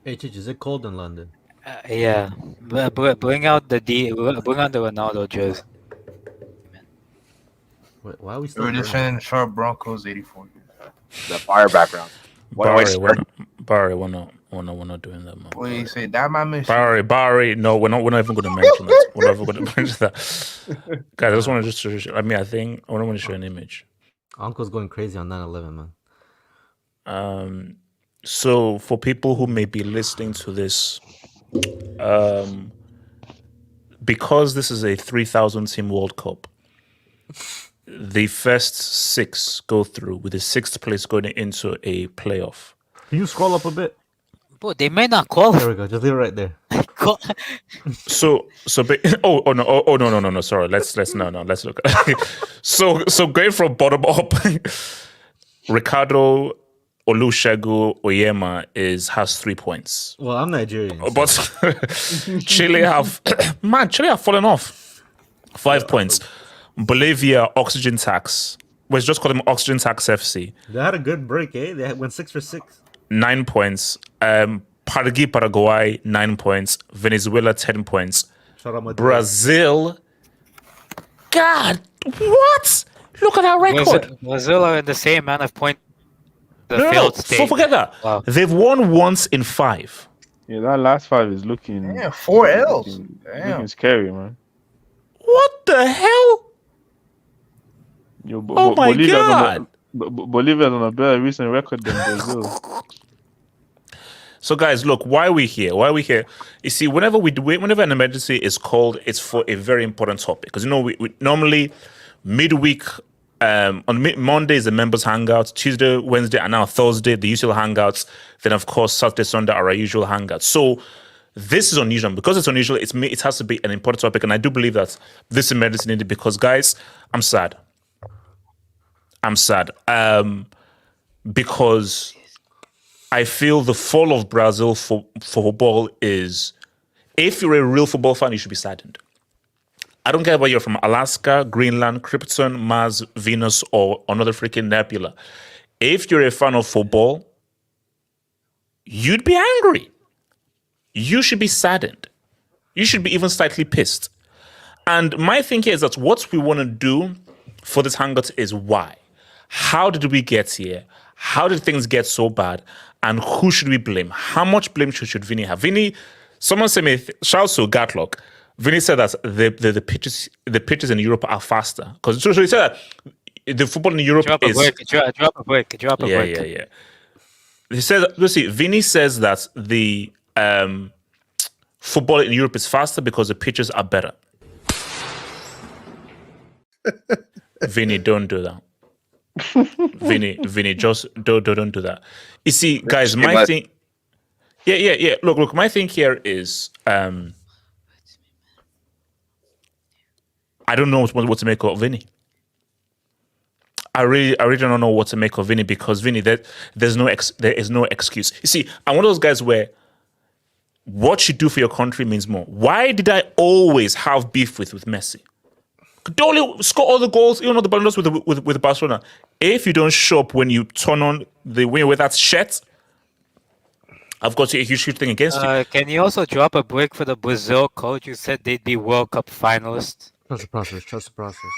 Is it cold in London? Yeah, bring out the Ronaldo jersey, man. Wait, why are we still We're burning? defending the Sharp Broncos 84. The fire background. Barry, we're not doing that, man. What do you say? That my mission. Barry, no, we're not even going to mention that. We're never going to mention that. Guys, I just want to show, I think I want to show an image. Uncle's going crazy on 9/11, man. So for people who may be listening to this, because this is a 3,000 team World Cup, the first 6 go through, with the 6th place going into a playoff. Can you scroll up a bit? But they may not qualify. There we go. Just leave it right there. So no. Sorry, let's look. so going from bottom up, Ricardo Olusegun Oyema has 3 points. Well, I'm Nigerian, but Chile have fallen off. 5 points. Bolivia, Oxygen Tax. Let's just call them Oxygen Tax FC. They had a good break, eh? They went 6 for 6. 9 points. Paraguay 9 points. Venezuela 10 points. Brazil. God, what? Look at that record. Brazil are in the same amount of points. So forget that. Wow. They've won once in 5. Yeah, that last 5 is looking. Yeah, 4 L's. Looking scary, man. What the hell? Yo, oh my God! Bolivia's on a better recent record than Brazil. So, guys, look, why are we here? You see, whenever an emergency is called, it's for a very important topic. Because we normally midweek. On Monday is the members hangout, Tuesday, Wednesday, and now Thursday, the usual hangouts. Then, of course, Saturday, Sunday are our usual hangouts. So this is unusual. Because it's unusual, it has to be an important topic. And I do believe that this emergency needed because, guys, I'm sad. Because I feel the fall of Brazil for football is, if you're a real football fan, you should be saddened. I don't care whether you're from Alaska, Greenland, Krypton, Mars, Venus, or another freaking nebula. If you're a fan of football, you'd be angry. You should be saddened. You should be even slightly pissed. And my thinking is that what we want to do for this hangout is why. How did we get here? How did things get so bad? And who should we blame? How much blame should Vini have? Vini, someone said me, shout to Gatlock. Vinny said that the pitches in Europe are faster because so he said that the football in Europe drop a break. Yeah. He said, Vinny says that the football in Europe is faster because the pitches are better. Vinny, don't do that. Vinny, just don't do that. You see, guys, my thing. Yeah. Look. My thing here is. I don't know what to make of Vinny. I really don't know what to make of Vinny because Vinny, there is no excuse. You see, I'm one of those guys where what you do for your country means more. Why did I always have beef with Messi? Could only score all the goals, even though the Ballon with Barcelona. If you don't show up when you turn on the win with that shirt, I've got a huge thing against you. Can you also drop a break for the Brazil coach? You said they'd be World Cup finalists. Trust the process.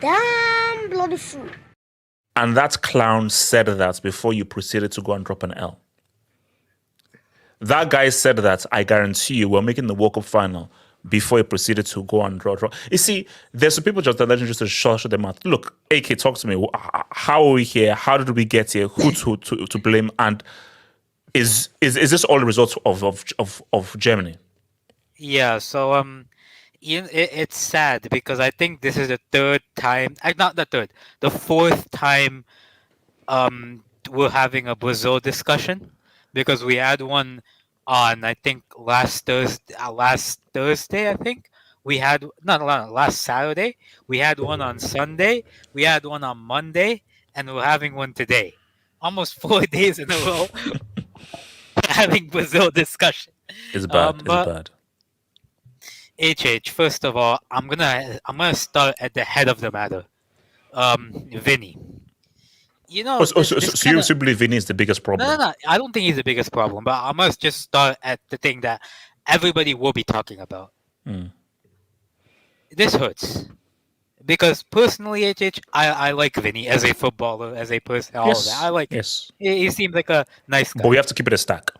Damn bloody fool. And that clown said that before you proceeded to go and drop an L. That guy said that, I guarantee you, we're making the World Cup final before he proceeded to go and draw. You see, there's some people just that let you just shut them out. Look, AK, talk to me. How are we here? How did we get here? Who to blame? And is this all a result of Germany? Yeah, so it's sad because I think this is the third time, the fourth time we're having a Brazil discussion because we had one on, I think, last Thursday, I think. We had, last Saturday. We had one on Sunday. We had one on Monday. And we're having one today. Almost 4 days in a row having Brazil discussion. It's bad. First of all, I'm gonna start at the head of the matter. Vinny, You know, So you believe Vini is the biggest problem? no. I don't think he's the biggest problem, but I must just start at the thing that everybody will be talking about. Mm. This hurts. Because personally, I like Vinny as a footballer, as a person, all of that. I like him. Yes. He seems like a nice guy. But we have to keep it a stack.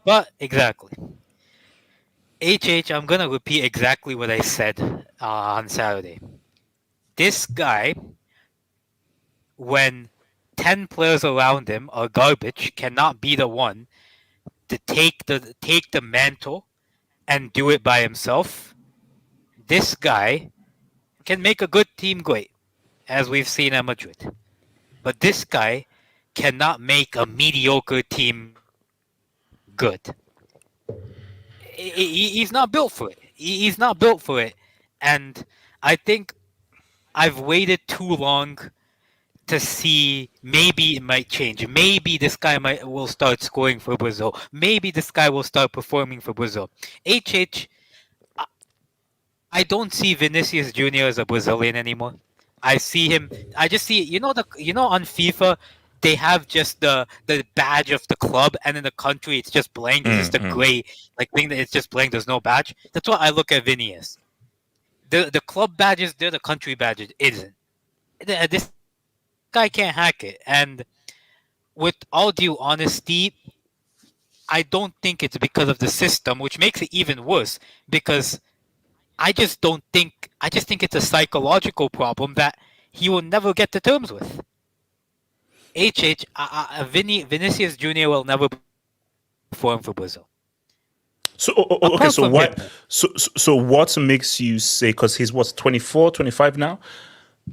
But exactly. I'm gonna repeat exactly what I said on Saturday. This guy, when 10 players around him are garbage, cannot be the one to take the mantle and do it by himself. This guy can make a good team great, as we've seen at Madrid. But this guy cannot make a mediocre team good. He's not built for it. He's not built for it. And I think I've waited too long to see maybe it might change. Maybe this guy will start scoring for Brazil. Maybe this guy will start performing for Brazil. I don't see Vinícius Jr. as a Brazilian anymore. I see him. I just see on FIFA they have just the badge of the club, and in the country it's just blank. It's just a gray thing that it's just blank. There's no badge. That's what I look at Vinny as. The club badges, they're the country badges. It isn't. This guy can't hack it. And with all due honesty, I don't think it's because of the system, which makes it even worse. Because I just think it's a psychological problem that he will never get to terms with. Vinícius Jr. will never perform for Brazil. So okay, so what? So what makes you say? Because he's 24, 25 now.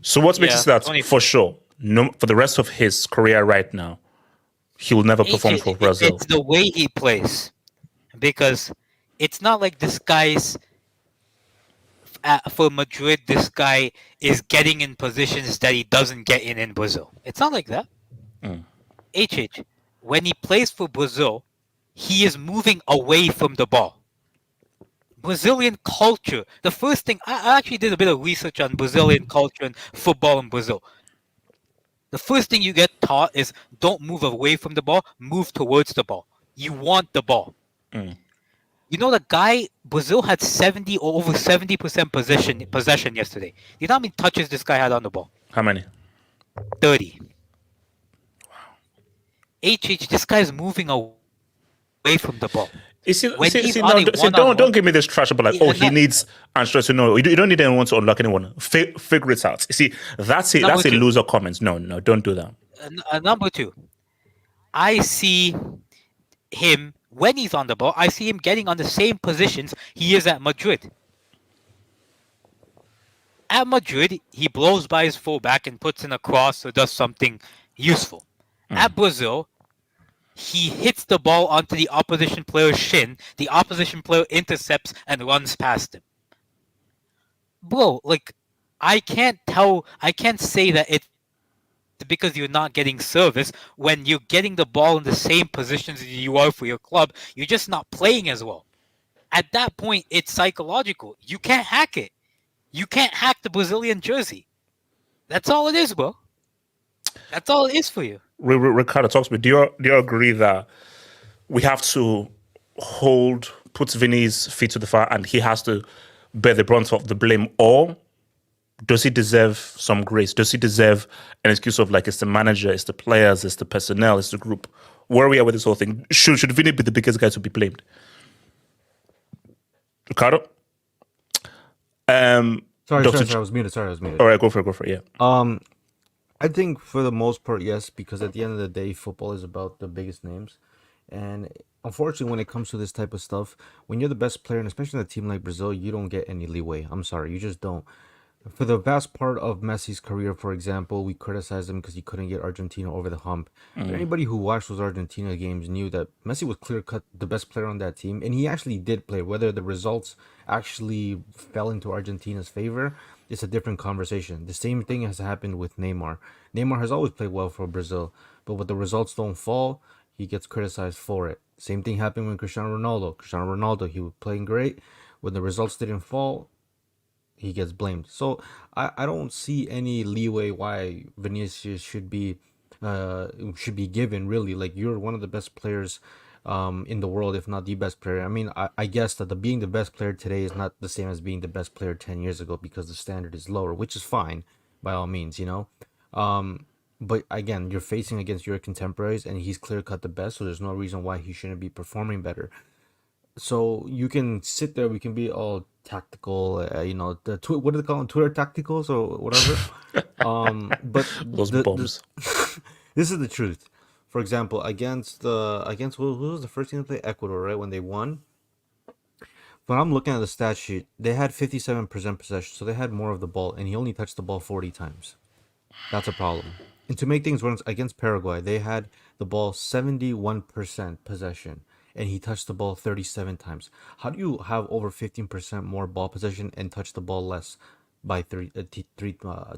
So what makes you say that 24. for sure? No, for the rest of his career right now, he will never perform for Brazil. It's the way he plays, because it's not like this guy's. For Madrid, this guy is getting in positions that he doesn't get in Brazil. It's not like that. When he plays for Brazil, he is moving away from the ball. Brazilian culture. The first thing, I actually did a bit of research on Brazilian culture and football in Brazil. The first thing you get taught is don't move away from the ball, move towards the ball. You want the ball. You know, the guy, Brazil had 70 or over 70% possession yesterday. You know how many touches this guy had on the ball? How many? 30. This guy's moving away from the ball. Don't give me this trash about he needs Ancelotti. No, you don't need anyone to unlock anyone. Figure it out. You see, that's a loser comment. No, don't do that. Number two, I see him, when he's on the ball, I see him getting on the same positions he is at Madrid. At Madrid, he blows by his fullback and puts in a cross or does something useful. At Brazil, he hits the ball onto the opposition player's shin, the opposition player intercepts and runs past him. Bro, I can't say that it's because you're not getting service when you're getting the ball in the same positions as you are for your club. You're just not playing as well. At that point, it's psychological. You can't hack it. You can't hack the Brazilian jersey. That's all it is, bro. That's all it is for you. Ricardo, talks to me. Do you agree that we have to put Vinny's feet to the fire and he has to bear the brunt of the blame, or does he deserve some grace? Does he deserve an excuse of it's the manager, it's the players, it's the personnel, it's the group? Where are we at with this whole thing? Should Vinny be the biggest guy to be blamed? Ricardo? Sorry, I was muted. All right, go for it. Yeah. I think for the most part, yes, because at the end of the day, football is about the biggest names. And unfortunately, when it comes to this type of stuff, when you're the best player, and especially in a team like Brazil, you don't get any leeway. I'm sorry, you just don't. For the vast part of Messi's career, for example, we criticized him because he couldn't get Argentina over the hump. But anybody who watched those Argentina games knew that Messi was clear-cut the best player on that team, and he actually did play. Whether the results actually fell into Argentina's favor, it's a different conversation. The same thing has happened with Neymar. Neymar has always played well for Brazil, but when the results don't fall, he gets criticized for it. Same thing happened with Cristiano Ronaldo. Cristiano Ronaldo, he was playing great. When the results didn't fall, he gets blamed. So I don't see any leeway why Vinícius should be should be given. Really, like you're one of the best players in the world, if not the best player. I mean, I guess that being the best player today is not the same as being the best player 10 years ago because the standard is lower, which is fine by all means, you know. But again, you're facing against your contemporaries, and he's clear cut the best, so there's no reason why he shouldn't be performing better. So you can sit there, we can be all tactical, you know, what do they call them, Twitter tacticals or whatever. But Those the bombs. this is the truth. For example, against who was the first team to play? Ecuador, right? When they won. When I'm looking at the stat sheet, they had 57% possession, so they had more of the ball, and he only touched the ball 40 times. That's a problem. And to make things worse, against Paraguay, they had the ball 71% possession, and he touched the ball 37 times. How do you have over 15% more ball possession and touch the ball less by three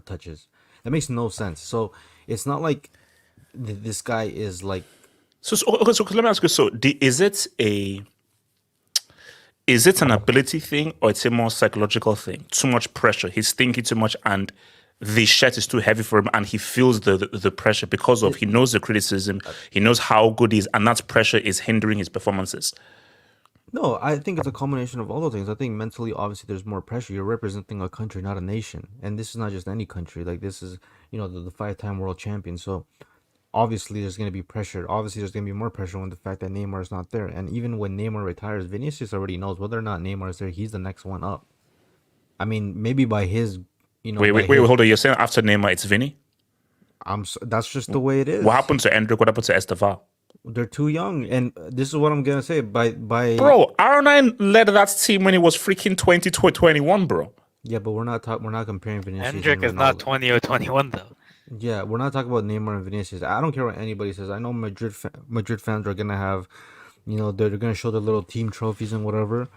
touches? That makes no sense. So it's not like this guy is like. So let me ask you. So, is it an ability thing or it's a more psychological thing? Too much pressure. He's thinking too much, and the shirt is too heavy for him, and he feels the pressure because of he knows the criticism, he knows how good he is, and that pressure is hindering his performances. No, I think it's a combination of all those things. I think mentally, obviously, there's more pressure. You're representing a country, not a nation, and this is not just any country. Like this is, you know, the five-time world champion. So obviously, there's going to be pressure. Obviously, there's going to be more pressure when the fact that Neymar is not there. And even when Neymar retires, Vinicius already knows whether or not Neymar is there. He's the next one up. I mean, maybe by his, you know, Wait, hold on. You're saying after Neymar, it's Vini? That's just the way it is. What happened to Endrick? What happened to Esteval? They're too young, and this is what I'm gonna say. By Bro, R9 led that team when he was freaking 21, bro. Yeah, but we're not comparing Vinicius. Hendrick and is not Ronaldo. 20 or 21 though. Yeah, we're not talking about Neymar and Vinicius. I don't care what anybody says. I know Madrid fans are gonna have, you know, they're gonna show their little team trophies and whatever.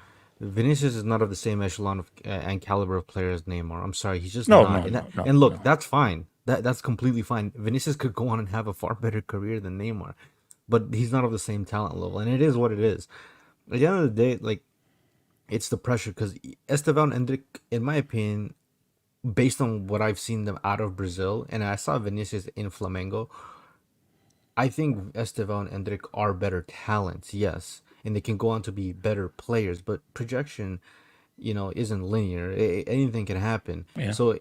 Vinicius is not of the same echelon of and caliber of player as Neymar. I'm sorry, he's just No, not. no, no, and look, no. that's fine. That's completely fine. Vinicius could go on and have a far better career than Neymar, but he's not of the same talent level, and it is what it is. At the end of the day, like it's the pressure because Esteban Endrick, in my opinion, based on what I've seen them out of Brazil, and I saw Vinicius in Flamengo, I think Esteban and Endrick are better talents, yes, and they can go on to be better players. But projection, you know, isn't linear. Anything can happen. Yeah. So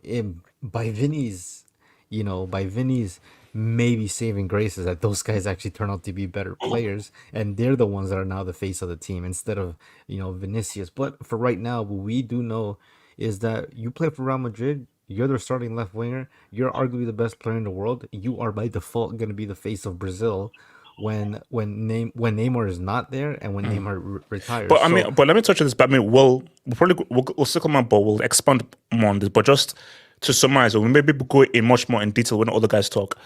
by Vinny's, you know, by Vinny's maybe saving graces that those guys actually turn out to be better players, and they're the ones that are now the face of the team instead of, you know, Vinicius. But for right now, what we do know is that you play for Real Madrid. You're their starting left winger. You're arguably the best player in the world. You are by default going to be the face of Brazil when Neymar is not there and when Neymar retires. But I mean, but let me touch on this. But I mean, we'll circle my ball. We'll expand more on this. But just to summarize, or maybe we'll go in much more in detail when other guys talk.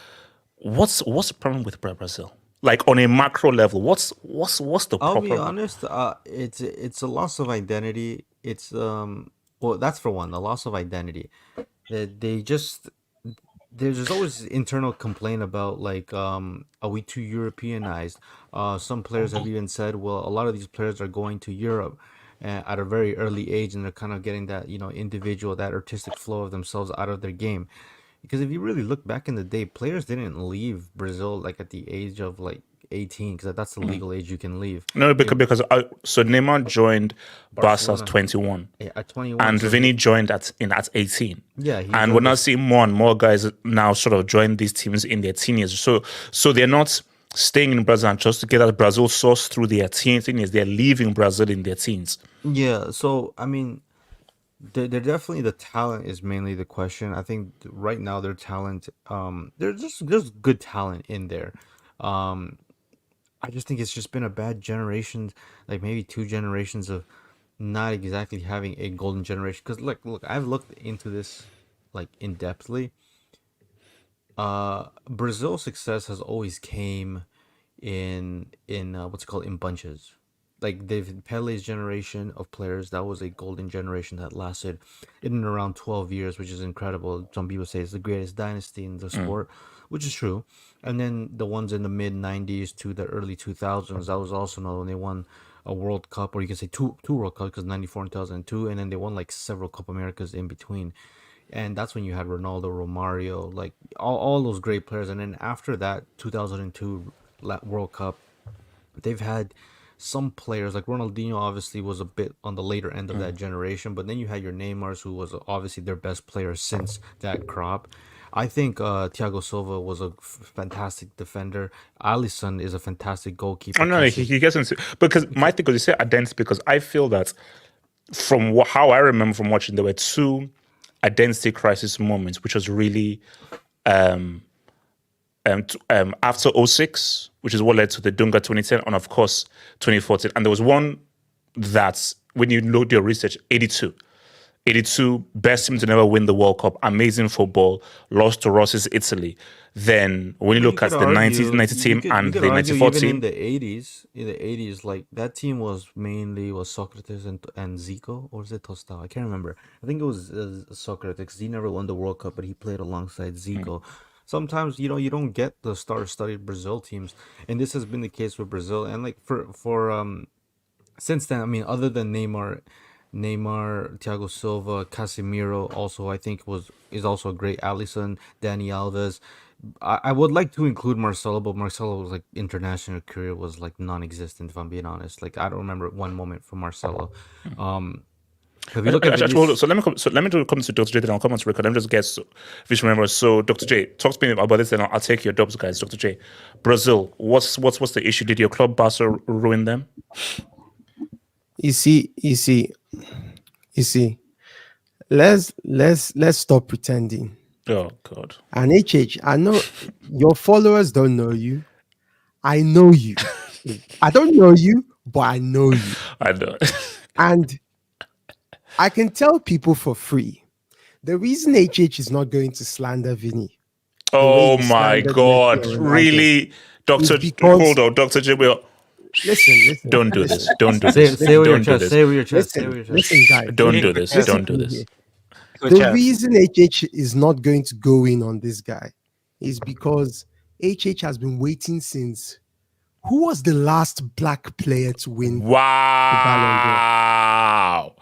What's the problem with Brazil? Like on a macro level, what's the I'll problem? be honest. It's a loss of identity. It's well, that's for one, the loss of identity. They just there's always internal complaint about like are we too Europeanized? Some players have even said, well, a lot of these players are going to Europe at a very early age, and they're kind of getting that, you know, individual, that artistic flow of themselves out of their game. Because if you really look back in the day, players didn't leave Brazil like at the age of like 18, because that's the legal age you can leave. No, because so Neymar joined Barca at Barcelona. 21. At 21, And so Vini joined at 18. Yeah, he and we're now seeing more and more guys now sort of join these teams in their teen years. So they're not staying in Brazil and just to get that Brazil source through their teen years. They're leaving Brazil in their teens. Yeah, so I mean, they're definitely, the talent is mainly the question. I think right now their talent, there's just good talent in there. Um, I just think it's just been a bad generation, like maybe two generations of not exactly having a golden generation. Because look, I've looked into this like in depthly. Brazil's success has always came in what's it called, in bunches. Like Pele's generation of players, that was a golden generation that lasted in and around 12 years, which is incredible. Some people say it's the greatest dynasty in the sport, which is true. And then the ones in the mid 90s to the early 2000s, that was also another one. They won a World Cup, or you can say two World Cups, because 94 and 2002, and then they won like several Copa Americas in between. and that's when you had Ronaldo, Romario, like all those great players. And then after that 2002 World Cup, they've had some players like Ronaldinho obviously was a bit on the later end of that generation, but then you had your Neymars, who was obviously their best player since that crop. I think Thiago Silva was a fantastic defender. Alisson is a fantastic goalkeeper. Oh, no, he gets into because my thing is you say identity because I feel that from how I remember from watching, there were two identity crisis moments, which was really after '06, which is what led to the Dunga 2010, and of course 2014. And there was one that's when you load your research, 82. 82, best team to never win the World Cup, amazing football, lost to Ross's Italy. Then when you look at the 1990 team and the 94 even team, in the 80s, like that team was Socrates and Zico, or was it Tostao? I can't remember. I think it was Socrates, because he never won the World Cup, but he played alongside Zico. Sometimes you don't get the star-studded Brazil teams, and this has been the case with Brazil. And like for since then, I mean, other than Neymar, Thiago Silva, Casemiro, also I think is also a great. Alisson, Dani Alves. I would like to include Marcelo, but Marcelo's like international career was like non-existent, if I'm being honest. Like I don't remember one moment from Marcelo. If you look at so let me come to Dr. J, then I'll come on to record. Let me just get if you remember. So Dr. J, talk to me about this, and I'll take your dubs, guys. Dr. J, Brazil, what's the issue? Did your club Barca ruin them? You see. Let's stop pretending. Oh God. And HH, I know your followers don't know you. I know you. I don't know you, but I know you. I know. And I can tell people for free. The reason HH is not going to slander Vini. Oh my God. Really? Dr. Hold on, Dr. J. Listen. Don't do this. Don't do this. Say with your Don't do chest. this. Say with your chest. Listen, guys. Don't do this. Don't do this. The reason HH is not going to go in on this guy is because HH has been waiting since. Who was the last black player to win? Wow.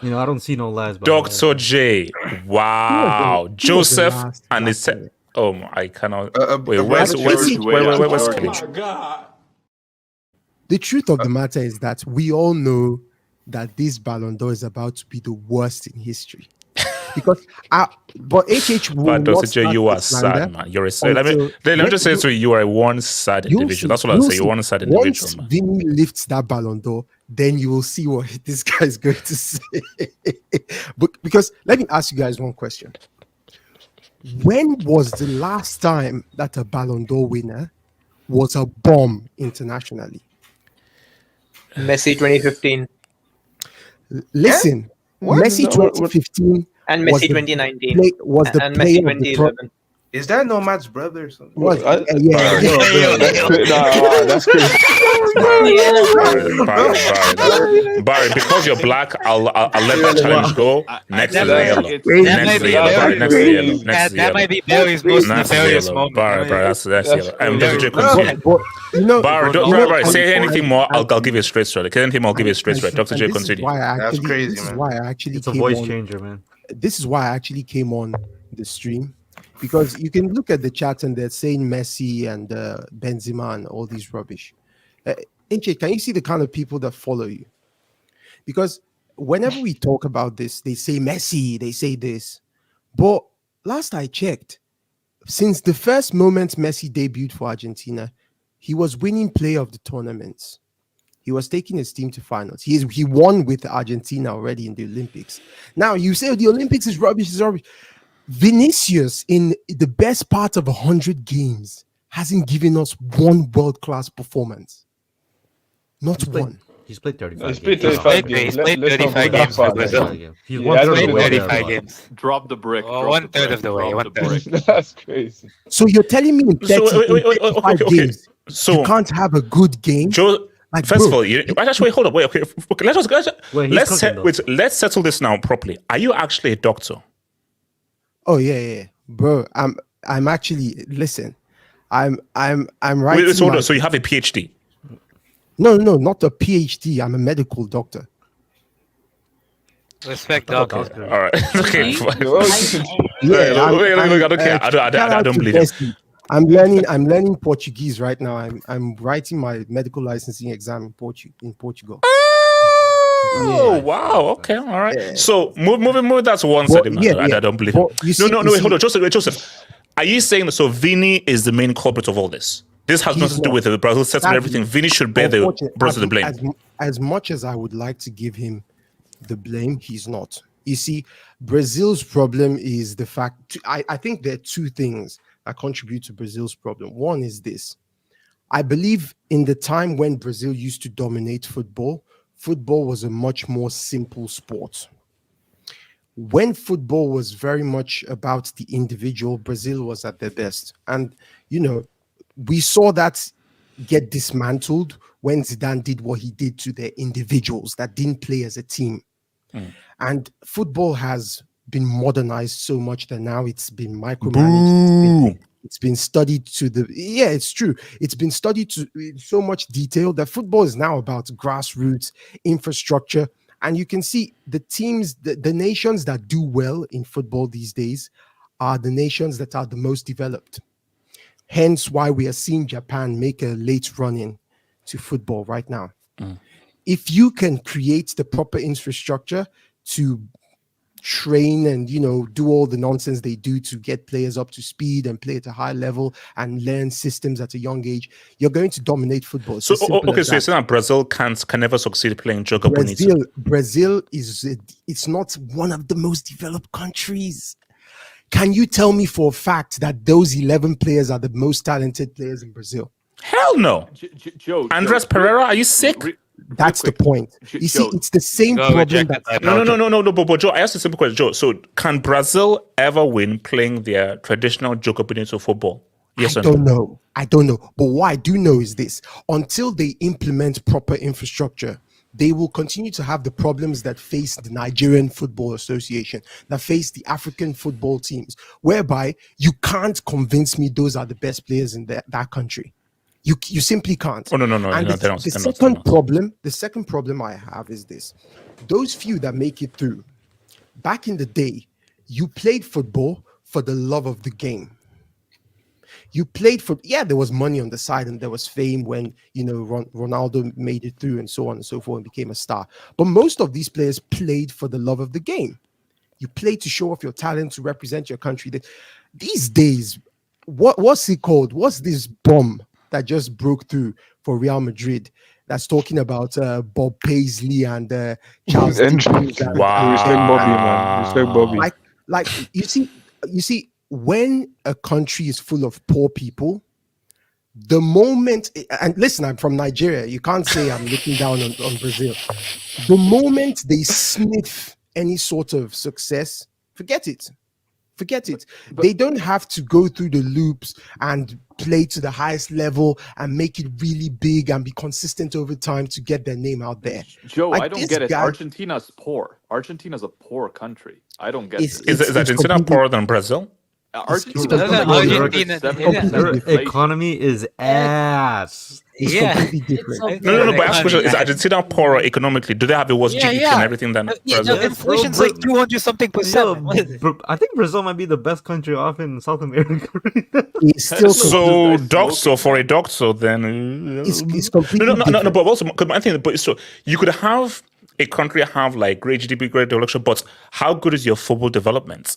You know, I don't see no lies. Dr. J. Wow. Joseph and his. Oh, I cannot. Wait, where's Kelly? The truth of the matter is that we all know that this Ballon d'Or is about to be the worst in history. Because but HH will but not Dr. J, you are sad, man. You're a sad. Let me just say to you, you are a one-sided individual. That's what I'll say. You're a one-sided individual, man. Once Vini lifts that Ballon d'Or, then you will see what this guy is going to say. But because let me ask you guys one question. When was the last time that a Ballon d'Or winner was a bomb internationally? Messi 2015. Listen, Messi 2015 and Messi 2019 was the and player Messi of the 2011. Is that Nomad's brother or something? That's crazy. Barry, because you're black, I'll let that challenge go. Next is the yellow. That might be Barry's most nefarious moment. Barry, that's yellow. Dr. J, continue. Barry, say anything more, I'll give you a straight straight. Anything more, I'll give you a straight straight. Dr. J, continue. That's crazy, man. This is why I actually It's a voice changer, man. This is why I actually came on the stream. Because you can look at the chat and they're saying Messi and Benzema and all these rubbish. Inche, can you see the kind of people that follow you? Because whenever we talk about this, they say Messi, they say this. But last I checked, since the first moment Messi debuted for Argentina, he was winning player of the tournaments. He was taking his team to finals. He won with Argentina already in the Olympics. Now you say the Olympics is rubbish, Vinícius, in the best part of 100 games, hasn't given us one world-class performance. Not one. He's played 35 He's games. played 35 games. He's played 35 games for Brazil. He's Yeah, one I third don't of the know way what there. 35 games. Drop the brick. Oh, one third of the way. Drop the brick. That's crazy. So you're telling me in 35 games, So you can't have a good game? Joe, Like, first bro, of all, actually, wait, hold up, okay. Let's settle this now properly. Are you actually a doctor? Oh yeah, bro. I'm actually listen. I'm writing. Wait, hold on. So you have a PhD? No, not a PhD. I'm a medical doctor. Respect I thought dog. that was good. All right. Okay. See? fine. Yeah, Look, I don't care. shout I out don't to believe him. Messi. I'm learning Portuguese right now. I'm writing my medical licensing exam in Portugal. Oh Yeah. wow! Okay, all right. Yeah. So moving that to one But, side. yeah, I don't believe But him. you see, No. you Wait, see, hold on, Joseph. Are you saying that? So Vini is the main culprit of all this? This has He's nothing to do not. with the Brazil settling Sadly, everything. Vini should bear the unfortunately, brunt of the blame. as much as I would like to give him the blame, he's not. You see, Brazil's problem is the fact. I think there are two things that contribute to Brazil's problem. One is this: I believe in the time when Brazil used to dominate football, football was a much more simple sport. When football was very much about the individual, Brazil was at their best. And, we saw that get dismantled when Zidane did what he did to their individuals that didn't play as a team. And football has been modernized so much that now it's been micromanaged. It's been studied to it's true. It's been studied to so much detail that football is now about grassroots infrastructure. And you can see the teams, the nations that do well in football these days are the nations that are the most developed. Hence why we are seeing Japan make a late run in to football right now. If you can create the proper infrastructure to train and do all the nonsense they do to get players up to speed and play at a high level and learn systems at a young age, you're going to dominate football. It's So as simple okay, as so you're that. saying that Brazil can never succeed playing Joga Bonito. Brazil it's not one of the most developed countries. Can you tell me for a fact that those 11 players are the most talented players in Brazil? Hell no. Joe, Andres Pereira, are you sick? That's the point. You see, it's the same Go with problem Jack that No, but Joe, I asked a simple question. Joe, so can Brazil ever win playing their traditional Joga Bonito football? Yes I or no? don't know. But what I do know is this: until they implement proper infrastructure, they will continue to have the problems that face the Nigerian Football Association, that face the African football teams, whereby you can't convince me those are the best players in that country. You simply can't. Oh no. And they're not. the second problem I have is this: those few that make it through, back in the day, you played football for the love of the game. You played for, there was money on the side and there was fame when, Ronaldo made it through and so on and so forth and became a star. But most of these players played for the love of the game. You played to show off your talent, to represent your country. These days, what's it called? What's this bomb that just broke through for Real Madrid that's talking about Bob Paisley and Charles Dickens? Wow. Respect Bobby, man. Respect Bobby. Like you see, when a country is full of poor people, the moment, and listen, I'm from Nigeria, you can't say I'm looking down on Brazil. The moment they sniff any sort of success, forget it. They don't have to go through the loops and play to the highest level and make it really big and be consistent over time to get their name out there. Joe, Like I don't this get it. guy- Argentina's poor. Argentina's a poor country. I don't get It's- this. Is Argentina completely- poorer than Brazil? Argentina it's doesn't completely Argentina- Their completely economy is ass. It's Yeah. completely different. No. Yeah, But ask question: Is yeah. Argentina poorer economically? Do they have the worst Yeah, GDP yeah. and everything than Brazil? Yes, Inflation's bro, like 200-something%. What is it? I think Brazil might be the best country off in South America. It's still So This guy's doctor smoking, for a man. doctor, then it's completely no. different. But also, I think, but so you could have a country have like great GDP, great development, but how good is your football development?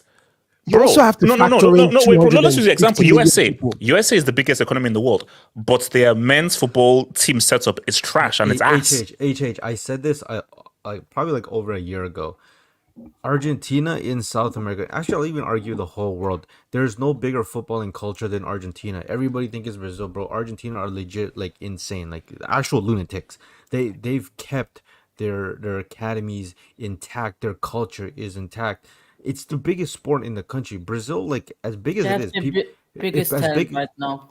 You also have to no. factor in Wait, bro, let's use the example 250 million USA. people. USA is the biggest economy in the world, but their men's football team setup is trash and it's ass. I said this I probably like over a year ago. Argentina in South America, actually I'll even argue the whole world, there's no bigger footballing culture than Argentina. Everybody think it's Brazil, bro. Argentina are legit like insane, like actual lunatics. They've kept their academies intact, their culture is intact. It's the biggest sport in the country. Brazil, like as big as it That's is, the it's biggest as talent big right now.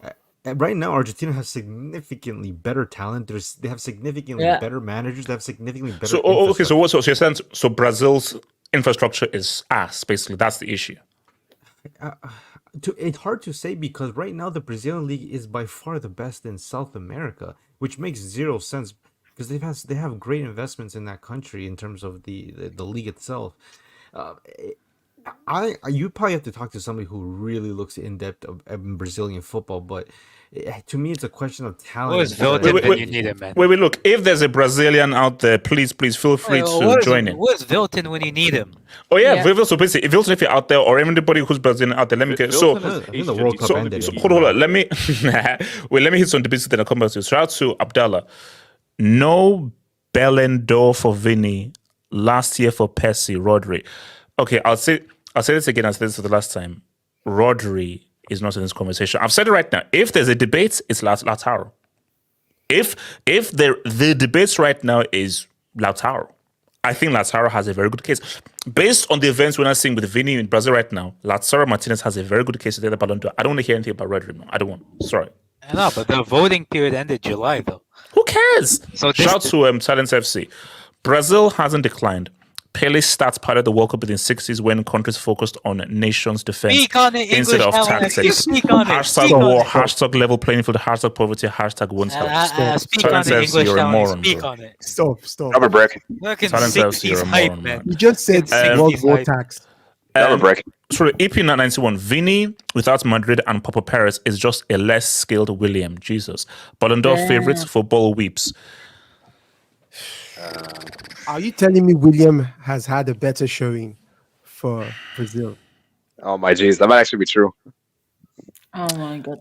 right now. Argentina has significantly better talent. They have significantly Yeah. better managers. They have significantly better. So okay, so infrastructure. what? So you're saying so Brazil's infrastructure is ass, basically. That's the issue. It's hard to say because right now the Brazilian league is by far the best in South America, which makes zero sense. because they have great investments in that country in terms of the league itself. Uh, you probably have to talk to somebody who really looks in depth of Brazilian football, but to me, it's a question of talent. Who is instead of- Vilton when you need him, man? Wait, look. If there's a Brazilian out there, please feel free to join in. Who is Vilton when you need him? Oh yeah, so basically, if you're out there or anybody who's Brazilian out there, let me get so. Vilton is I think the Asian, World he's Cup only ended. been So hold on, let me let me hit some debates then I'll come back to you. Shout out to Abdallah. No Ballon d'Or for Vini. Last year for Percy, Rodri. Okay, I'll say this again. I said this for the last time. Rodri is not in this conversation. I've said it right now. If there's a debate, it's Lautaro. If the debate right now is Lautaro, I think Lautaro has a very good case. Based on the events we're not seeing with Vini in Brazil right now, Lautaro Martinez has a very good case to take the Ballon d'Or. I don't want to hear anything about Rodri, man. I don't want. Sorry. I know, but the voting period ended July, though. Who cares? So this- Shout out to Silence FC. Brazil hasn't declined. Pele's stats parted the World Cup in the 60s when countries focused on nations' defense Speak on it, instead English of Alex. tactics. Speak on it. Hashtag Speak on war, it. hashtag level playing field, hashtag poverty, hashtag one stop. Speak on Silence it, FC, English you're a Alex. moron, Speak bro. on it. Stop. Rubber brick. Fucking Silence FC, you're 60s a hype, moron, man. bro. You just said Um, World War like- tax. Rubber brick. Sorry, EP91. Vini without Madrid and Papa Perez is just a less skilled William. Jesus. Ballon d'Or favorites, football weeps. Are you telling me William has had a better showing for Brazil? Oh my jeez, that might actually be true. Oh my god.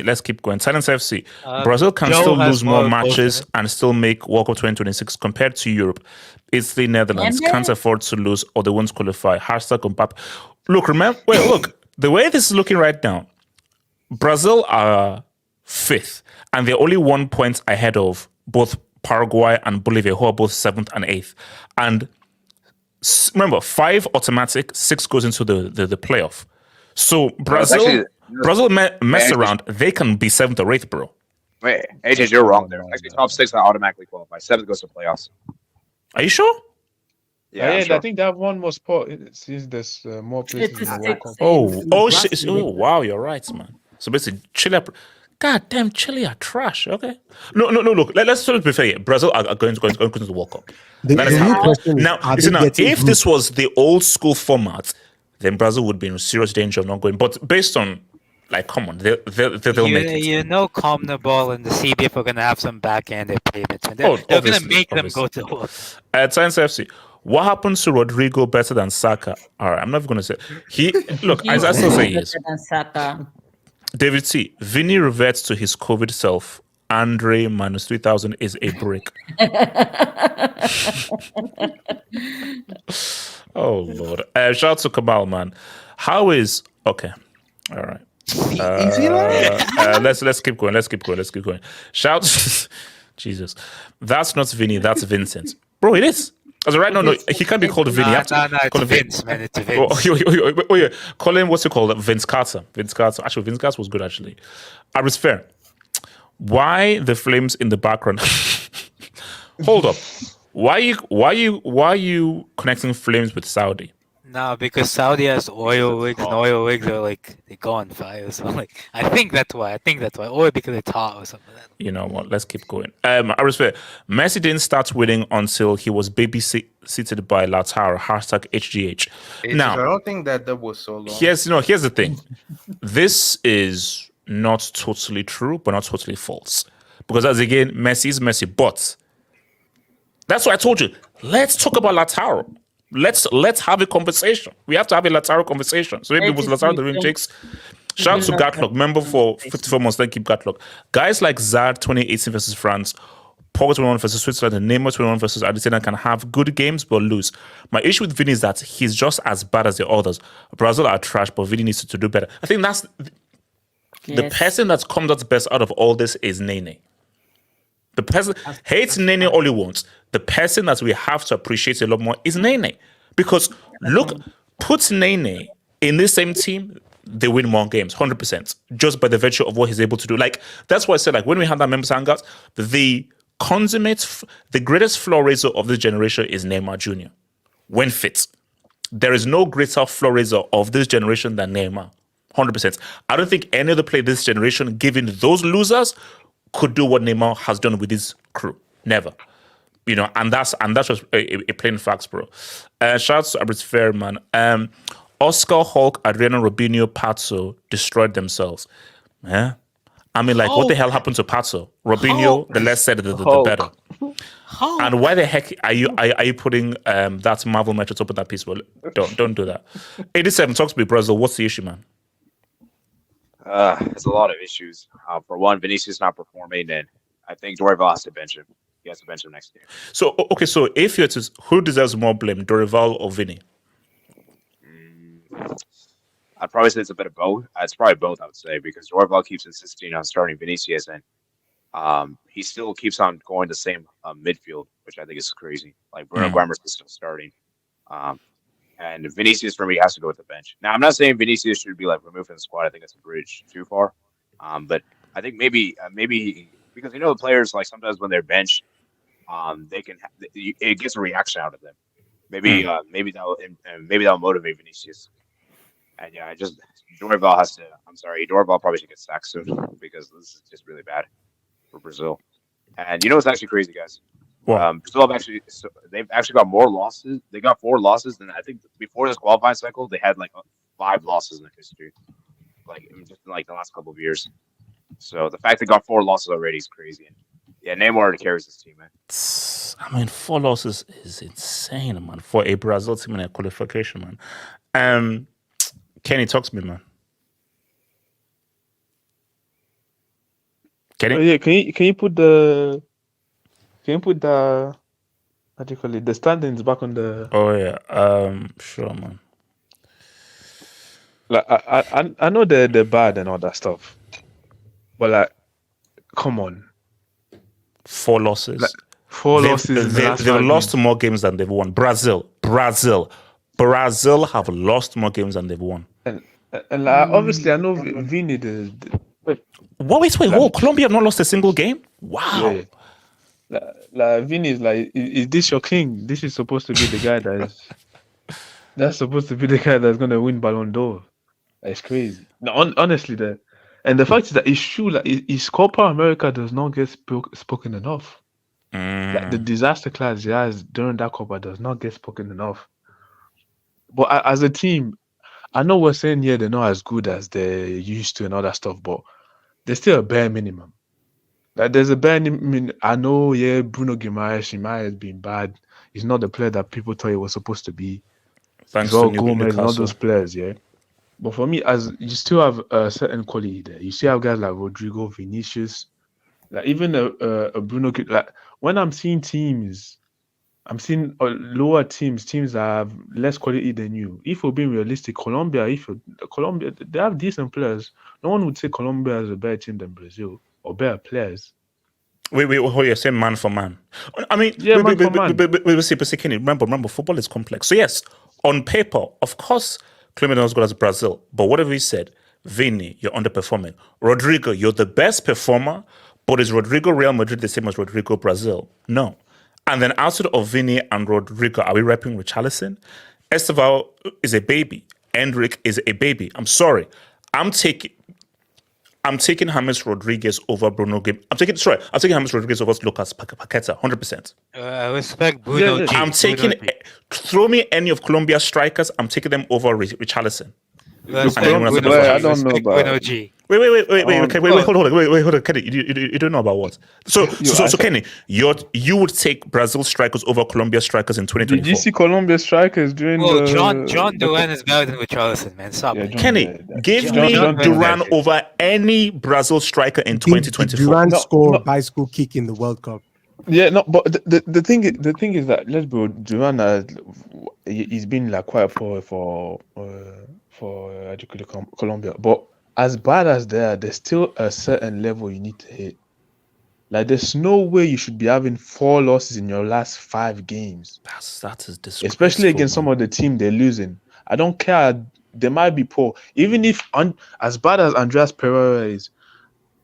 Let's keep going. Silence FC. Brazil can Joe still has lose more more goals matches than and still make World Cup 2026 compared to Europe. Italy, Netherlands can't afford to lose or they won't qualify. Hashtag Mbappe. Look, the way this is looking right now, Brazil are 5th and they're only 1 point ahead of both Paraguay and Bolivia, who are both 7th and 8th. And remember, 5 automatic, 6 goes into the playoff. So Brazil mess around, they can be 7th or 8th, bro. Wait, AJ, you're wrong there. Actually, top 6 are automatically qualify. 7th goes to playoffs. Are you sure? Yeah, I'm sure. I think that one was since there's more places in the World Cup. Oh, wow, you're right, man. So basically, Chile, God damn, Chile are trash. Okay, no. Look, let's sort of be fair. Brazil are going to the World Cup. The That is real happening. question is, Now, are listen, they now, getting if group? this was the old school format, then Brazil would be in serious danger of not going. But based on, like, come on, they'll make it. You know, CONMEBOL and the CBF are going to have some backhanded payments. And they're going to obviously, make them go to the World Cup. At Science FC, what happens to Rodrigo better than Saka? All right, I'm not going to say I still say he is. David C. Vini reverts to his COVID self. Andre minus 3,000 is a brick. Oh Lord! Shout out to Kamal, man. How is okay? All right. Let's keep going. Let's keep going. Shout, Jesus. That's not Vinny. That's Vincent, bro. It is. As of right now, no, he can't be called Vinny. No, it's Vince, man. It's Vince. Oh, yeah. Call him, what's it called? Vince Carter. Actually, Vince Carter was good, actually. I was fair. Why the flames in the background? Hold up. Why are you connecting flames with Saudi? No, because Saudi has oil rigs, and oil rigs are like, they go on fire. So, like, I think that's why. Or because it's hot or something like that. You know what? Let's keep going. I was fair. Messi didn't start winning until he was babysitted by Lautaro. Hashtag HGH. Now, I don't think that was so long. here's the thing. This is not totally true, but not totally false. Because as again, Messi is Messi. But that's why I told you. Let's talk about Lautaro. Let's have a conversation. We have to have a Lautaro conversation. So maybe it was Lautaro the rim takes. Shout out to Gatlock, member for 54 months. Thank you, Gatlock. Guys like Zad 2018 versus France, Pogba 21 versus Switzerland, and Neymar 21 versus Argentina can have good games but lose. My issue with Vini is that he's just as bad as the others. Brazil are trash, but Vini needs to do better. I think that's the person that's come out best out of all this is Nene. The person hates Nene all he wants. The person that we have to appreciate a lot more is Nene. Because look, put Nene in the same team, they win more games, 100%, just by the virtue of what he's able to do. Like, that's why I said, like, when we had that members hangout, the greatest floor raiser of this generation is Neymar Jr. When fit. There is no greater floor raiser of this generation than Neymar. 100%. I don't think any other player this generation, given those losers, could do what Neymar has done with his crew. Never. and that's just a plain facts, bro. Shout out to Abrit's Fairman. Oscar, Hulk, Adriano, Robinho, Pazzo destroyed themselves. Yeah. I mean, like, what the hell happened to Pazzo? Robinho, the less said, the better. And why the heck are you putting that Marvel match on top of that piece? Well, don't do that. 87, talk to me, Brazil. What's the issue, man? There's a lot of issues. For one, Vinicius not performing, and I think Dorival has to bench him. He has to bench him next year. So, okay, so if you're to, who deserves more blame, Dorival or Vini? I'd probably say it's a bit of both. It's probably both, I would say, because Dorival keeps insisting on starting Vinicius, and he still keeps on going the same midfield, which I think is crazy. Like Bruno Guimaraes is still starting, and Vinicius for me has to go with the bench. Now, I'm not saying Vinicius should be like removed from the squad. I think that's a bridge too far. But I think maybe because the players, like, sometimes when they're benched, they can it gets a reaction out of them. Maybe that'll motivate Vinicius. And yeah, Dorival has to. I'm sorry, Dorival probably should get sacked soon because this is just really bad for Brazil. And it's actually crazy, guys. Brazil they've actually got more losses. They got 4 losses, and I think before this qualifying cycle, they had like 5 losses in their history, just in like the last couple of years. So the fact they got 4 losses already is crazy. And yeah, Neymar carries this team, man. I mean, 4 losses is insane, man, for a Brazil team in a qualification, man. Kenny, talk to me, man. Kenny? Oh, yeah, can you put the what do you call it? The standings back on the. Oh yeah, sure, man. Like I know they're bad and all that stuff, but like, come on. 4 losses. Like, 4 losses. They've lost more games than they've won. Brazil have lost more games than they've won. And like, obviously, I know Vini. Wait! Colombia have not lost a single game. Wow. Yeah. Like Vini is like, is this your king? This is supposed to be the guy that's supposed to be the guy that's gonna win Ballon d'Or. It's crazy. No, honestly, the fact is that it's true. Like, his Copa America does not get spoken enough. Like, the disaster class he has during that Copa does not get spoken enough. But as a team, I know we're saying they're not as good as they used to and all that stuff, but they're still a bare minimum. Like, there's a bare minimum. I know, Bruno Guimaraes, he might have been bad. He's not the player that people thought he was supposed to be. Thanks to Gomez, not those players, yeah. But for me, as you still have a certain quality there. You still have guys like Rodrigo, Vinicius, like even a Bruno. Like, when I'm seeing teams, I'm seeing lower teams that have less quality than you. If we're being realistic, Colombia, they have decent players. No one would say Colombia is a better team than Brazil or better players. Wait, you're saying man for man. I mean, man for man. But Kenny, remember, football is complex. So yes, on paper, of course, Colombia is not as good as Brazil. But whatever you said, Vini, you're underperforming. Rodrigo, you're the best performer, but is Rodrigo Real Madrid the same as Rodrigo Brazil? No. And then outside of Vini and Rodrigo, are we repping Richarlison? Esteval is a baby. Endrick is a baby. I'm sorry. I'm taking James Rodriguez over Bruno Game. I'm taking James Rodriguez over Lucas Paqueta, 100%. I respect Bruno. Yeah. I'm taking. Throw me any of Colombia's strikers. I'm taking them over Richarlison. I don't know about. Wait, hold on, Kenny, you don't know about what? So Kenny, you would take Brazil strikers over Colombia strikers in 2024. Did you see Colombia strikers during John Duran is better than Richarlison, man. Stop it. Kenny, give me Duran over any Brazil striker in 2024. Duran scored bicycle kick in the World Cup. Yeah, no, but the thing is that let's be Duran, he's been like quite for Colombia, but as bad as there's still a certain level you need to hit. Like, there's no way you should be having 4 losses in your last 5 games. That is disgraceful, especially against some of the team they're losing. I don't care. They might be poor. Even if as bad as Andreas Pereira is,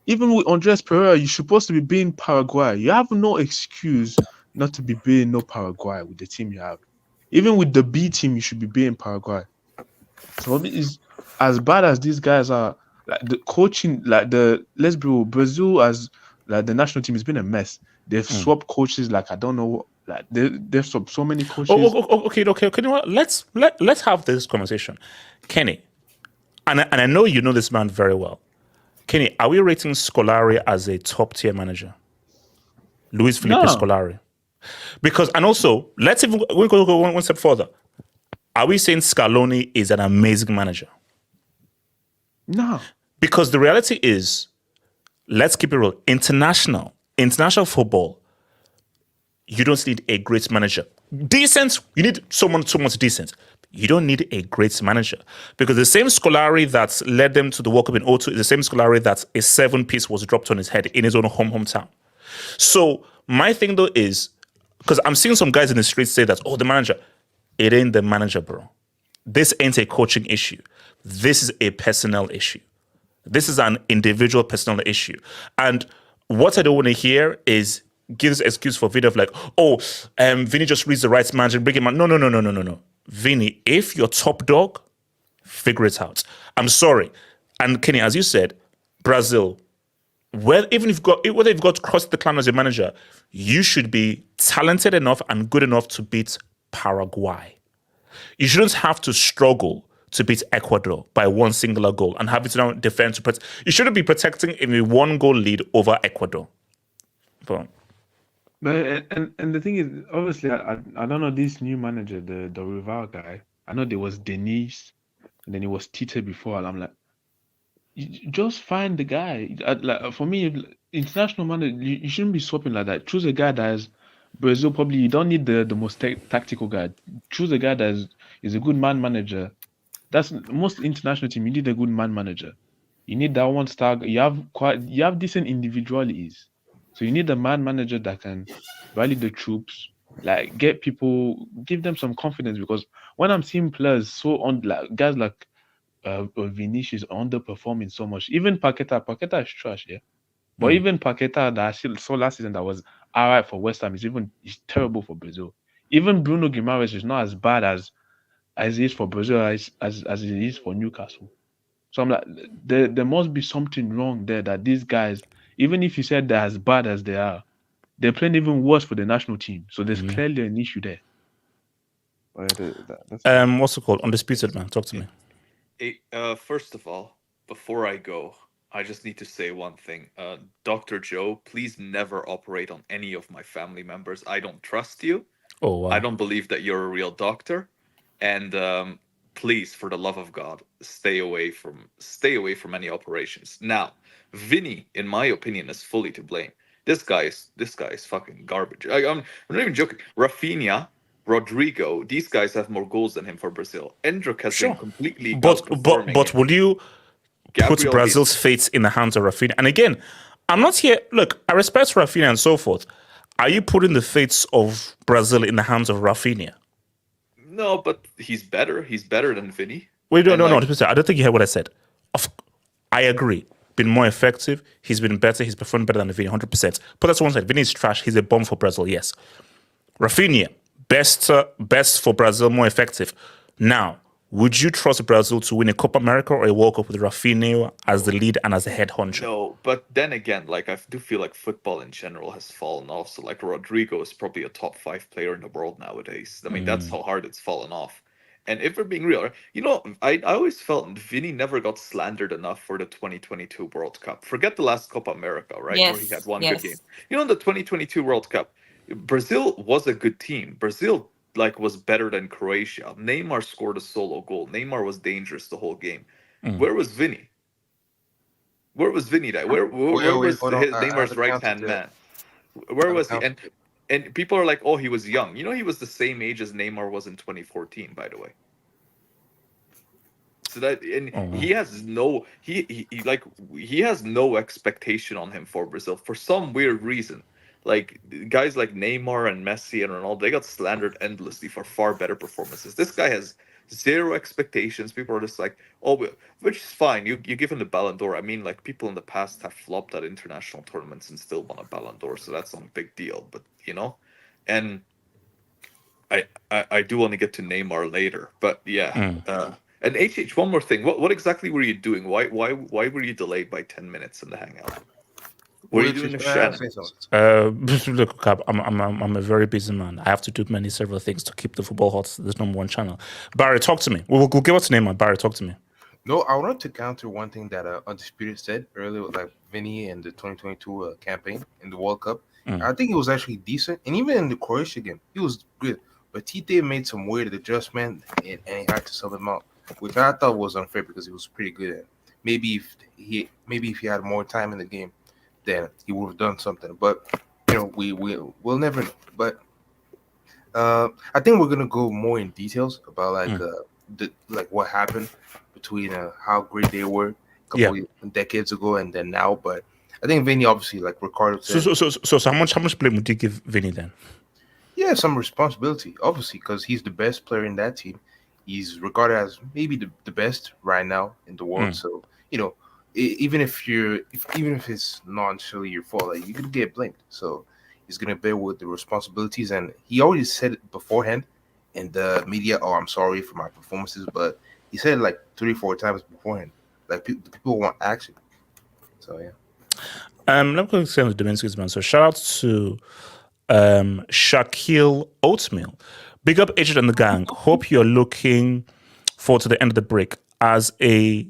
even with Andreas Pereira, you're supposed to be beating Paraguay. You have no excuse not to be beating Paraguay with the team you have. Even with the B team, you should be beating Paraguay. So is as bad as these guys are. Like, the coaching, like Brazil as like the national team has been a mess. They've swapped coaches like I don't know Like there's so many coaches. Okay. You know what? Let's have this conversation, Kenny. And I know you know this man very well. Kenny, are we rating Scolari as a top tier manager? Luis Felipe No. Scolari. Because, and also, let's even we'll go one step further. Are we saying Scaloni is an amazing manager? No. Because the reality is, let's keep it real. International football, you don't need a great manager. Decent, you need someone decent. You don't need a great manager. Because the same Scolari that led them to the World Cup in 2002 is the same Scolari that a 7-piece was dropped on his head in his own hometown. So my thing though is, because I'm seeing some guys in the streets say that, oh, the manager. It ain't the manager, bro. This ain't a coaching issue. This is a personnel issue. This is an individual personal issue. And what I don't want to hear is gives excuse for Vini of like, oh, Vini just reads the right manager, bring him out. No. Vini, if you're top dog, figure it out. I'm sorry. And Kenny, as you said, Brazil, whether you've got cross the clan as your manager, you should be talented enough and good enough to beat Paraguay. You shouldn't have to struggle to beat Ecuador by one singular goal and have it now defend to protect. You shouldn't be protecting in a 1-goal lead over Ecuador. But and the thing is, obviously, I don't know this new manager, the Rival guy. I know there was Denise, and then it was Tite before, and I'm like, you just find the guy. Like for me, international manager, you shouldn't be swapping like that. Choose a guy that is Brazil. Probably you don't need the most tactical guy. Choose a guy that is a good man manager. That's most international team. You need a good man manager. You need that one star. You have decent individualities. So you need a man manager that can rally the troops, like get people, give them some confidence. Because when I'm seeing players guys like Vinícius underperforming so much, even Paqueta is trash, yeah. But even Paqueta that I saw last season that was alright for West Ham is terrible for Brazil. Even Bruno Guimaraes is not as bad as he is for Brazil as it is for Newcastle. So I'm like, there must be something wrong there that these guys, even if you said they're as bad as they are, they're playing even worse for the national team. So there's clearly an issue there. What's it called? Undisputed, man. Talk to me. First of all, before I go, I just need to say one thing. Dr. Joe, please never operate on any of my family members. I don't trust you. Oh, wow. I don't believe that you're a real doctor. And please, for the love of God, stay away from any operations. Now, Vini, in my opinion, is fully to blame. This guy is fucking garbage. I'm not even joking. Rafinha, Rodrigo, these guys have more goals than him for Brazil. Endrick has been completely but will you put Brazil's fate in the hands of Rafinha? And again, I'm not here. Look, I respect Rafinha and so forth. Are you putting the fates of Brazil in the hands of Rafinha? No, but he's better. He's better than Vini. Wait, no. I don't think you heard what I said. I agree. Been more effective. He's been better. He's performed better than Vini, 100%. But that's one side. Vini is trash. He's a bomb for Brazil, yes. Rafinha, best for Brazil, more effective. Now, would you trust Brazil to win a Copa America or a World Cup with Rafinha as the lead and as the head honcho? No, but then again, like I do feel like football in general has fallen off. So like Rodrigo is probably a top 5 player in the world nowadays. I mean, that's how hard it's fallen off. And if we're being real, I always felt Vini never got slandered enough for the 2022 World Cup. Forget the last Copa America, right? Yes, Where he had one good game. The 2022 World Cup, Brazil was a good team. Brazil was better than Croatia. Neymar scored a solo goal. Neymar was dangerous the whole game. Where was Vini? Where was Vini? Where was Neymar's right-hand man? Where was he? And people are like, oh, he was young. He was the same age as Neymar was in 2014, by the way. So that he has no he has no expectation on him for Brazil for some weird reason. Like guys like Neymar and Messi and Ronaldo, they got slandered endlessly for far better performances. This guy has zero expectations. People are just like, oh, which is fine. You give him the Ballon d'Or. I mean, like people in the past have flopped at international tournaments and still won a Ballon d'Or, so that's not a big deal. But and I do want to get to Neymar later. But yeah, and HH, one more thing. What exactly were you doing? Why were you delayed by 10 minutes in the Hangout? What are you doing to Shannon? Say something. Look, I'm a very busy man. I have to do several things to keep the football hot. This #1 channel. Barry, talk to me. We'll give us a name. Barry, talk to me. No, I wanted to counter one thing that Undisputed said earlier, like Vinny and the 2022 campaign in the World Cup. I think it was actually decent, and even in the Croatia game, he was good. But Tite made some weird adjustment, and he had to sub him out, which I thought was unfair because he was pretty good at. Maybe if he had more time in the game, then he would have done something. But we'll never know. But I think we're gonna go more in details about what happened between how great they were a couple decades ago and then now. But I think Vinny, obviously, like Ricardo said, so how much blame would you give Vinny then? Yeah, some responsibility, obviously, because he's the best player in that team. He's regarded as maybe the best right now in the world. So even if it's not necessarily your fault, like, you could get blamed. So he's gonna bear with the responsibilities, and he already said it beforehand in the media. Oh, I'm sorry for my performances, but he said it like 3-4 times beforehand. Like people want action. So yeah. Let me quickly say on the Dominguez man. So shout out to Shaquille Oatmeal. Big up Agent and the gang. Hope you're looking forward to the end of the break. As a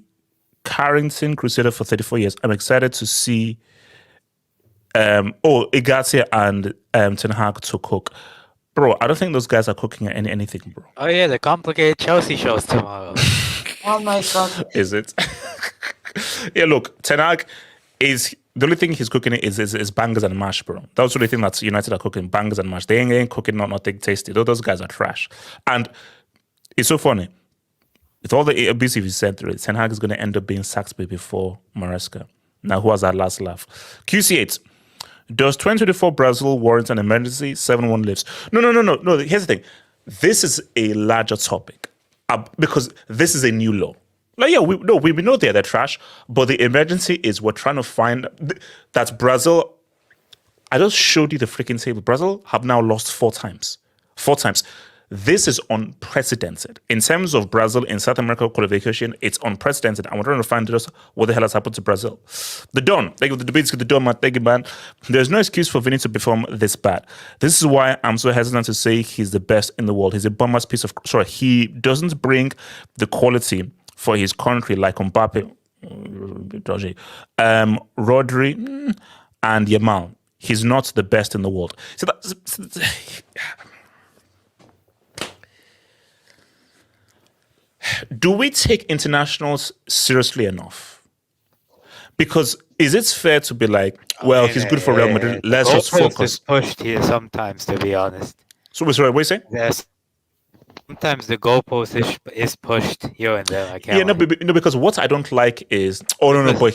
Carrington Crusader for 34 years, I'm excited to see Igate and Ten Hag to cook. Bro, I don't think those guys are cooking anything, bro. Oh yeah, the complicated Chelsea shows tomorrow. Oh my god. Is it? Yeah, look, Ten Hag is the only thing he's cooking is bangers and mash, bro. That's the only thing that United are cooking, bangers and mash. They ain't cooking nothing tasty. Those guys are trash. And it's so funny. With all the abuse he sent through it, Ten Hag is going to end up being sacked before Maresca. Now, who has that last laugh? QC8. Does 2024 Brazil warrant an emergency? 7-1 lives. No. Here's the thing. This is a larger topic because this is a new law. Like, yeah, we know they're trash, but the emergency is we're trying to find that Brazil. I just showed you the freaking table. Brazil have now lost 4 times. 4 times. This is unprecedented. In terms of Brazil in South America qualification, it's unprecedented. And we're trying to find just what the hell has happened to Brazil. The Don, the debates with the Don, man. There's no excuse for Vini to perform this bad. This is why I'm so hesitant to say he's the best in the world. He's a bummer's piece of... Sorry, he doesn't bring the quality for his country like Mbappe, Rodri, and Yamal. He's not the best in the world. So do we take internationals seriously enough? Because is it fair to be like, well, he's good for Real Madrid, let's just focus? Is pushed here sometimes, to be honest. So, sorry, what are you saying? Yes. Sometimes the goalpost is pushed here and there. Because what I don't like is but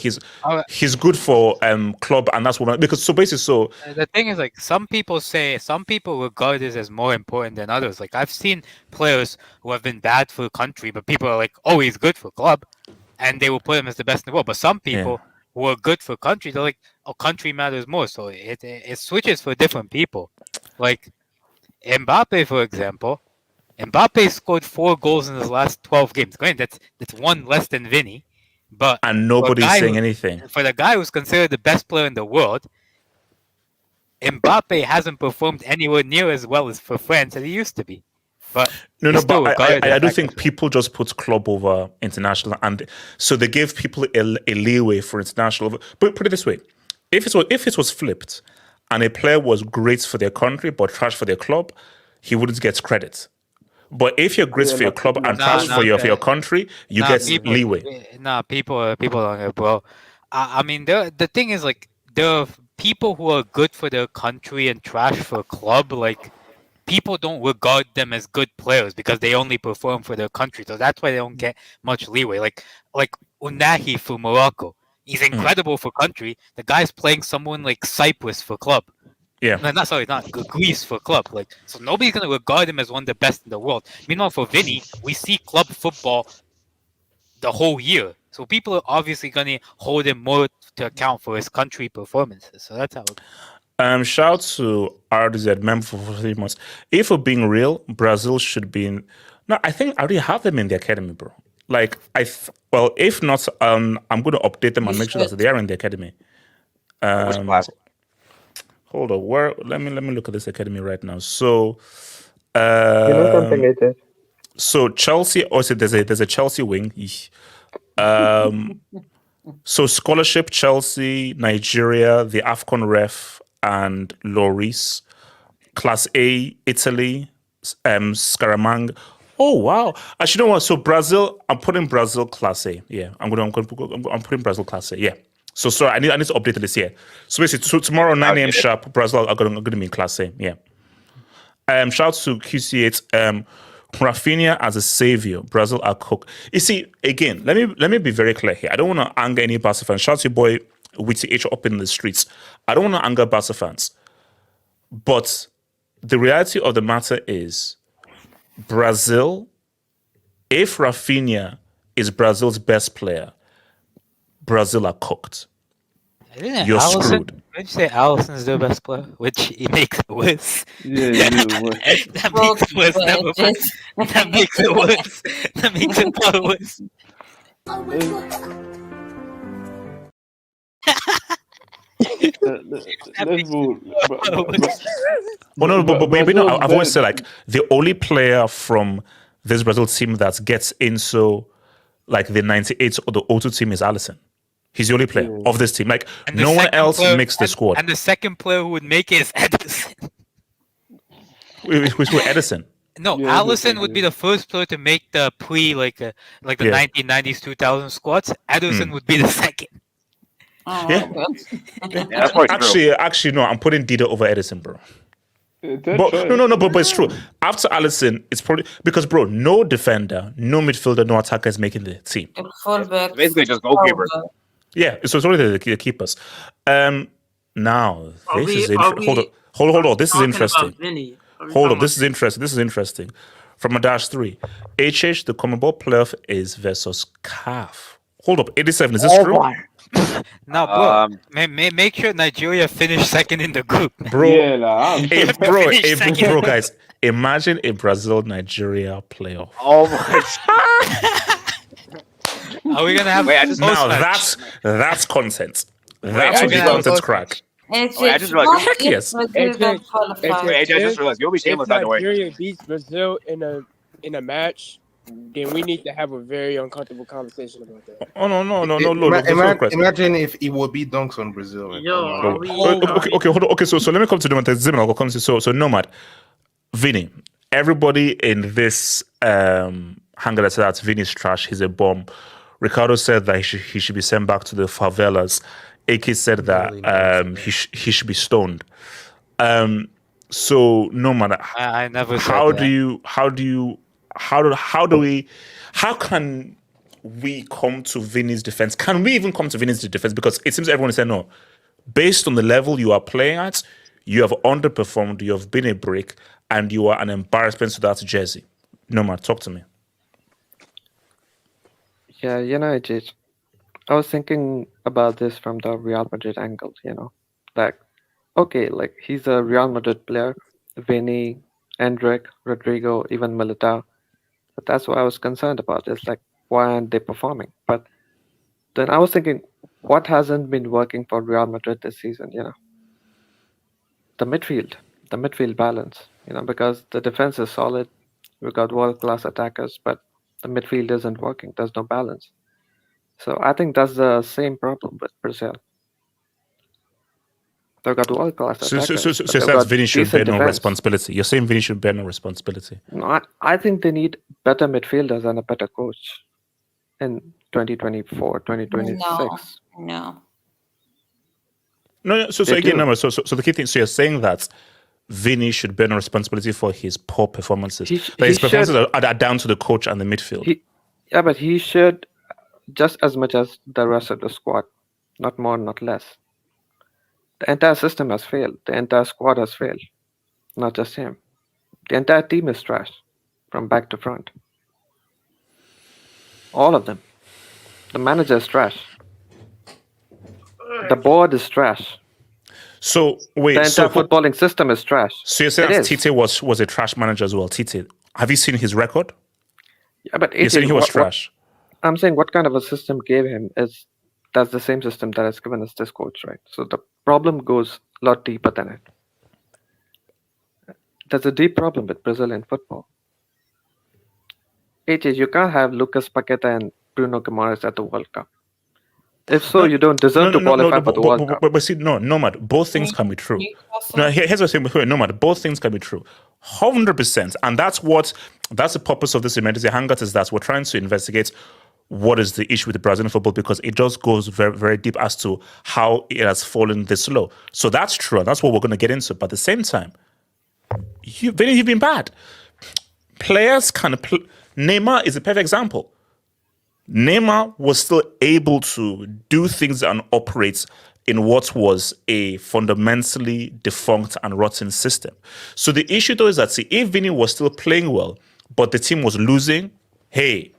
he's good for club, and that's what because so basically the thing is, like, some people regard this as more important than others. Like, I've seen players who have been bad for the country, but people are like, oh, he's good for club, and they will put him as the best in the world. But some people who are good for country, they're like, oh, country matters more. So it switches for different people. Like Mbappe, for example. Mbappe scored 4 goals in his last 12 games. Granted, that's 1 less than Vini, and nobody's saying anything. For the guy who's considered the best player in the world, Mbappe hasn't performed anywhere near as well as for France as he used to be. But I do think people just put club over international, and so they gave people a leeway for international. But put it this way: if it was flipped, and a player was great for their country but trash for their club, he wouldn't get credit. But if you're great for your club and trash for your country, you get leeway. People don't get, bro. I mean, the thing is, like, there are people who are good for their country and trash for a club. Like, people don't regard them as good players because they only perform for their country. So that's why they don't get much leeway. Like Unahi for Morocco. He's incredible for country. The guy's playing someone like Cyprus for club. Yeah. No, not Greece for club. Like, so nobody's gonna regard him as one of the best in the world. Meanwhile, for Vinny, we see club football the whole year. So people are obviously gonna hold him more to account for his country performances. So that's how shout out to RDZ member for 3 months. If we're being real, Brazil should be in. No, I think I already have them in the academy, bro. Like, if not, I'm going to update them and make sure that they are in the academy. Which class? Hold on. Where? Let me look at this academy right now. So, You know something, AJ? so Chelsea. Also, there's a Chelsea wing. Eesh. So scholarship Chelsea, Nigeria, the AFCON ref, and Loris. Class A Italy, Scaramanga. Oh wow! Actually, you know what? So Brazil, I'm putting Brazil Class A. Yeah, I'm putting Brazil Class A. Yeah. So sorry, I need to update this here. So basically, so tomorrow 9 a.m. sharp, Brazil are going to be in Class A. Yeah. Shout out to QC8. Rafinha as a savior. Brazil are cooked. You see, again, let me be very clear here. I don't want to anger any Barca fans. Shout out to your boy Witty H up in the streets. I don't want to anger Barca fans, but the reality of the matter is, Brazil, if Rafinha is Brazil's best player, Brazil are cooked. You're screwed. Did you say Allison's their best player? Which he makes it worse. Yeah, yeah. That makes it worse. That makes it worse. That makes it far worse. Let's move. Well, no, but you know, I've always said, like, the only player from this Brazil team that gets into like the 98 or the 02 team is Alisson. He's the only player of this team. Like, no one else makes the squad. And the second player who would make it is Edison. Which was Edison? No, Alisson would be the first player to make the the 1990s 2000 squads. Edison would be the second. Yeah. That's actually, no. I'm putting Dida over Edison, bro. But but it's true. After Alisson, it's probably because, bro, no defender, no midfielder, no attacker is making the team. Basically, just goalkeeper. Yeah, so it's only the keepers. Now this is interesting. Hold on. This is interesting. Hold on. This is interesting. This is interesting. From a dash 3, HH the CONMEBOL playoff is versus CAF. Hold up, 87. Is this true? Now, bro, make sure Nigeria finish second in the group, bro. Bro, guys, imagine a Brazil-Nigeria playoff. Oh my! Are we gonna have? Now that's content. That's what the content crack. I just realized. Heck yes. I just realized you'll be shameless by the way. If Nigeria beats Brazil in a match, then we need to have a very uncomfortable conversation about that. Oh no! Imagine if it would be dunks on Brazil. Okay, hold on. Okay, so let me come to Nomad. I'll come to so Nomad, Vini. Everybody in this hangar said that Vini's trash. He's a bomb. Ricardo said that he should be sent back to the favelas. AK said that he should be stoned. So Nomad, I never. How can we come to Vini's defense? Can we even come to Vini's defense? Because it seems everyone is saying no. Based on the level you are playing at, you have underperformed, you have been a brick, and you are an embarrassment to that jersey. Nomad, talk to me. Yeah, I was thinking about this from the Real Madrid angle, like, okay, like he's a Real Madrid player, Vini, Endrick, Rodrigo, even Militao. But that's what I was concerned about. It's like, why aren't they performing? But then I was thinking, what hasn't been working for Real Madrid this season? The midfield balance. Because the defense is solid, we've got world-class attackers, but the midfield isn't working. There's no balance. So I think that's the same problem with Brazil. They've got world-class attackers. So that's Vini should bear no responsibility. You're saying Vini should bear no responsibility? No, I think they need better midfielders and a better coach in 2024, 2026. No. So again, no, so the key thing, so you're saying that Vini should bear no responsibility for his poor performances. His performances are down to the coach and the midfield. But he should just as much as the rest of the squad, not more, not less. The entire system has failed. The entire squad has failed, not just him. The entire team is trash, from back to front. All of them. The manager is trash. The board is trash. So wait, the entire footballing system is trash. So you're saying that Tite was a trash manager as well? Tite, have you seen his record? Yeah, but you're saying he was trash. I'm saying what kind of a system gave him is that's the same system that has given us this coach, right? So the problem goes a lot deeper than it. There's a deep problem with Brazilian football. AJ, you can't have Lucas Paqueta and Bruno Guimaraes at the World Cup. If so, you don't deserve to qualify for the World Cup. But see, no, Nomad, both things can be true. No, here's what I'm saying. Nomad, both things can be true. 100%. And that's the purpose of this emergency hangout, is that we're trying to investigate what is the issue with the Brazilian football, because it just goes very, very deep as to how it has fallen this low. So that's true. And that's what we're going to get into. But at the same time, you've been bad. Players Neymar is a perfect example. Neymar was still able to do things and operate in what was a fundamentally defunct and rotten system. So the issue though is that, see, if Vini was still playing well, but the team was losing, hey,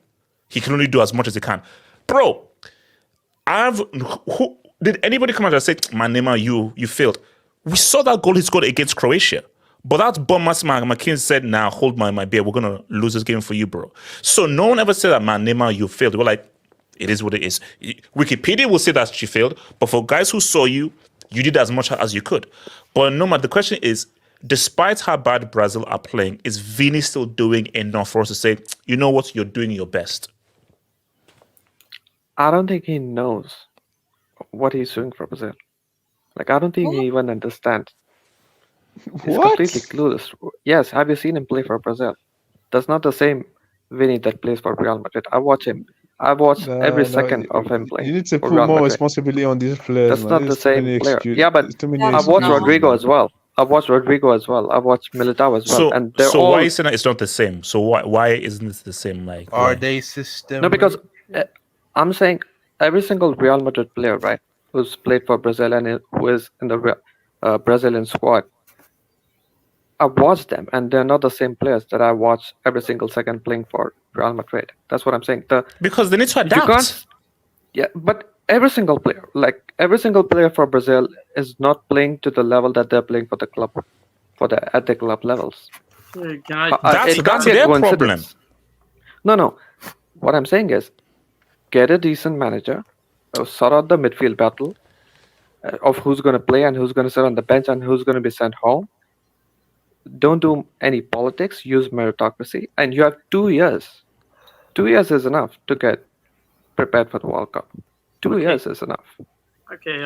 he can only do as much as he can. Bro, did anybody come out and say, man, Neymar, you failed? We saw that goal he scored against Croatia. But that bum McKinsey said, nah, hold my beer. We're going to lose this game for you, bro. So no one ever said that, man, Neymar, you failed. We're like, it is what it is. Wikipedia will say that she failed. But for guys who saw you, you did as much as you could. But no, man, the question is, despite how bad Brazil are playing, is Vini still doing enough for us to say, you know what, you're doing your best? I don't think he knows what he's doing for Brazil. Like, I don't think he even understands. He's completely clueless. Yes, have you seen him play for Brazil? That's not the same Vini that plays for Real Madrid. I watch him. I've watched every second of him play. You need to for put Real more Madrid. responsibility on these players. That's man. not There's the too same many player. excuses. Yeah, but There's too many I've watched excuses, Rodrigo man. as well. I've watched Rodrigo as well. I've watched Militao as well. And they're so all... why isn't it's not the same? So why isn't it the same? Like, Are why? they system? No, because I'm saying every single Real Madrid player, right, who's played for Brazil and who is in the Brazilian squad, I've watched them, and they're not the same players that I watch every single second playing for Real Madrid. That's what I'm saying. Because they need to You adapt. can't, yeah, but every single player for Brazil is not playing to the level that they're playing for the club, at the club levels. That's It can't be a their problem. coincidence. No. What I'm saying is, get a decent manager, sort out the midfield battle of who's going to play and who's going to sit on the bench and who's going to be sent home. Don't do any politics, use meritocracy, and you have 2 years. 2 years is enough to get prepared for the World Cup. 2 years is enough. Okay,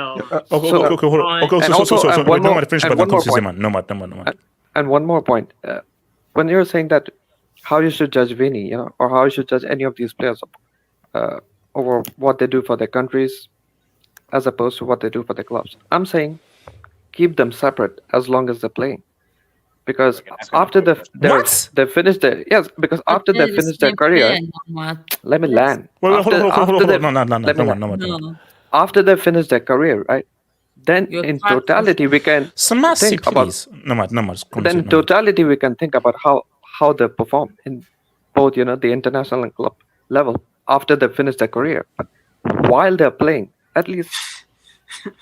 And one more point. When you're saying that how you should judge Vini, or how you should judge any of these players over what they do for their countries as opposed to what they do for their clubs, I'm saying keep them separate as long as they're playing. Because after they finish their after they finish their career, let me land. After they finish their career, right? Then in totality we can think about. Then in totality we can think about how they perform in both the international and club level after they finish their career. But while they're playing, at least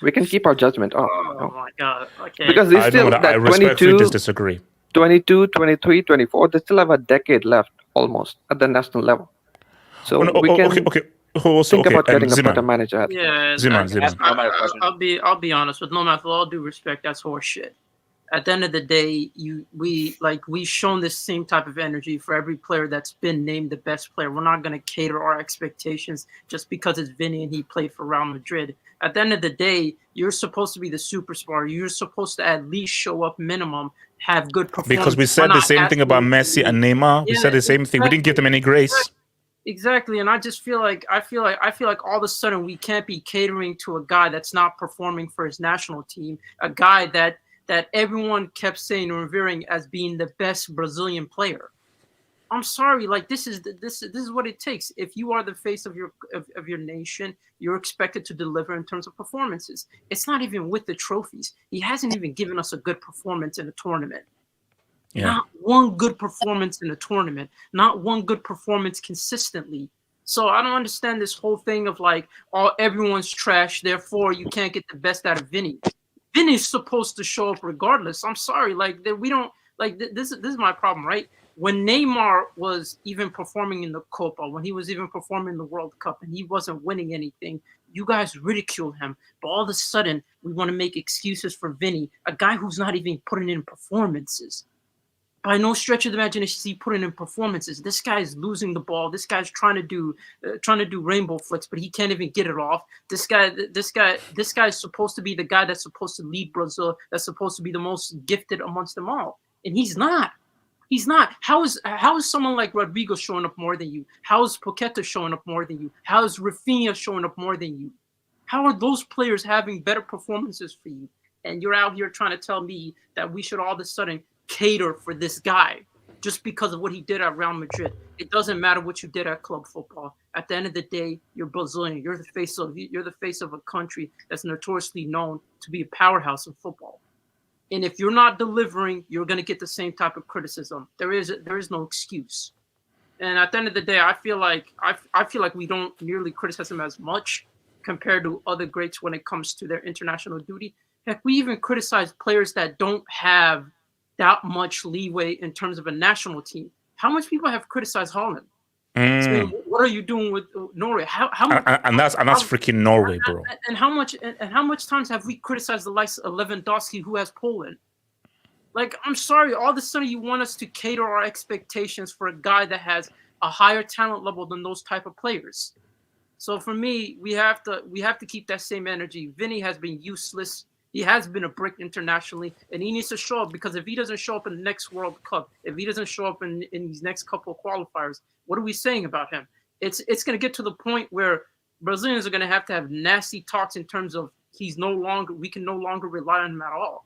we can keep our judgment off. Oh my god. Okay. Because they still I respectfully disagree. 22, 23, 24, they still have a decade left almost at the national level. So we can think about getting a better manager. Yeah, I'll be honest with with all due respect, that's horseshit. At the end of the day, we've shown this same type of energy for every player that's been named the best player. We're not going to cater our expectations just because it's Vini and he played for Real Madrid. At the end of the day, you're supposed to be the superstar. You're supposed to at least show up minimum, have good performance. Because we said the same thing about Messi and Neymar. We said the same thing. We didn't give them any grace. Exactly, and I just feel like all of a sudden we can't be catering to a guy that's not performing for his national team, a guy that everyone kept saying and revering as being the best Brazilian player. I'm sorry, like this is what it takes. If you are the face of your nation, you're expected to deliver in terms of performances. It's not even with the trophies. He hasn't even given us a good performance in a tournament. Yeah. Not one good performance in a tournament. Not one good performance consistently. So I don't understand this whole thing of like, everyone's trash, therefore you can't get the best out of Vini. Vini's supposed to show up regardless. I'm sorry, like we don't like this is my problem, right? When Neymar was even performing in the Copa, when he was even performing in the World Cup, and he wasn't winning anything, You guys ridicule him, but all of a sudden we want to make excuses for Vinny, a guy who's not even putting in performances. By no stretch of the imagination is he putting in performances. This guy's losing the ball. This guy's trying to do rainbow flicks, but he can't even get it off. This guy is supposed to be the guy that's supposed to lead Brazil. That's supposed to be the most gifted amongst them all, and he's not. He's not. How is someone like Rodrigo showing up more than you? How is Paqueta showing up more than you? How is Rafinha showing up more than you? How are those players having better performances for you? And you're out here trying to tell me that we should all of a sudden cater for this guy just because of what he did at Real Madrid. It doesn't matter what you did at club football. At the end of the day, you're Brazilian. You're the face of a country that's notoriously known to be a powerhouse in football. And if you're not delivering, you're going to get the same type of criticism. There is no excuse. And at the end of the day, I feel like we don't nearly criticize him as much compared to other greats when it comes to their international duty. Heck, we even criticize players that don't have that much leeway in terms of a national team. How much people have criticized Holland? So what are you doing with Norway? And that's freaking Norway, bro. And how much times have we criticized the likes of Lewandowski, who has Poland? Like, I'm sorry, all of a sudden you want us to cater our expectations for a guy that has a higher talent level than those type of players. So for me, we have to keep that same energy. Vinny has been useless. He has been a brick internationally, and he needs to show up, because if he doesn't show up in the next World Cup, if he doesn't show up in these next couple of qualifiers, what are we saying about him? It's going to get to the point where Brazilians are going to have nasty talks in terms of we can no longer rely on him at all.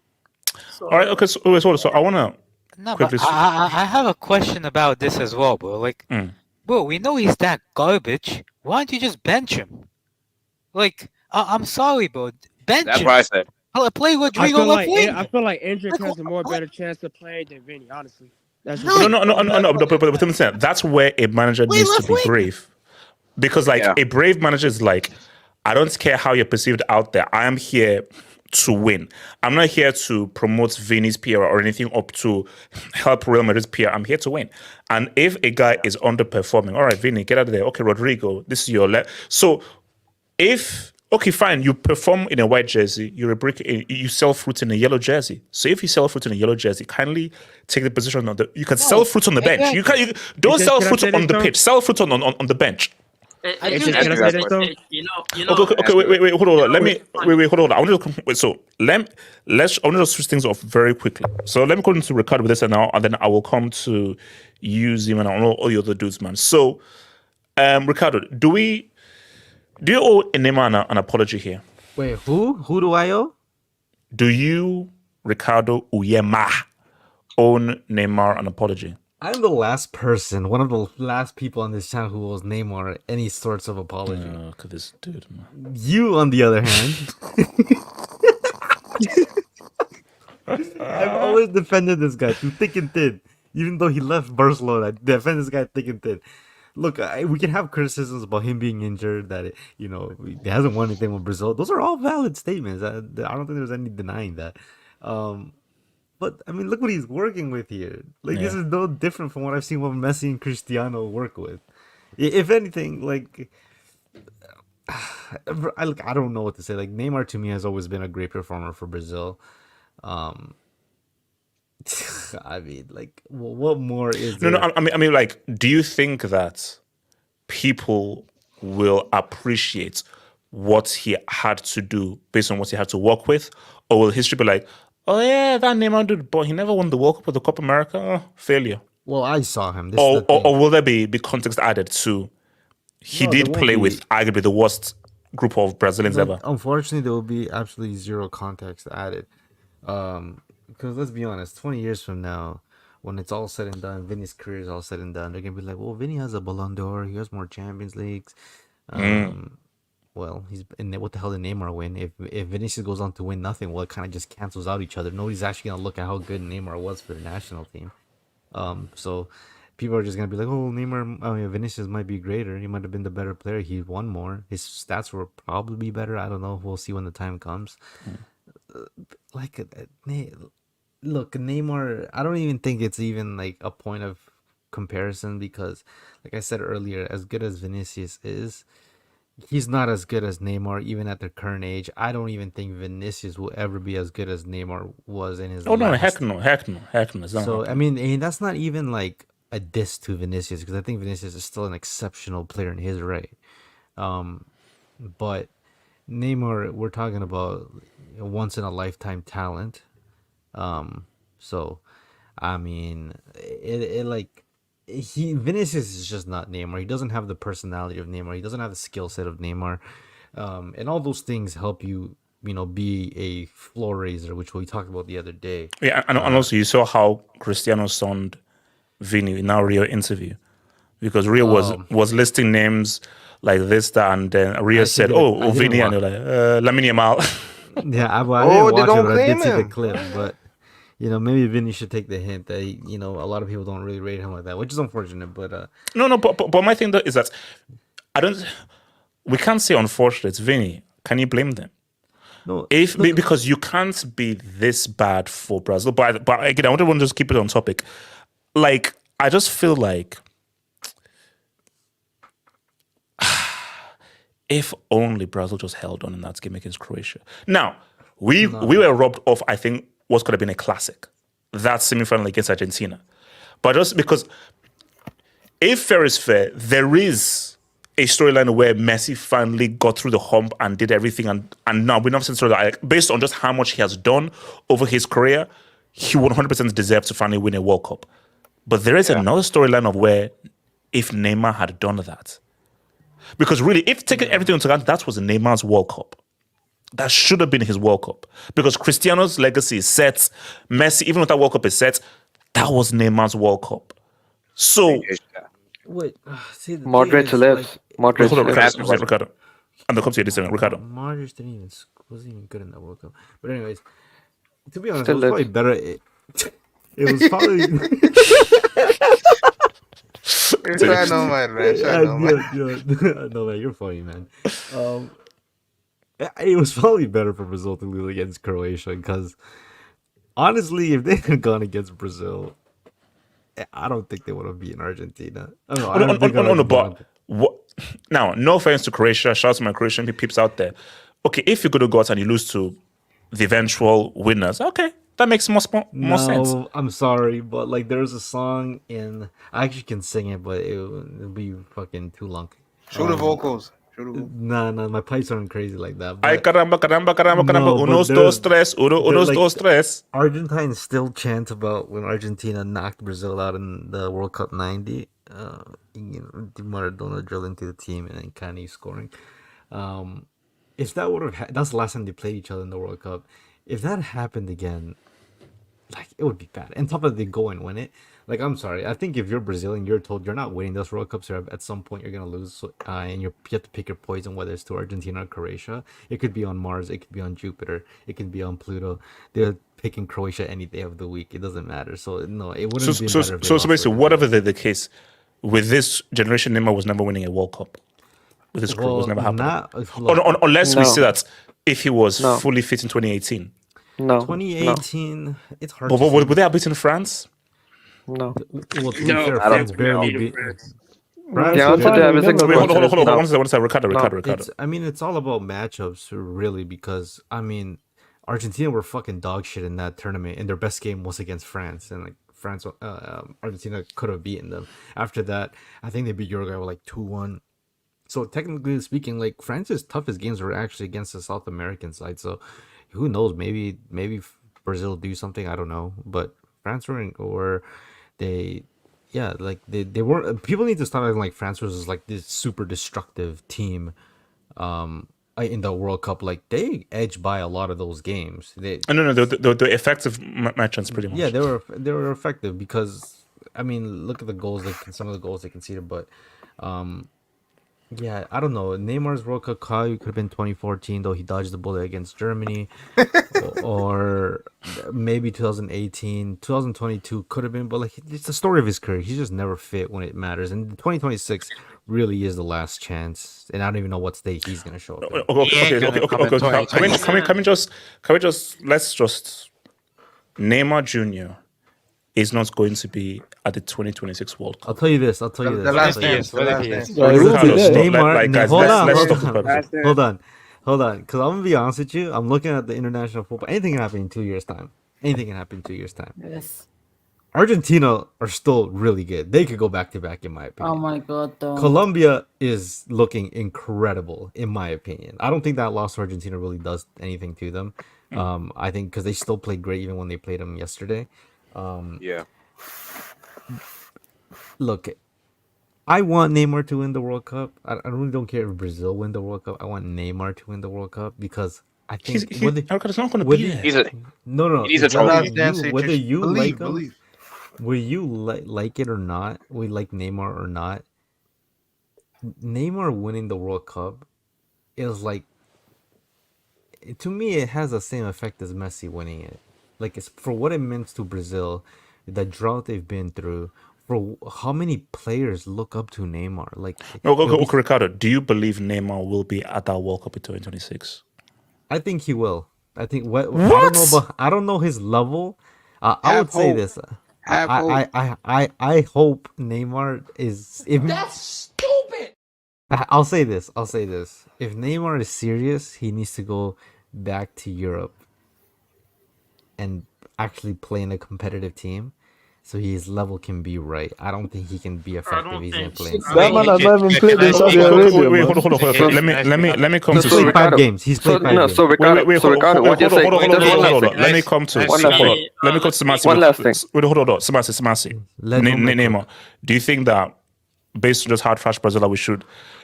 So, all right, okay, so I want to quickly... I have a question about this as well, bro. Like, bro, we know he's that garbage. Why don't you just bench him? Like, I'm sorry, bro. Bench That's him. what I said. Play Rodrigo left wing. I feel like Endrick has a more better chance to play than Vinny, honestly. That's No, but I'm saying that's where a manager needs to be brave. Because, like, a brave manager is like, I don't care how you're perceived out there. I am here to win. I'm not here to promote Vinny's PR or anything up to help Real Madrid's PR. I'm here to win. And if a guy is underperforming, all right, Vinny, get out of there. Okay, Rodrigo, this is your So if... Okay, fine. You perform in a white jersey. You're a brick. You sell fruit in a yellow jersey. So if you sell fruit in a yellow jersey, kindly take the position on the. You can sell fruit on the bench. You don't sell fruit on the pitch. Sell fruit on the bench. Okay, wait, hold on. Hold on. I want to switch things off very quickly. So let me go into Ricardo with this now, and then I will come to you, Zim, and all the other dudes, man. So, Ricardo, do you owe Neymar an apology here? Wait, who? Who do I owe? Do you, Ricardo Uyema, owe Neymar an apology? I'm the last person, one of the last people on this channel who owes Neymar any sorts of apology. Look at this dude, man. You, on the other hand, I've always defended this guy through thick and thin. Even though he left Barcelona, I defend this guy thick and thin. Look, we can have criticisms about him being injured, that he hasn't won anything with Brazil. Those are all valid statements. I don't think there's any denying that. But I mean, look what he's working with here. Like, this is no different from what I've seen what Messi and Cristiano work with. If anything, like, I don't know what to say. Like, Neymar to me has always been a great performer for Brazil. I mean, like, what more is there? No. I mean, like, do you think that people will appreciate what he had to do based on what he had to work with, or will history be like, oh yeah, that Neymar dude, but he never won the World Cup or the Copa America? Oh, failure. Well, I saw him. Or will there be context added to he did play with arguably the worst group of Brazilians ever? Unfortunately, there will be absolutely zero context added. Because let's be honest, 20 years from now, when it's all said and done, Vinny's career is all said and done, they're going to be like, well, Vinny has a Ballon d'Or, he has more Champions Leagues. Well, what the hell did Neymar win? If Vinícius goes on to win nothing, well, it kind of just cancels out each other. Nobody's actually going to look at how good Neymar was for the national team. So people are just going to be like, oh, Vinícius might be greater. He might have been the better player. He won more. His stats were probably better. I don't know. We'll see when the time comes. Look, Neymar, I don't even think it's even like a point of comparison, because like I said earlier, as good as Vinícius is, he's not as good as Neymar even at their current age. I don't even think Vinicius will ever be as good as Neymar was in his Oh no, last. heck no, heck no, heck no. It's not So I happening. mean, and that's not even like a diss to Vinicius because I think Vinicius is still an exceptional player in his right. But Neymar, we're talking about a once in a lifetime talent. So I mean, it like Vinicius is just not Neymar. He doesn't have the personality of Neymar. He doesn't have the skill set of Neymar. And all those things help you, be a floor raiser, which we talked about the other day. Yeah, and also you saw how Cristiano sound Vini in our Rio interview, because Rio was listing names like this, that, and then Rio said, "Oh, Vini," and they're like, "Lamine Yamal." Yeah, I Oh, didn't they watch it, don't but I did claim see the him. clip. But maybe Vinny should take the hint that a lot of people don't really rate him like that, which is unfortunate. But No, but my thing though is that we can't say unfortunate. It's Vini. Can you blame them? no, Because you can't be this bad for Brazil. But again, I want to just keep it on topic. Like, I just feel like if only Brazil just held on in that game against Croatia. Now, we were robbed of, I think, what could have been a classic. That semi-final against Argentina. But just because, if fair is fair, there is a storyline where Messi finally got through the hump and did everything. And now we're not saying that based on just how much he has done over his career, he 100% deserves to finally win a World Cup. But there is another storyline of where if Neymar had done that. Because really, if taking everything into account, that was Neymar's World Cup. That should have been his World Cup. Because Cristiano's legacy is set. Messi, even if that World Cup is set, that was Neymar's World Cup. So, wait, see, the Modric thing is, lives. Modric hold on, lives. Ricardo. And the come to you this second, Ricardo. Modric wasn't even good in that World Cup. But anyways, to be honest, Still it was probably lives. better. It was probably. Try no man, man. Try no man. No man, you're funny, man. It was probably better for Brazil to lose against Croatia because honestly, if they had gone against Brazil, I don't think they would have beaten Argentina. I don't think No, but what? Now, no offense to Croatia. Shout out to my Croatian peeps out there. Okay, if you're going to go out and you lose to the eventual winners, okay, that makes more sense. No, I'm sorry, but like there's a song in. I actually can sing it, but it'll be fucking too long. Show the vocals. Show the vocals. No, my pipes aren't crazy like that. Ay, But caramba, caramba, caramba, caramba. No, but Unos, there's- dos, tres. Unos, like, dos, tres. Argentines still chant about when Argentina knocked Brazil out in the World Cup '90. Maradona drilled into the team and then Kane scoring. If that would have that's the last time they played each other in the World Cup. If that happened again, like it would be bad. And top of they go and win it. Like I'm sorry, I think if you're Brazilian, you're told you're not winning those World Cups. Or at some point you're gonna lose, and you have to pick your poison, whether it's to Argentina or Croatia. It could be on Mars, it could be on Jupiter, it could be on Pluto. They're picking Croatia any day of the week. It doesn't matter. So no, it wouldn't be better. If they lost Basically, to whatever the case, with this generation, Neymar was never winning a World Cup. With his crew, it was never happening. Unless we No. say that if he was No. fully fit in 2018. No. 2018, it's hard. But to would say. they have beaten France? No. Well, to be No, fair, I don't France think barely so. beat. The answer to every single Wait, hold question is on. no. One second. Ricardo. I mean, it's all about matchups, really, because I mean, Argentina were fucking dog shit in that tournament, and their best game was against France, and like Argentina could have beaten them. After that, I think they beat Uruguay with like 2-1. So technically speaking, like France's toughest games were actually against the South American side. So who knows? Maybe Brazil do something. I don't know, but France or they. Yeah, like they weren't. People need to stop acting like France was like this super destructive team, in the World Cup. Like they edged by a lot of those games. No, the effective matches pretty much. Yeah, they were effective because I mean, look at the goals. Some of the goals they conceded, but yeah, I don't know. Neymar's World Cup could have been 2014, though he dodged the bullet against Germany, or maybe 2018, 2022 could have been. But like, it's the story of his career. He's just never fit when it matters, and 2026 really is the last chance. And I don't even know what state he's gonna show up in. Okay. Can we just let's just Neymar Jr. is not going to be at the 2026 World I'll Cup. tell you this. I'll tell you The this. last I'll tell you dance. this. The last dance. Yeah, he will be Carlos, there. Neymar, guys, hold on, let's hold talk on, about Last it. hold on, hold on. Because I'm gonna be honest with you. I'm looking at the international football. Anything can happen in 2 years' time. Anything can happen in 2 years' time. Yes. Argentina are still really good. They could go back to back, in my Oh opinion. my God, don't. Colombia is looking incredible, in my opinion. I don't think that loss to Argentina really does anything to them. I think because they still played great even when they played them yesterday. Yeah. Look, I want Neymar to win the World Cup. I really don't care if Brazil win the World Cup. I want Neymar to win the World Cup because I think whether Alcatraz not going to whether be there. He's a no, he needs a The last trophy. dance. whether you like Believe, him, believe. whether you like it or not, we like Neymar or not, Neymar winning the World Cup is like, to me, it has the same effect as Messi winning it. Like, it's for what it means to Brazil, the drought they've been through, for how many players look up to Neymar. Like, No, it'll be, okay, Ricardo, do you believe Neymar will be at that World Cup in 2026? I think he will. I think what I don't know, What? but I don't know his level. I Have would say hope. this. Have hope. I hope Neymar is. If, I'll say this. I'll say this. If Neymar is serious, he needs to go back to Europe and actually play in a competitive team, so his level can be right. I don't think he can be effective. don't He's gonna think play so. in That man has not even played in Saudi Arabia, Wait, man. hold on. So- Let me come He's to So played five Ricardo, games. He's played five games. so Ricardo, wait, so Ricardo, what you say? hold on. Let me Nice. come to Nice. One last hold on. thing. Let me come to Samasi. One last thing. Wait, hold on. Samasi. Let Neymar Neymar. cook. Do you think that based on just how trash Brazil are,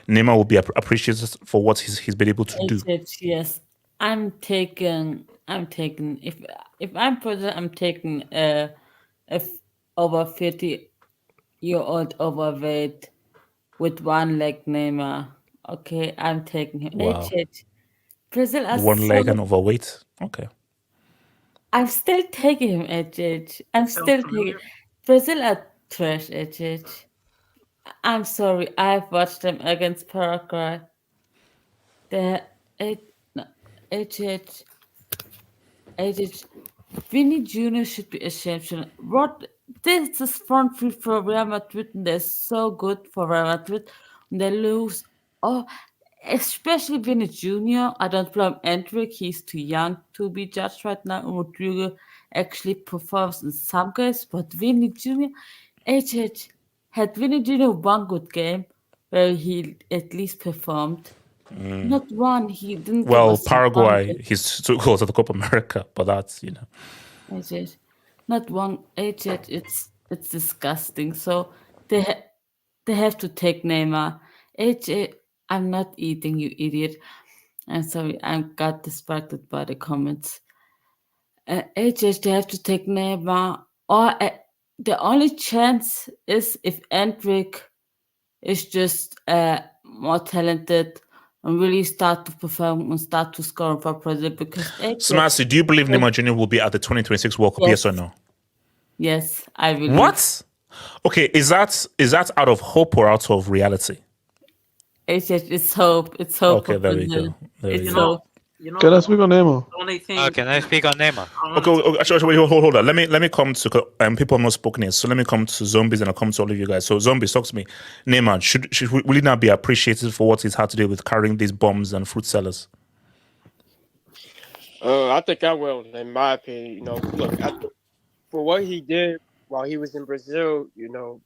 Neymar will be appreciated for what he's been able to do? Yes. I'm taking. If I'm president, I'm taking a over 50-year-old overweight with one leg Neymar. Okay, I'm taking him. Wow. Brazil are One leg so. and overweight. Okay. I'm still taking him, I'm Sounds still familiar. taking. Brazil are trash, I'm sorry. I've watched them against Paraguay. The HH, Vinny Jr. should be ashamed. What this is front field for Real Madrid, and they're so good for Real Madrid. And they lose. Oh, especially Vinny Jr. I don't blame Endrick. He's too young to be judged right now. And Rodrigo actually performs in some cases, but Vinny Jr. Had Vinny Jr. one good game where he at least performed. Not one. He didn't give Well, us one Paraguay, good. he's 2 goals at the Copa America, but that's AJ. Not one. AJ. It's disgusting. So they have to take Neymar. AJ. I'm not eating, you idiot. I'm sorry. I got distracted by the comments. AJ. They have to take Neymar. Or the only chance is if Endrick is just more talented and really start to perform and start to score for Brazil because Samasi, do you believe Neymar Jr. will be at the 2026 World Cup? Yes or no? Yes, I believe. What? Okay, is that out of hope or out of reality? It's hope. It's hope. Okay, there we go. It's You hope. know, you know, Can I speak on Neymar? the only thing. Can I speak on Neymar? Okay, actually, wait, hold on. Let me come to people have not spoken here, so let me come to Zombies and I'll come to all of you guys. So Zombies, talk to me. Neymar, will he not be appreciated for what he's had to do with carrying these bombs and fruit sellers? I think I will, in my opinion. You know, look, for what he did while he was in Brazil, you know,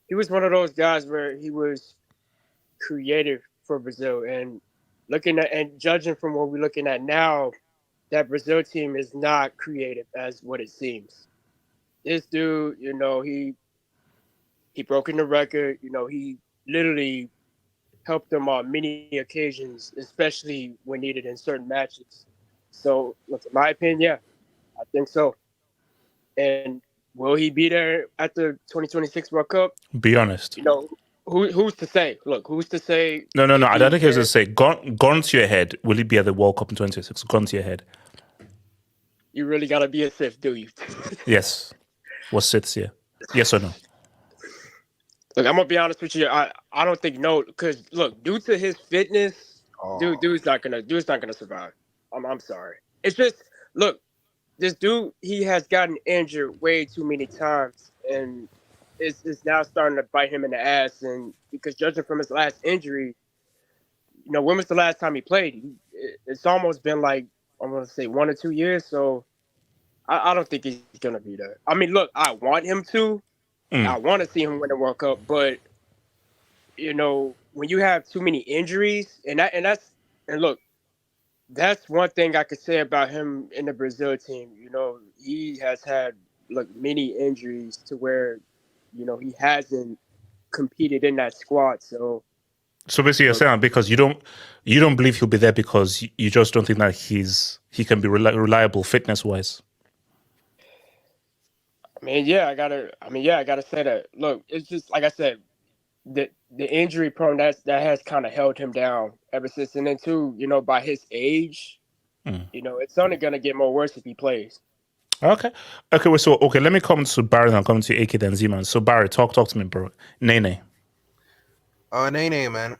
he was one of those guys where he was creative for Brazil. And looking at and judging from what we're looking at now, that Brazil team is not creative as what it seems. This dude, you know, he broken the record. You know, he literally helped them on many occasions, especially when needed in certain matches. So, look, in my opinion, yeah, I think so. And will he be there at the 2026 World Cup? Be honest. You know, who's to say? Look, who's to say? No. if I don't think he was he's going to say, gone to your head, will he be at the World Cup in 2026? Gone to your head. You really got to be a Sith, do you? Yes. What sits here? Yes or no? Look, I'm gonna be honest with you. I don't think no, because look, due to his fitness, dude's not gonna survive. I'm sorry. It's just look, this dude, he has gotten injured way too many times, and it's now starting to bite him in the ass. And because judging from his last injury, when was the last time he played? It's almost been like, I'm gonna say 1 or 2 years. So I don't think he's gonna be there. I mean, look, I want him to. I want to see him win the World Cup, but when you have too many injuries, and look, that's one thing I could say about him in the Brazil team. He has had many injuries to where, he hasn't competed in that squad. So So basically, you're saying because you don't believe he'll be there because you just don't think that he can be reliable fitness wise. I gotta say that. Look, it's just like I said, the injury prone that has kind of held him down ever since. And then too, by his age, it's only gonna get more worse if he plays. Okay. Well, so let me come to Barry and I'll come to AK then Zeman. So Barry, talk to me, bro. Nene. Nene, man.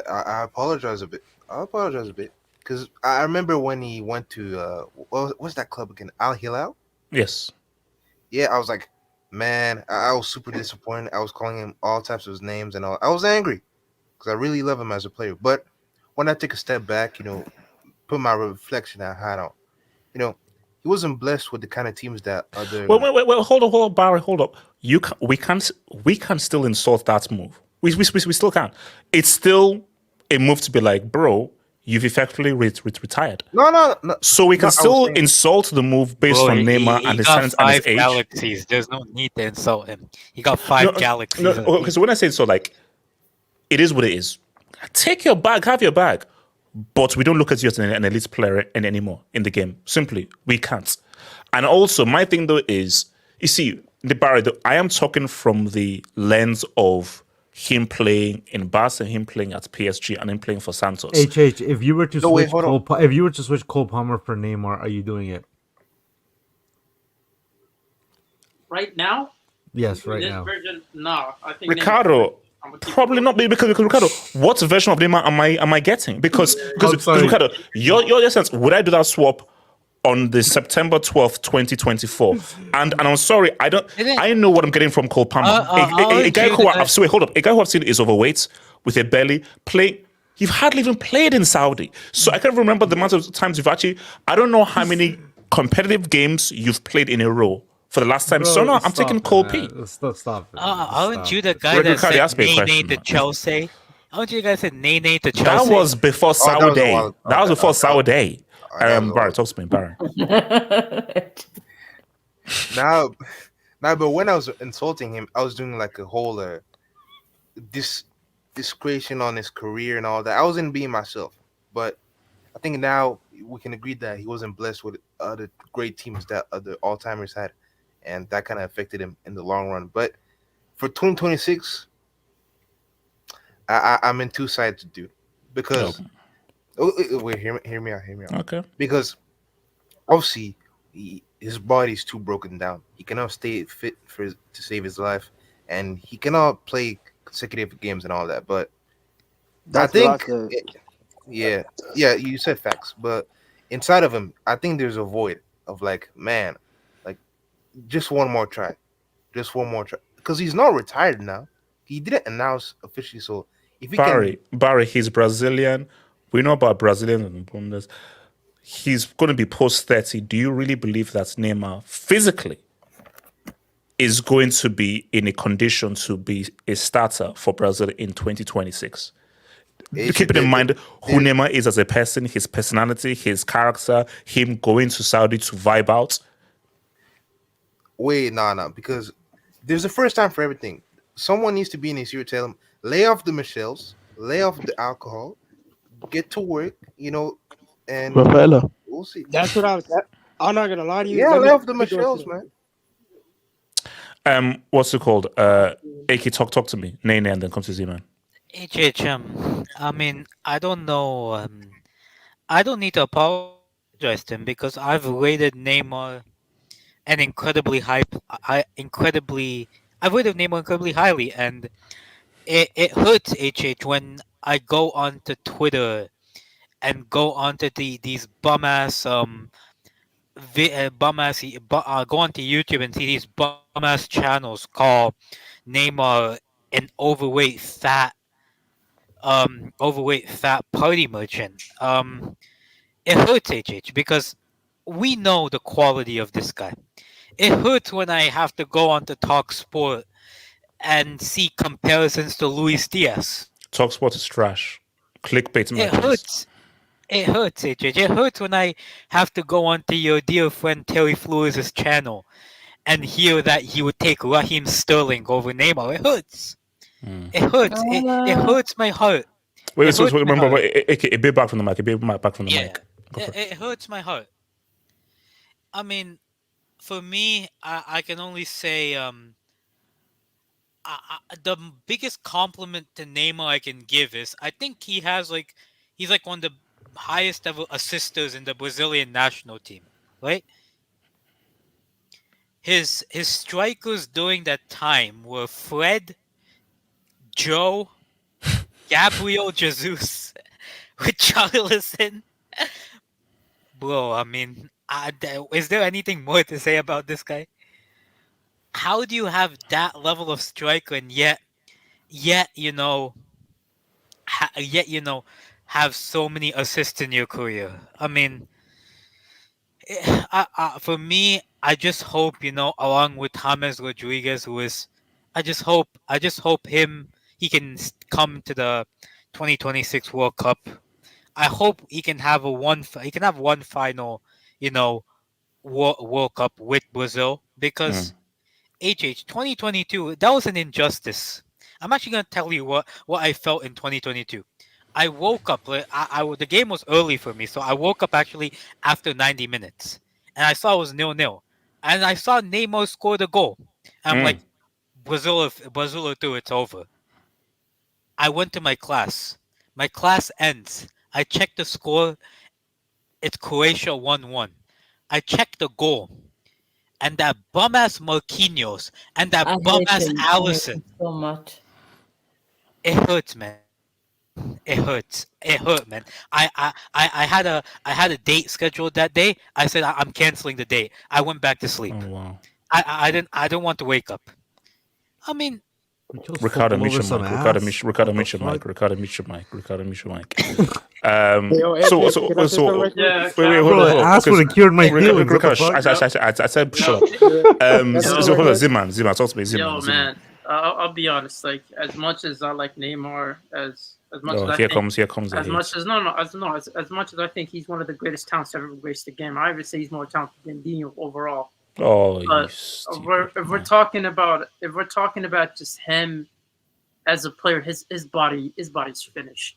I apologize a bit. Because I remember when he went to what's that club again? Al Hilal. Yes. Yeah, I was like, man, I was super disappointed. I was calling him all types of his names and all. I was angry because I really love him as a player. But when I take a step back, put my reflection I had on, he wasn't blessed with the kind of teams that other. Wait, hold on, Barry, hold up. We can still insult that move. We still can. It's still a move to be like, bro, you've effectively retired. No. So we can still insult the move based on Neymar and his talent and his age. Galaxies. There's no need to insult him. He got 5 galaxies. Okay, so when I say so, like, it is what it is. Take your bag, have your bag. But we don't look at you as an elite player anymore in the game. Simply, we can't. And also, my thing though is, you see, Barry, I am talking from the lens of him playing in Barca, him playing at PSG, and him playing for Santos. If you were to switch Cole Palmer for Neymar, are you doing it right now? Yes, right this now. Version, no, I think Ricardo, probably not, because Ricardo, what version of Neymar am I getting? Because Ricardo, your sense, would I do that swap on the September 12th, 2024? And I'm sorry, I know what I'm getting from Cole Palmer. A guy who I've seen is overweight with a belly playing. You've hardly even played in Saudi. So I can't remember the amount of times I don't know how many competitive games you've played in a row for the last time. Bro, so no, I'm taking Cole P. Stop it. Aren't you the guy that said Nene to Chelsea? Aren't you the guy that said Nene to Chelsea? That was before Saudi. That was before Saudi. Barry, talk to me, Barry. Now, but when I was insulting him, I was doing like a whole discretion on his career and all that. I wasn't being myself, but I think now we can agree that he wasn't blessed with other great teams that other all-timers had, and that kind of affected him in the long run. But for 2026, I'm in two sides, dude, because. Wait, hear me out. Okay. Because obviously his body's too broken down. He cannot stay fit to save his life, and he cannot play consecutive games and all that. But That's I think, yeah, you said facts. But inside of him, I think there's a void of like, man, like just one more try, because he's not retired now. He didn't announce officially. So if he Barry, he's Brazilian. We know about Brazilians and Bundes. He's going to be post 30. Do you really believe that Neymar physically is going to be in a condition to be a starter for Brazil in 2026? Keeping in mind who Neymar is as a person, his personality, his character, him going to Saudi to vibe out. Wait, no, because there's a first time for everything. Someone needs to be in his ear, tell him, lay off the Michelles, lay off the alcohol, get to work, and Rafaela. We'll see. That's what I was. I'm not gonna lie to you. Yeah, lay off the Michelles, man. What's it called? Aki, talk to me. Nene, and then come to Z-Man. I mean, I don't know. I don't need to apologize to him because I've rated Neymar an incredibly high. I've rated Neymar incredibly highly, and it hurts HH when I go onto Twitter and go onto these bum ass go onto YouTube and see these bum ass channels call Neymar an overweight fat party merchant. It hurts, HH, because we know the quality of this guy. It hurts when I have to go on to Talk Sport and see comparisons to Luis Diaz. Talksport is trash. Clickbait It matches. hurts. It hurts, HH. It hurts when I have to go on to your dear friend Terry Flores' channel and hear that he would take Raheem Sterling over Neymar. It hurts. It hurts. It hurts my heart. Wait, remember, a bit back from the mic. A bit back from the mic. It hurts my heart. I mean, for me, I can only say the biggest compliment to Neymar I can give is I think he's like one of the highest ever assisters in the Brazilian national team, right? His strikers during that time were Fred, Joe, Gabriel Jesus, Richarlison. Bro, I mean, is there anything more to say about this guy? How do you have that level of striker and yet have so many assists in your career? I mean, for me, I just hope, along with James Rodriguez, I just hope he can come to the 2026 World Cup. I hope he can have one final, World Cup with Brazil, because HH 2022, that was an injustice. I'm actually gonna tell you what I felt in 2022. I woke up. The game was early for me, so I woke up actually after 90 minutes, and I saw it was 0-0, and I saw Neymar score the goal. And I'm like, Brazil through, it's over. I went to my class. My class ends. I checked the score. It's Croatia 1-1. I checked the goal, and that bum ass Marquinhos and that bum ass Allison. So much. It hurts, man. It hurts. It hurt, man. I had a date scheduled that day. I said I'm canceling the date. I went back to sleep. Oh wow. I didn't want to wake up. I mean, Ricardo, mute your mic. Ricardo, mute your mic. Ricardo, mute your mic. Ask would have cured my feelings. I said shut up. So Ziman, talk to me. Ziman. Man, I'll be honest. Like, as much as I like Neymar, as much as as much as I think he's one of the greatest talents to ever grace the game, I would say he's more talented than Dino overall. Oh, but if we're talking about just him as a player, his body's finished.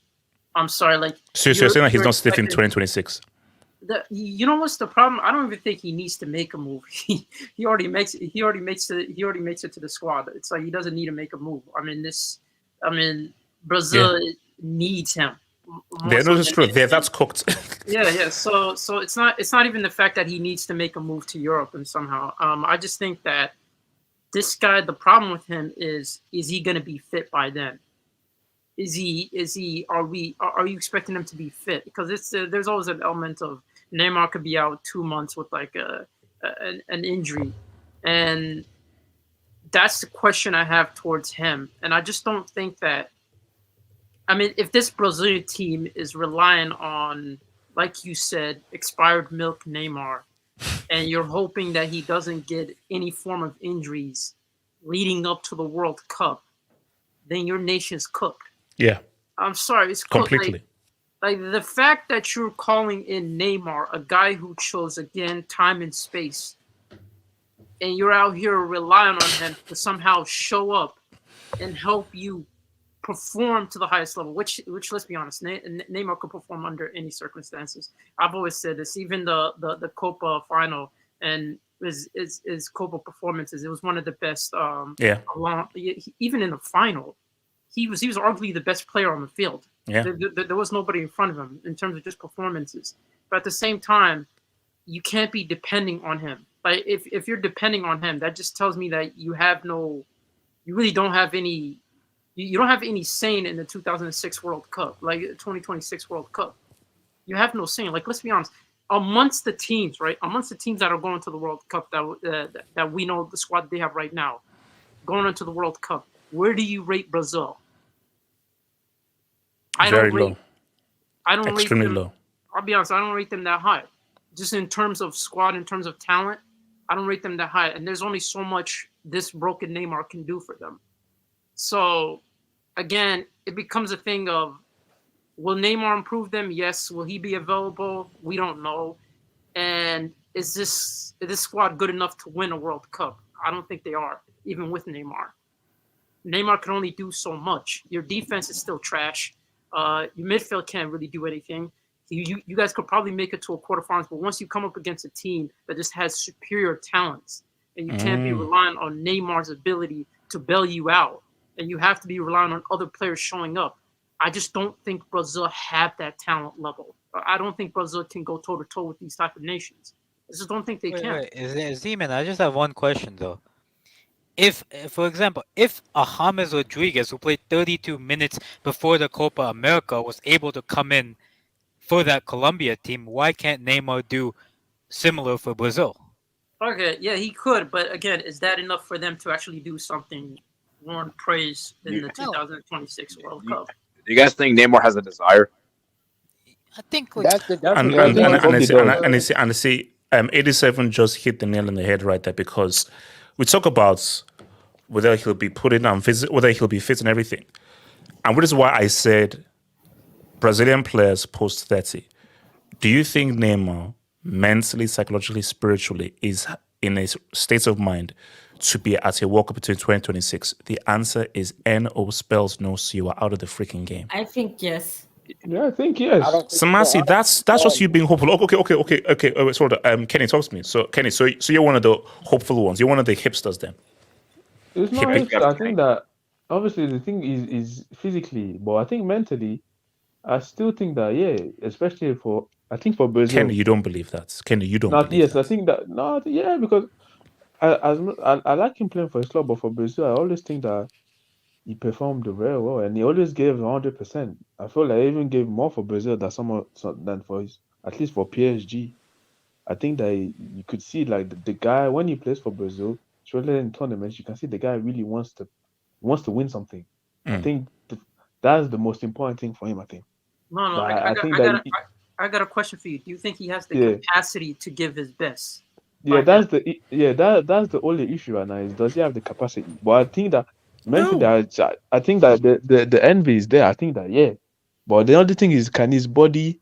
I'm sorry, like. So you're saying that he's not stiff in 2026? You know what's the problem? I don't even think he needs to make a move. He already makes it to the squad. It's like he doesn't need to make a move. Brazil needs him. That's true. That's cooked. Yeah. So it's not even the fact that he needs to make a move to Europe and somehow. I just think that this guy, the problem with him is he going to be fit by then? Are you expecting him to be fit? Because there's always an element of Neymar could be out 2 months with like an injury, and that's the question I have towards him. And I just don't think that. I mean, if this Brazilian team is relying on, like you said, expired milk Neymar, and you're hoping that he doesn't get any form of injuries leading up to the World Cup, then your nation's cooked. Yeah. I'm sorry, it's completely. Like the fact that you're calling in Neymar, a guy who chose, again, time and space, and you're out here relying on him to somehow show up and help you perform to the highest level, which let's be honest, Neymar could perform under any circumstances. I've always said this. Even the Copa final and his Copa performances, it was one of the best. Even in the final, he was arguably the best player on the field. Yeah, there was nobody in front of him in terms of just performances. But at the same time, you can't be depending on him. Like if you're depending on him, that just tells me that you really don't have any. You don't have any saying in the 2006 World Cup, like 2026 World Cup. You have no saying. Like, let's be honest. amongst the teams, right? Amongst the teams that are going to the World Cup that we know the squad they have right now, going into the World Cup, where do you rate Brazil? Very low. I don't rate Extremely them. low. I'll be honest, I don't rate them that high. Just in terms of squad, in terms of talent, I don't rate them that high. And there's only so much this broken Neymar can do for them. So, again, it becomes a thing of, will Neymar improve them? Yes. Will he be available? We don't know. And is this squad good enough to win a World Cup? I don't think they are, even with Neymar. Neymar can only do so much. Your defense is still trash. Your midfield can't really do anything. You guys could probably make it to a quarterfinals, but once you come up against a team that just has superior talents, and you can't be relying on Neymar's ability to bail you out, and you have to be relying on other players showing up, I just don't think Brazil have that talent level. I don't think Brazil can go toe-to-toe with these type of nations. I just don't think they can. Zeman, I just have one question, though. If, for example, if a James Rodriguez, who played 32 minutes before the Copa America, was able to come in for that Colombia team, why can't Neymar do similar for Brazil? Okay, yeah, he could, but again, is that enough for them to actually do something warrant praise in the 2026 World Cup? Do you guys think Neymar has a desire? I think and see, 87 just hit the nail on the head right there, because we talk about whether he'll be put in and whether he'll be fit and everything, and which is why I said Brazilian players post 30. Do you think Neymar mentally, psychologically, spiritually is in a state of mind to be at a World Cup between 2026? The answer is NO spells no, so you are out of the freaking game. I think yes. Yeah, I think yes. Samasi, that's just you being hopeful. Okay. Wait, hold on. Kenny, talk to me. So, Kenny, so you're one of the hopeful ones. You're one of the hipsters then. It's not hipster. I think that obviously the thing is physically, but I think mentally, I still think that especially for Brazil. Kenny, you don't believe that. Kenny, you don't believe that. I think that because I like him playing for his club, but for Brazil, I always think that he performed very well, and he always gave 100%. I feel like he even gave more for Brazil than than for at least for PSG. I think that you could see like the guy when he plays for Brazil, especially in tournaments, you can see the guy really wants to win something. I think that's the most important thing for him. I think. No, I got a question for you. Do you think he has the capacity to give his best? That's the only issue right now, is does he have the capacity? But I think that mentally, I think that the envy is there. I think that but the other thing is, can his body?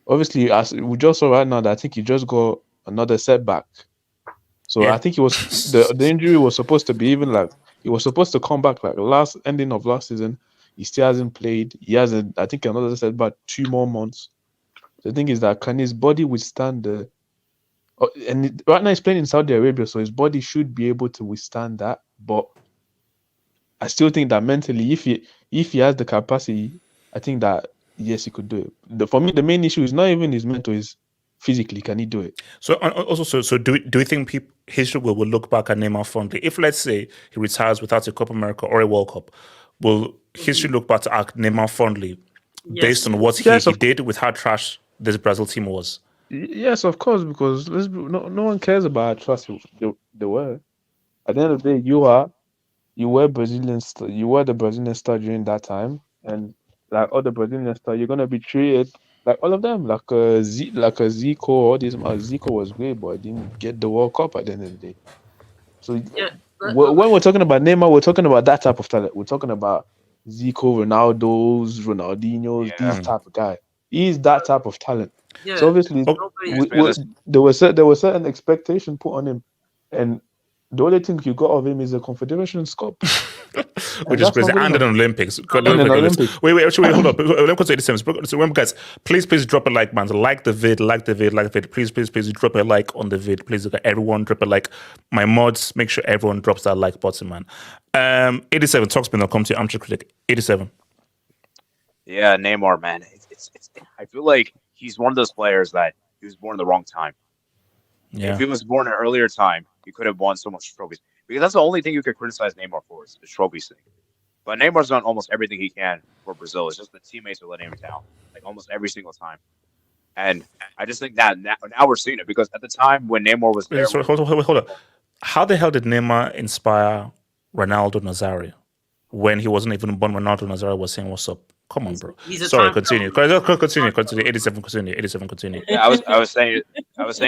Obviously, as we just saw right now, that I think he just got another setback. So I think he was the injury was supposed to be even like he was supposed to come back like ending of last season. He still hasn't played. He hasn't. I think another setback 2 more months. The thing is that can his body withstand the? And right now he's playing in Saudi Arabia, so his body should be able to withstand that. But I still think that mentally, if he has the capacity, I think that yes, he could do it. For me, the main issue is not even his mental; is physically, can he do it? So also, so do we think history will look back at Neymar fondly? If let's say he retires without a Copa America or a World Cup, will history look back at Neymar fondly based on what he did with how trash this Brazil team was? Yes, of course, because no one cares about how trash they were. At the end of the day, you were the Brazilian star during that time, and like all the Brazilian stars, you're gonna be treated like all of them, like a Zico. All these Zico was great, but didn't get the World Cup at the end of the day. So when we're talking about Neymar, we're talking about that type of talent. We're talking about Zico, Ronaldo's, Ronaldinho's, these type of guy. He's that type of talent. Yeah. So obviously, there was certain expectation put on him, and the only thing you got of him is a Confederation Cup. Which is crazy. And an Olympics. Wait, actually, hold up. Let me go to 87. So remember, guys, please drop a like, man. So like the vid. Please drop a like on the vid. Please, everyone drop a like. My mods, make sure everyone drops that like button, man. 87, Talkspin, I'll come to you. I'm just critic. 87. Yeah, Neymar, man. I feel like he's one of those players that he was born in the wrong time. Yeah. If he was born in an earlier time, he could have won so much trophies. Because that's the only thing you could criticize Neymar for, is the trophies thing. But Neymar's done almost everything he can for Brazil. It's just the teammates are letting him down, like almost every single time. And I just think that now we're seeing it because at the time when Neymar was there, Sorry, hold on. How the hell did Neymar inspire Ronaldo Nazario when he wasn't even born? Ronaldo Nazario was saying, "What's up?" Come on, bro. He's a Sorry, time continue. Continue. 87, continue. yeah, I was saying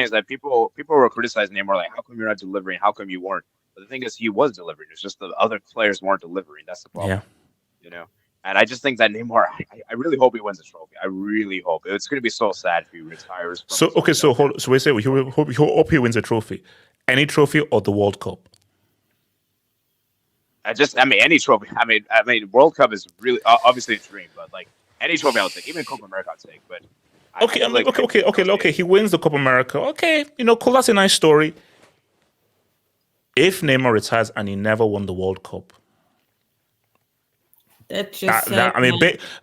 is that people were criticizing Neymar like, how come you're not delivering? How come you weren't? But the thing is, he was delivering. It's just the other players weren't delivering. That's the problem. Yeah. And I just think that Neymar, I really hope he wins the trophy. I really hope. It's going to be so sad if he retires. So we say we hope he wins a trophy, any trophy or the World Cup. Any trophy. I mean, World Cup is really obviously a dream, but like any trophy I'll take, even Copa America I'll take. But Okay. He wins the Copa America. Okay, cool. That's a nice story. If Neymar retires and he never won the World Cup, that's just sad,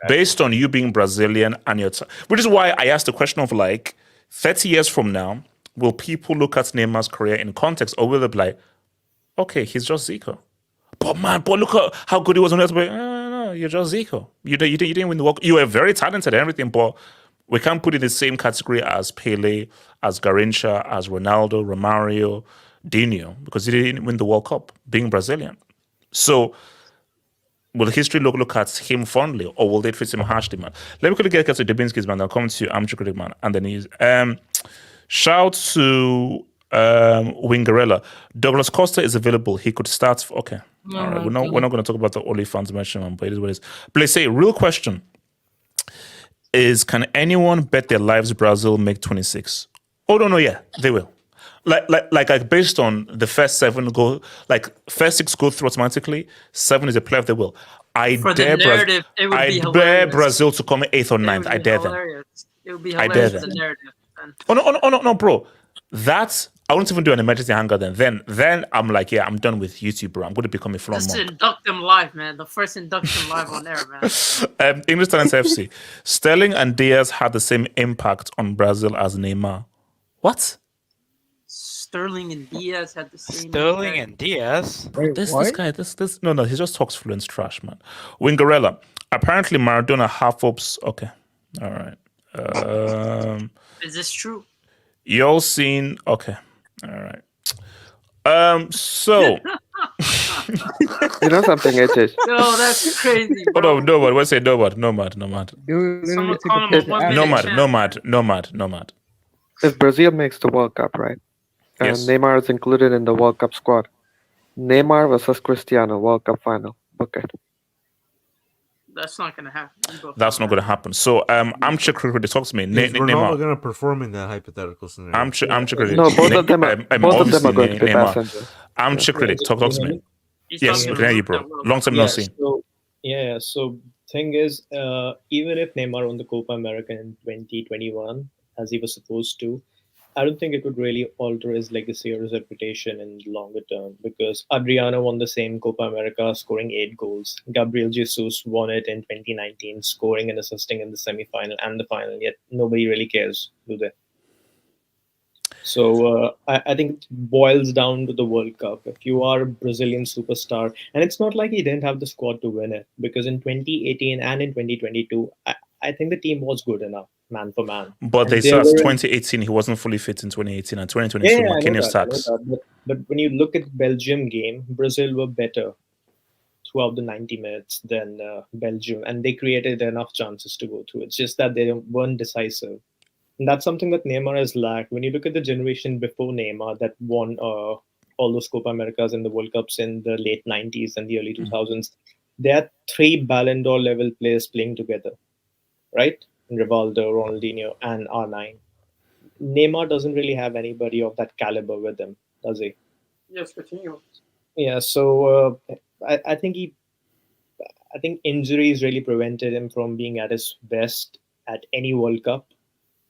based on you being Brazilian and which is why I asked the question of like 30 years from now, will people look at Neymar's career in context, or will they be like, okay, he's just Zico? But look at how good he was on the other. No, you're just Zico. You didn't win the World Cup. You were very talented and everything, but we can't put it in the same category as Pele, as Garrincha, as Ronaldo, Romario, Dino, because he didn't win the World Cup, being Brazilian. So will history look at him fondly, or will they treat him harshly, man? Let me quickly get to Dubinski's, man. I'll come to Amateur Critic, man. And then he's shout to Wingarella. Douglas Costa is available. He could start. Okay. All right. We're not going to talk about the OnlyFans mention, man, but it is what it is. But let's say, real question is, can anyone bet their lives Brazil make 26? Oh, no, yeah, they will. Like based on the first 7 go, like first 6 go through automatically, 7 is a playoff. They will. I dare Brazil to come 8th or 9th. I dare them. It would be hilarious for the narrative. No, bro. That's I won't even do an emergency hangout then I'm like, yeah, I'm done with YouTube, bro. I'm going to become a flan monk. Just to induct them live, man. The first induction live on air, man. English Talents FC. Sterling and Diaz had the same impact on Brazil as Neymar. What? Sterling and Diaz had the same. Sterling and Diaz. This guy, no, he just talks fluent trash, man. Wingarella. Apparently, Maradona half ups. Okay, all right. Is this true? You all seen? Okay, all right. So you know something, HH? No, that's crazy. Bro. Hold on, Nomad. What's it? Nomad. Someone call him a Nomad. If Brazil makes the World Cup, right? And Yes. Neymar is included in the World Cup squad. Neymar versus Cristiano World Cup final. Book it. That's not going to happen. That's not going to happen. So, I'm check cricket. Talk to me. Is Ronaldo going to perform in that hypothetical scenario? I'm check cricket. No, both of them are going to be passengers. I'm check cricket. Talk to me. Yes, I can hear you, bro. Long time no see. So thing is, even if Neymar won the Copa America in 2021, as he was supposed to, I don't think it would really alter his legacy or his reputation in the longer term, because Adriano won the same Copa America, scoring 8 goals. Gabriel Jesus won it in 2019, scoring and assisting in the semi-final and the final, yet nobody really cares, do they? So I think it boils down to the World Cup. If you are a Brazilian superstar, and it's not like he didn't have the squad to win it, because in 2018 and in 2022, I think the team was good enough, man for man. But they said 2018, he wasn't fully fit in 2018, and 2022, McKinney starts. But when you look at the Belgium game, Brazil were better throughout the 90 minutes than Belgium, and they created enough chances to go through. It's just that they weren't decisive. And that's something that Neymar has lacked. When you look at the generation before Neymar that won all those Copa Americas and the World Cups in the late 90s and the early 2000s, there are 3 Ballon d'Or level players playing together, right? Rivaldo, Ronaldinho, and R9. Neymar doesn't really have anybody of that caliber with him, does he? Yes, continue. Yeah, so I think injuries really prevented him from being at his best at any World Cup.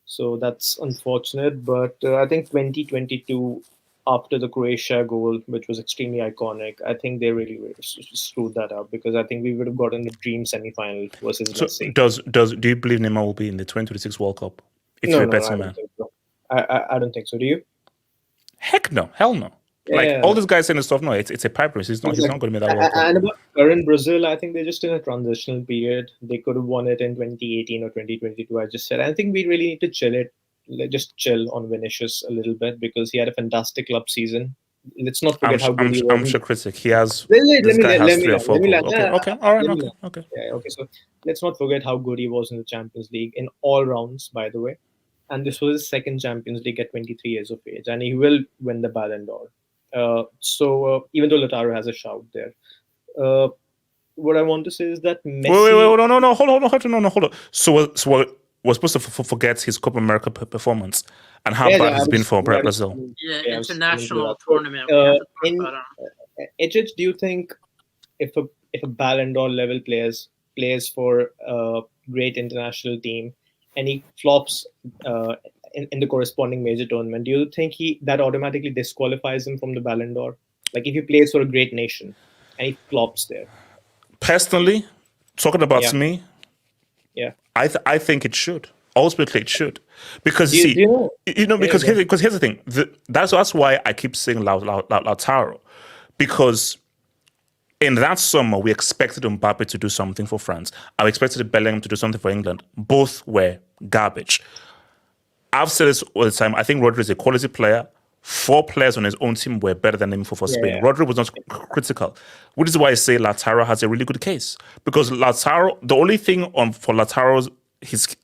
So that's unfortunate. But I think 2022, after the Croatia goal, which was extremely iconic, I think they really screwed that up, because I think we would have gotten a dream semi-final versus Messi. Do you believe Neymar will be in the 2026 World Cup? If No, you're a I betting don't man. think so. I don't think so. Do you? Heck no. Hell no. Like Yeah. all these guys saying this stuff, no, it's a pipe race. He's not going to make that World Cup. And about current Brazil, I think they're just in a transitional period. They could have won it in 2018 or 2022. I just said, I think we really need to just chill on Vinicius a little bit because he had a fantastic club season. Let's not forget how good he was. I'm sure critic. He has. Let This guy has me 3 or 4 land. goals. Okay, all right, okay. Yeah, okay. So let's not forget how good he was in the Champions League in all rounds, by the way. And this was his second Champions League at 23 years of age, and he will win the Ballon d'Or. So even though Lautaro has a shout there, what I want to say is that Messi. Wait, no, hold on. So we're supposed to forget his Copa America performance and how bad it's been for Brazil. Yeah, international tournament. Ejit, do you think if a Ballon d'Or level plays for a great international team and he flops in the corresponding major tournament, do you think that automatically disqualifies him from the Ballon d'Or? Like if he plays for a great nation and he flops there. Personally, talking about me, yeah, I think it should. Ultimately, it should, because here's the thing. That's why I keep saying Lautaro, because in that summer we expected Mbappe to do something for France. I expected Bellingham to do something for England. Both were garbage. I've said this all the time. I think Rodri is a quality player. 4 players on his own team were better than him for Spain. Rodri was not critical, which is why I say Lautaro has a really good case. Because Lautaro, the only thing for Lautaro's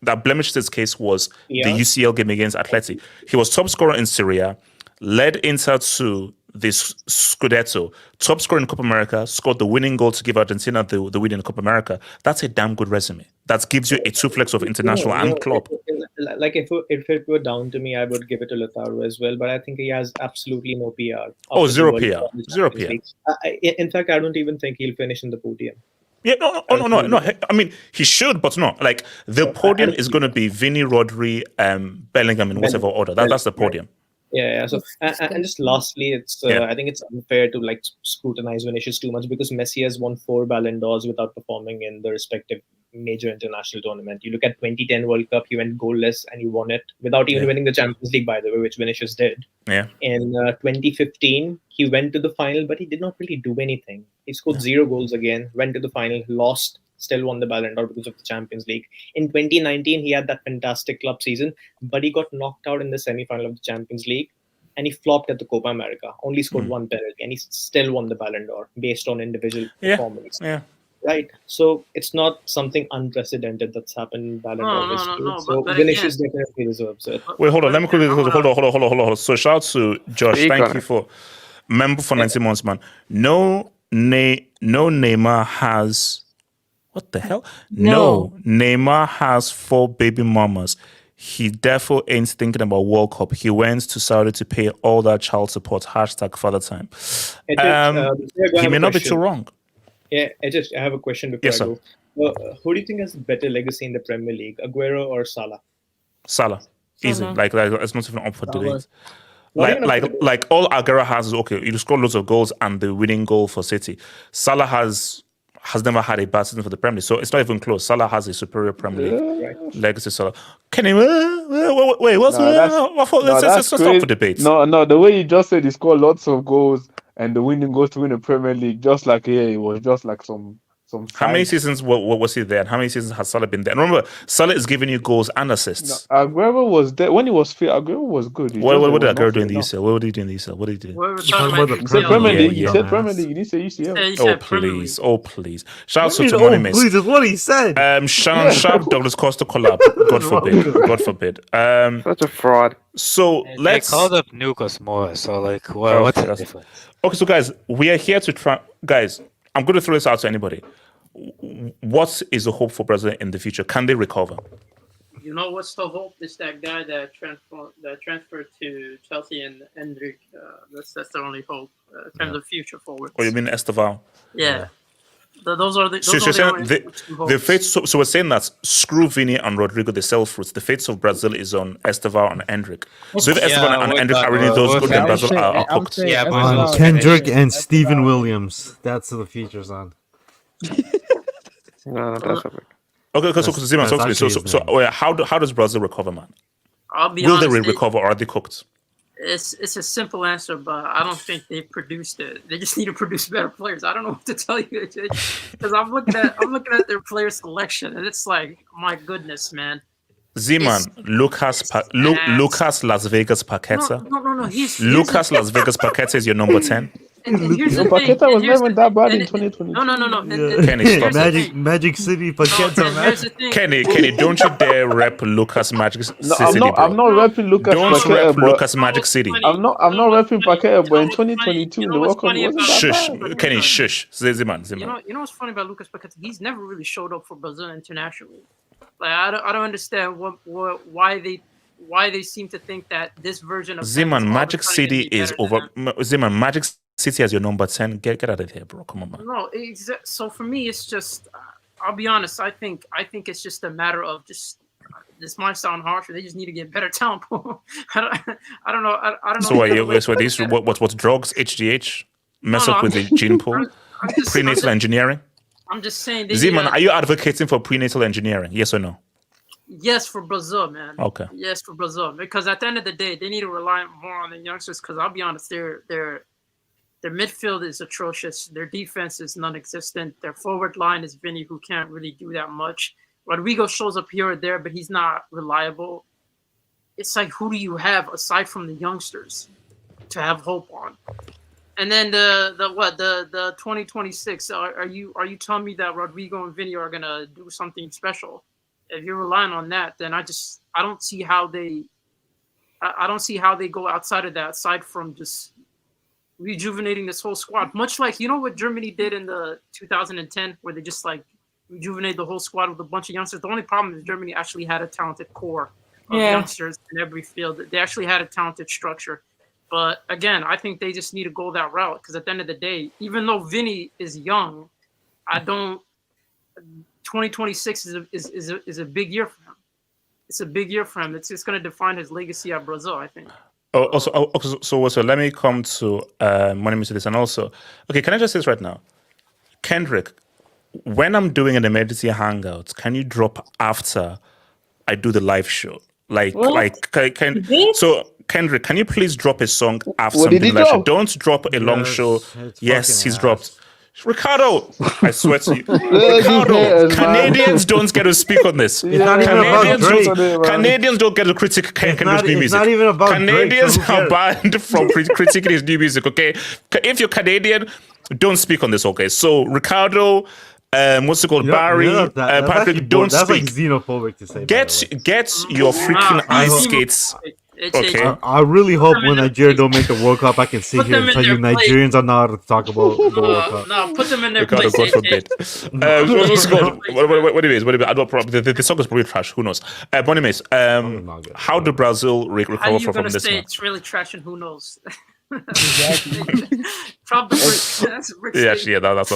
that blemished his case was the UCL game against Atleti. He was top scorer in Serie, led Inter to this Scudetto, top scorer in Copa America, scored the winning goal to give Argentina the win in Copa America. That's a damn good resume. That gives you a 2 flex of international and club. Like if it were down to me, I would give it to Lautaro as well. But I think he has absolutely no PR. Zero PR. Zero PR. In fact, I don't even think he'll finish in the podium. Yeah, no. I mean, he should, but no. Like the podium is going to be Vini, Rodri, Bellingham in whatever order. That's the podium. Yeah. So and just lastly, it's I think it's unfair to like scrutinize Vinicius too much because Messi has won 4 Ballon d'Ors without performing in the respective major international tournament. You look at 2010 World Cup, he went goalless and he won it without even winning the Champions League, by the way, which Vinicius did. Yeah. In 2015, he went to the final, but he did not really do anything. He scored 0 goals again, went to the final, lost, still won the Ballon d'Or because of the Champions League. In 2019, he had that fantastic club season, but he got knocked out in the semi-final of the Champions League and he flopped at the Copa America, only scored 1 penalty, and he still won the Ballon d'Or based on individual performance. Yeah. Right. So it's not something unprecedented that's happened in Ballon d'Or history. So but Vinicius definitely deserves it. Wait, hold on. Let me quickly hold on. So shout out to Josh. Thank you for member for 90 months, man. No Neymar has what the hell? No, Neymar has 4 baby mamas. He therefore ain't thinking about World Cup. He went to Saudi to pay all that child support. #father time. He may not be too wrong. Yeah, I have a question before I go. Who do you think has a better legacy in the Premier League, Aguero or Salah? Salah. Easy. Like it's not even up for debate. Like all Aguero has is okay. You score loads of goals and the winning goal for City. Salah has never had a bad season for the Premier League, so it's not even close. Salah has a superior Premier League legacy. Salah. Can he? Wait. Let's stop for debate. No. The way you just said he scored lots of goals and the winning goals to win the Premier League, just like it was just like some. How many seasons was he there? And how many seasons has Salah been there? And remember, Salah is giving you goals and assists. No, Aguero was there when he was fit. Aguero was good. What did Aguero do in the UCL? What did he do in the UCL? What did he do? He said Premier League. He said Premier League. He didn't say UCL. Oh please! Shout out to Money Miss. Please, is what he said. Shannon Sharp, Douglas Costa collab. God forbid. Such a fraud. So let's. They called up Nukas more. So like, what's the difference? Okay, so guys, we are here to try. Guys, I'm going to throw this out to anybody. What is the hope for Brazil in the future? Can they recover? You know what's the hope? Is that guy that transferred to Chelsea and Hendrik. That's the only hope in terms of future forward. Oh, you mean Esteval? Yeah. Those are the fates. So we're saying that screw Vini and Rodrigo, they sell fruits. The fates of Brazil is on Esteval and Hendrik. So if Esteval and Hendrik are really those good, then Brazil are cooked. On Kendrick and Steven Williams. That's the features on. No, that's a bit. Okay, so Ziman, talk to me. So how does Brazil recover, man? I'll be Will honest, they recover or are they cooked? It's a simple answer, but I don't think they've produced it. They just need to produce better players. I don't know what to tell you because I'm looking at their player selection, and it's like, my goodness, man. Z-Man, Lucas Las Vegas Paqueta. No. Lucas Las Vegas Paqueta is your number 10. And here's the thing. Paqueta was never that bad in and- 2022. No. Kenny, stop it. Magic City Paqueta, and man. here's the thing. Kenny, don't you dare rep Lucas Magic City, No, I'm not repping Lucas Don't Paqueta, rep but Lucas Magic City. I'm not repping Paqueta, but in 2022 in the World Cup, he wasn't that Shush, bad. Kenny, shush. Z-Man. You know what's funny about Lucas Paqueta? He's never really showed up for Brazil internationally. Like I don't understand why they seem to think that this version of Z-Man, Magic City is over. Z-Man, Magic City as your number 10. Get out of here, bro. Come on, man. No, so for me, it's just. I'll be honest. I think it's just a matter of just. This might sound harsh, but they just need to get better talent pool. I don't know. I don't know. So these what's drugs, HGH, mess up with the gene pool, prenatal engineering. I'm just saying. Z-Man, are you advocating for prenatal engineering? Yes or no? Yes, for Brazil, man. Okay. Yes, for Brazil, because at the end of the day, they need to rely more on the youngsters. Because I'll be honest, their midfield is atrocious. Their defense is non-existent. Their forward line is Vini, who can't really do that much. Rodrigo shows up here or there, but he's not reliable. It's like, who do you have aside from the youngsters to have hope on? And then the 2026. Are you telling me that Rodrigo and Vini are gonna do something special? If you're relying on that, then I don't see how they go outside of that, aside from just rejuvenating this whole squad. Much like, what Germany did in the 2010, where they just like rejuvenate the whole squad with a bunch of youngsters. The only problem is Germany actually had a talented core of youngsters in every field. They actually had a talented structure. But again, I think they just need to go that route, because at the end of the day, even though Vini is young, 2026 is a big year for him. It's a big year for him. It's going to define his legacy at Brazil, I think. So let me come to money to this, and also, okay, can I just say this right now, Kendrick? When I'm doing an emergency hangout, can you drop after I do the live show? So Kendrick, can you please drop a song after What did he the live show? drop? Don't drop a long show. Yes, he's dropped. Ricardo, I swear to you, Look, Ricardo, Canadians don't get to speak on this. It's not even about Drake. Canadians don't get to critique Kendrick's new music. Not even about Canadians Drake, so who are banned from critiquing his new music. Okay, if you're Canadian, don't speak on this. Okay, so Ricardo, what's it called, Barry, Patrick, don't that's speak. Like xenophobic to say. Get your freaking ice skates. Okay. I really hope when Nigeria don't make the World Cup, I can sit here and tell you Nigerians are not allowed to talk about the World Cup. No, put them in their Ricardo, place. God forbid. What's it called? What it is? I don't probably the song is probably trash. Who knows? Anyways, how do Brazil recover How are you from gonna this say one? it's really trash and who knows? Exactly. Probably. That's a brick Yeah, statement. actually, yeah, that's a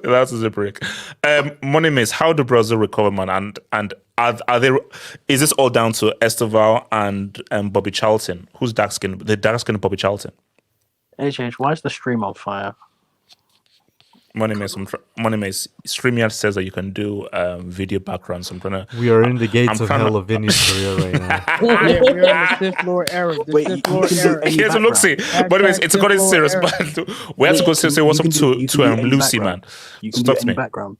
That's a brick. Money Miss, how do Brazil recover, man? And are they? Is this all down to Esteval and Bobby Charlton? Who's dark skin? The dark skin Bobby Charlton. HH, why is the stream on fire? Money Miss, StreamYard says that you can do video backgrounds. So I'm trying to. We are in the gates of hell of Vinny's career right now. Yeah, we're on the fifth floor era. Here's a look. See, but anyways, it's got serious. But we have to go say what's up to Lucy, man. You can Stop do me. any background.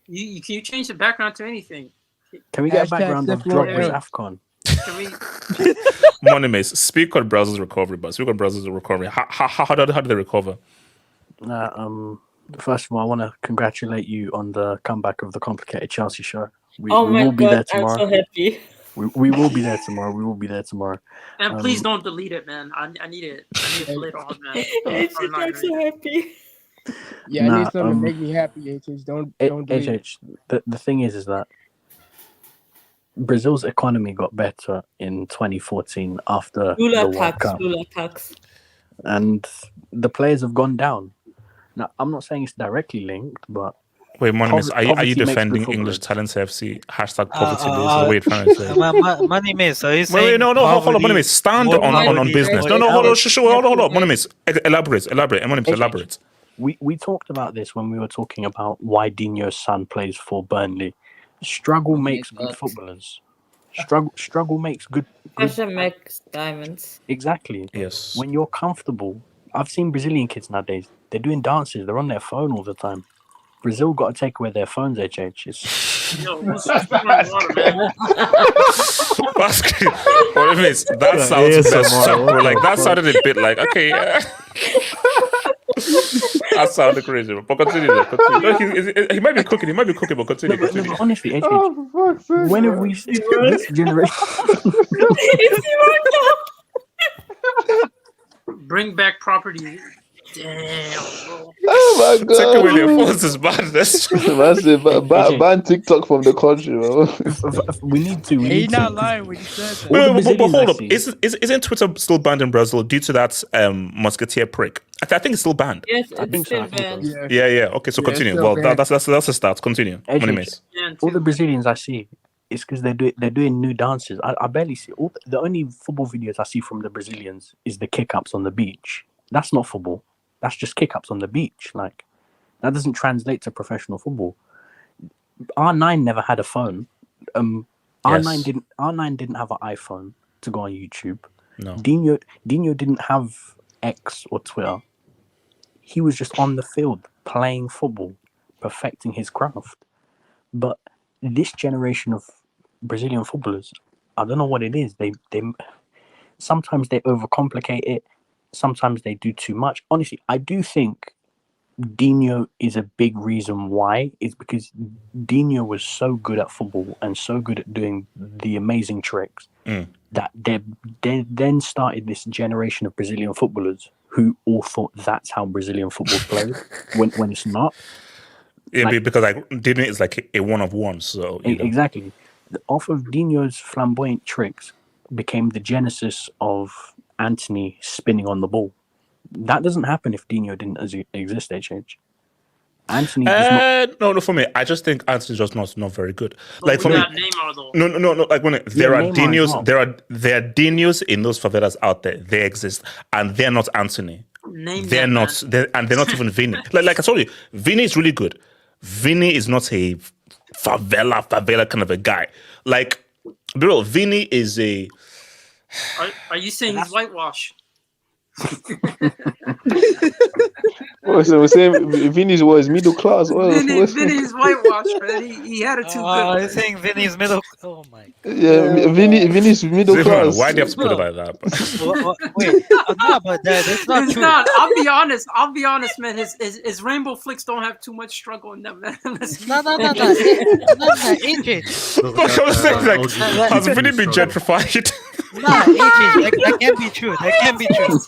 Can you change the background to anything? Can we get a Hashtag background of fifth floor Drogba's era. AFCON? Can we? Money Miss, speak on Brazil's recovery, but speak on Brazil's recovery. How do they recover? First of all, I want to congratulate you on the comeback of the Complicated Chelsea show. We Oh my will be there god, I'm tomorrow. so happy. We will be there tomorrow. We will be there tomorrow. And please don't delete it, man. I need it. I need it later on, man. I'm so happy. Yeah, I Nah, need something to make me happy, HH. Don't do it. HH, the thing is that Brazil's economy got better in 2014 after the Lula World Cup, tax. and the players have gone down. Now, I'm not saying it's directly linked, but Wait, Money Miss, are you poverty makes defending good English footballers. Talents FC hashtag poverty? What are you trying to say? Money Miss, are you saying? Wait, no, hold on, Money Miss, stand on business. No, hold on, Money Miss, elaborate, Money Miss, elaborate. We talked about this when we were talking about why Dino's son plays for Burnley, Struggle Oh my makes good God. footballers. Struggle makes good. Pressure makes diamonds. Exactly. Yes. When you're comfortable, I've seen Brazilian kids nowadays. They're doing dances. They're on their phone all the time. Brazil got to take away their phones. HH. Yo, who's pouring water, man? What if it's that Yeah, sounds ASMR, messed up, bro? what Like the that fuck? sounded a bit like okay. That sounded crazy, but continue. Though, continue. No, he might be cooking. He might be cooking, but continue. No, Continue. but honestly, HH, Oh, for fuck's sake, when have man. we seen this generation? Bring back property. Damn, bro. Oh my god. Take away their phones is madness. Massive. Ban TikTok from the country, bro. We need to. We He's need not to. lying when he says that. All the But Brazilians hold I up. see- Isn't Twitter still banned in Brazil due to that musketeer prick? I think it's still banned. Yes, I it's think so. still I think so. banned. Yeah. Okay, so Yeah, it's continue. still Well, banned. that's a start. Continue. HH, Money Mace. all the Brazilians I see, it's because they're doing new dances. I barely see the only football videos I see from the Brazilians is the kick ups on the beach. That's not football. That's just kick ups on the beach. Like that doesn't translate to professional football. R9 never had a phone. R9 didn't have an iPhone to go on YouTube. No. Dino didn't have X or Twitter. He was just on the field playing football, perfecting his craft. But this generation of Brazilian footballers, I don't know what it is. They sometimes they overcomplicate it. Sometimes they do too much. Honestly, I do think Dino is a big reason why. Is because Dino was so good at football and so good at doing the amazing tricks that they then started this generation of Brazilian footballers who all thought that's how Brazilian football played when it's not. Yeah, Like- because like Dino is like a one of one. So you know. Exactly. Off of Dino's flamboyant tricks became the genesis of Anthony spinning on the ball. That doesn't happen if Dino didn't exist, HH. Anthony does not... No, for me, I just think Anthony's just not very good. But Like we for me, got Neymar though. no. Like when there are Neymar as Dinos, well. there are Dinos in those favelas out there. They exist, and they're not Anthony. Name They're them, not. They're not even Vini. Like I told you, Vini is really good. Vini is not a favela kind of a guy. Like, bro, Vini is a. Are you saying he's whitewash? So we're saying Vinny's was middle class. Vinny's whitewash, man. He had it too good. He's saying Vinny's middle. Oh my. Yeah, Vinny's middle class. Why do you have to put it like that? Wait, no, but that's not It's true. not. I'll be honest, man. His rainbow flicks don't have too much struggle in them, man. No. AJ. Like I was saying, like, has Vini been gentrified? Nah, AJ, that can't be true. That can't be true.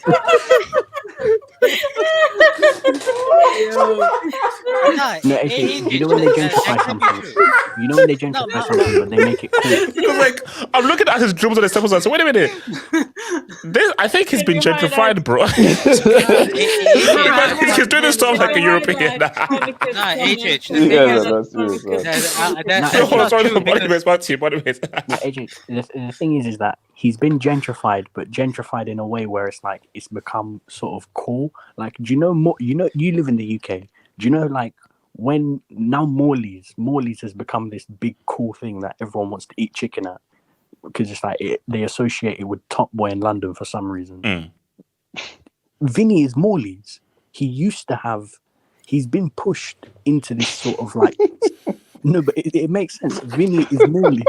No, AJ, you know when they gentrify something. You know when they gentrify something, but they make it cool. Because like I'm looking at his dribbles and his temples and I say, wait a minute. I think he's been gentrified, bro. He's doing this stuff like a European. Nah, HH. The thing is that he's been gentrified, but gentrified in a way where it's like it's become sort of cool. Like, do you know more? You know, you live in the UK. Do you know, like, when now Morley's has become this big cool thing that everyone wants to eat chicken at because it's like they associate it with Top Boy in London for some reason. Vinny is Morley's. He used to have. He's been pushed into this sort of like. No, but it makes sense. Vinny is Morley's.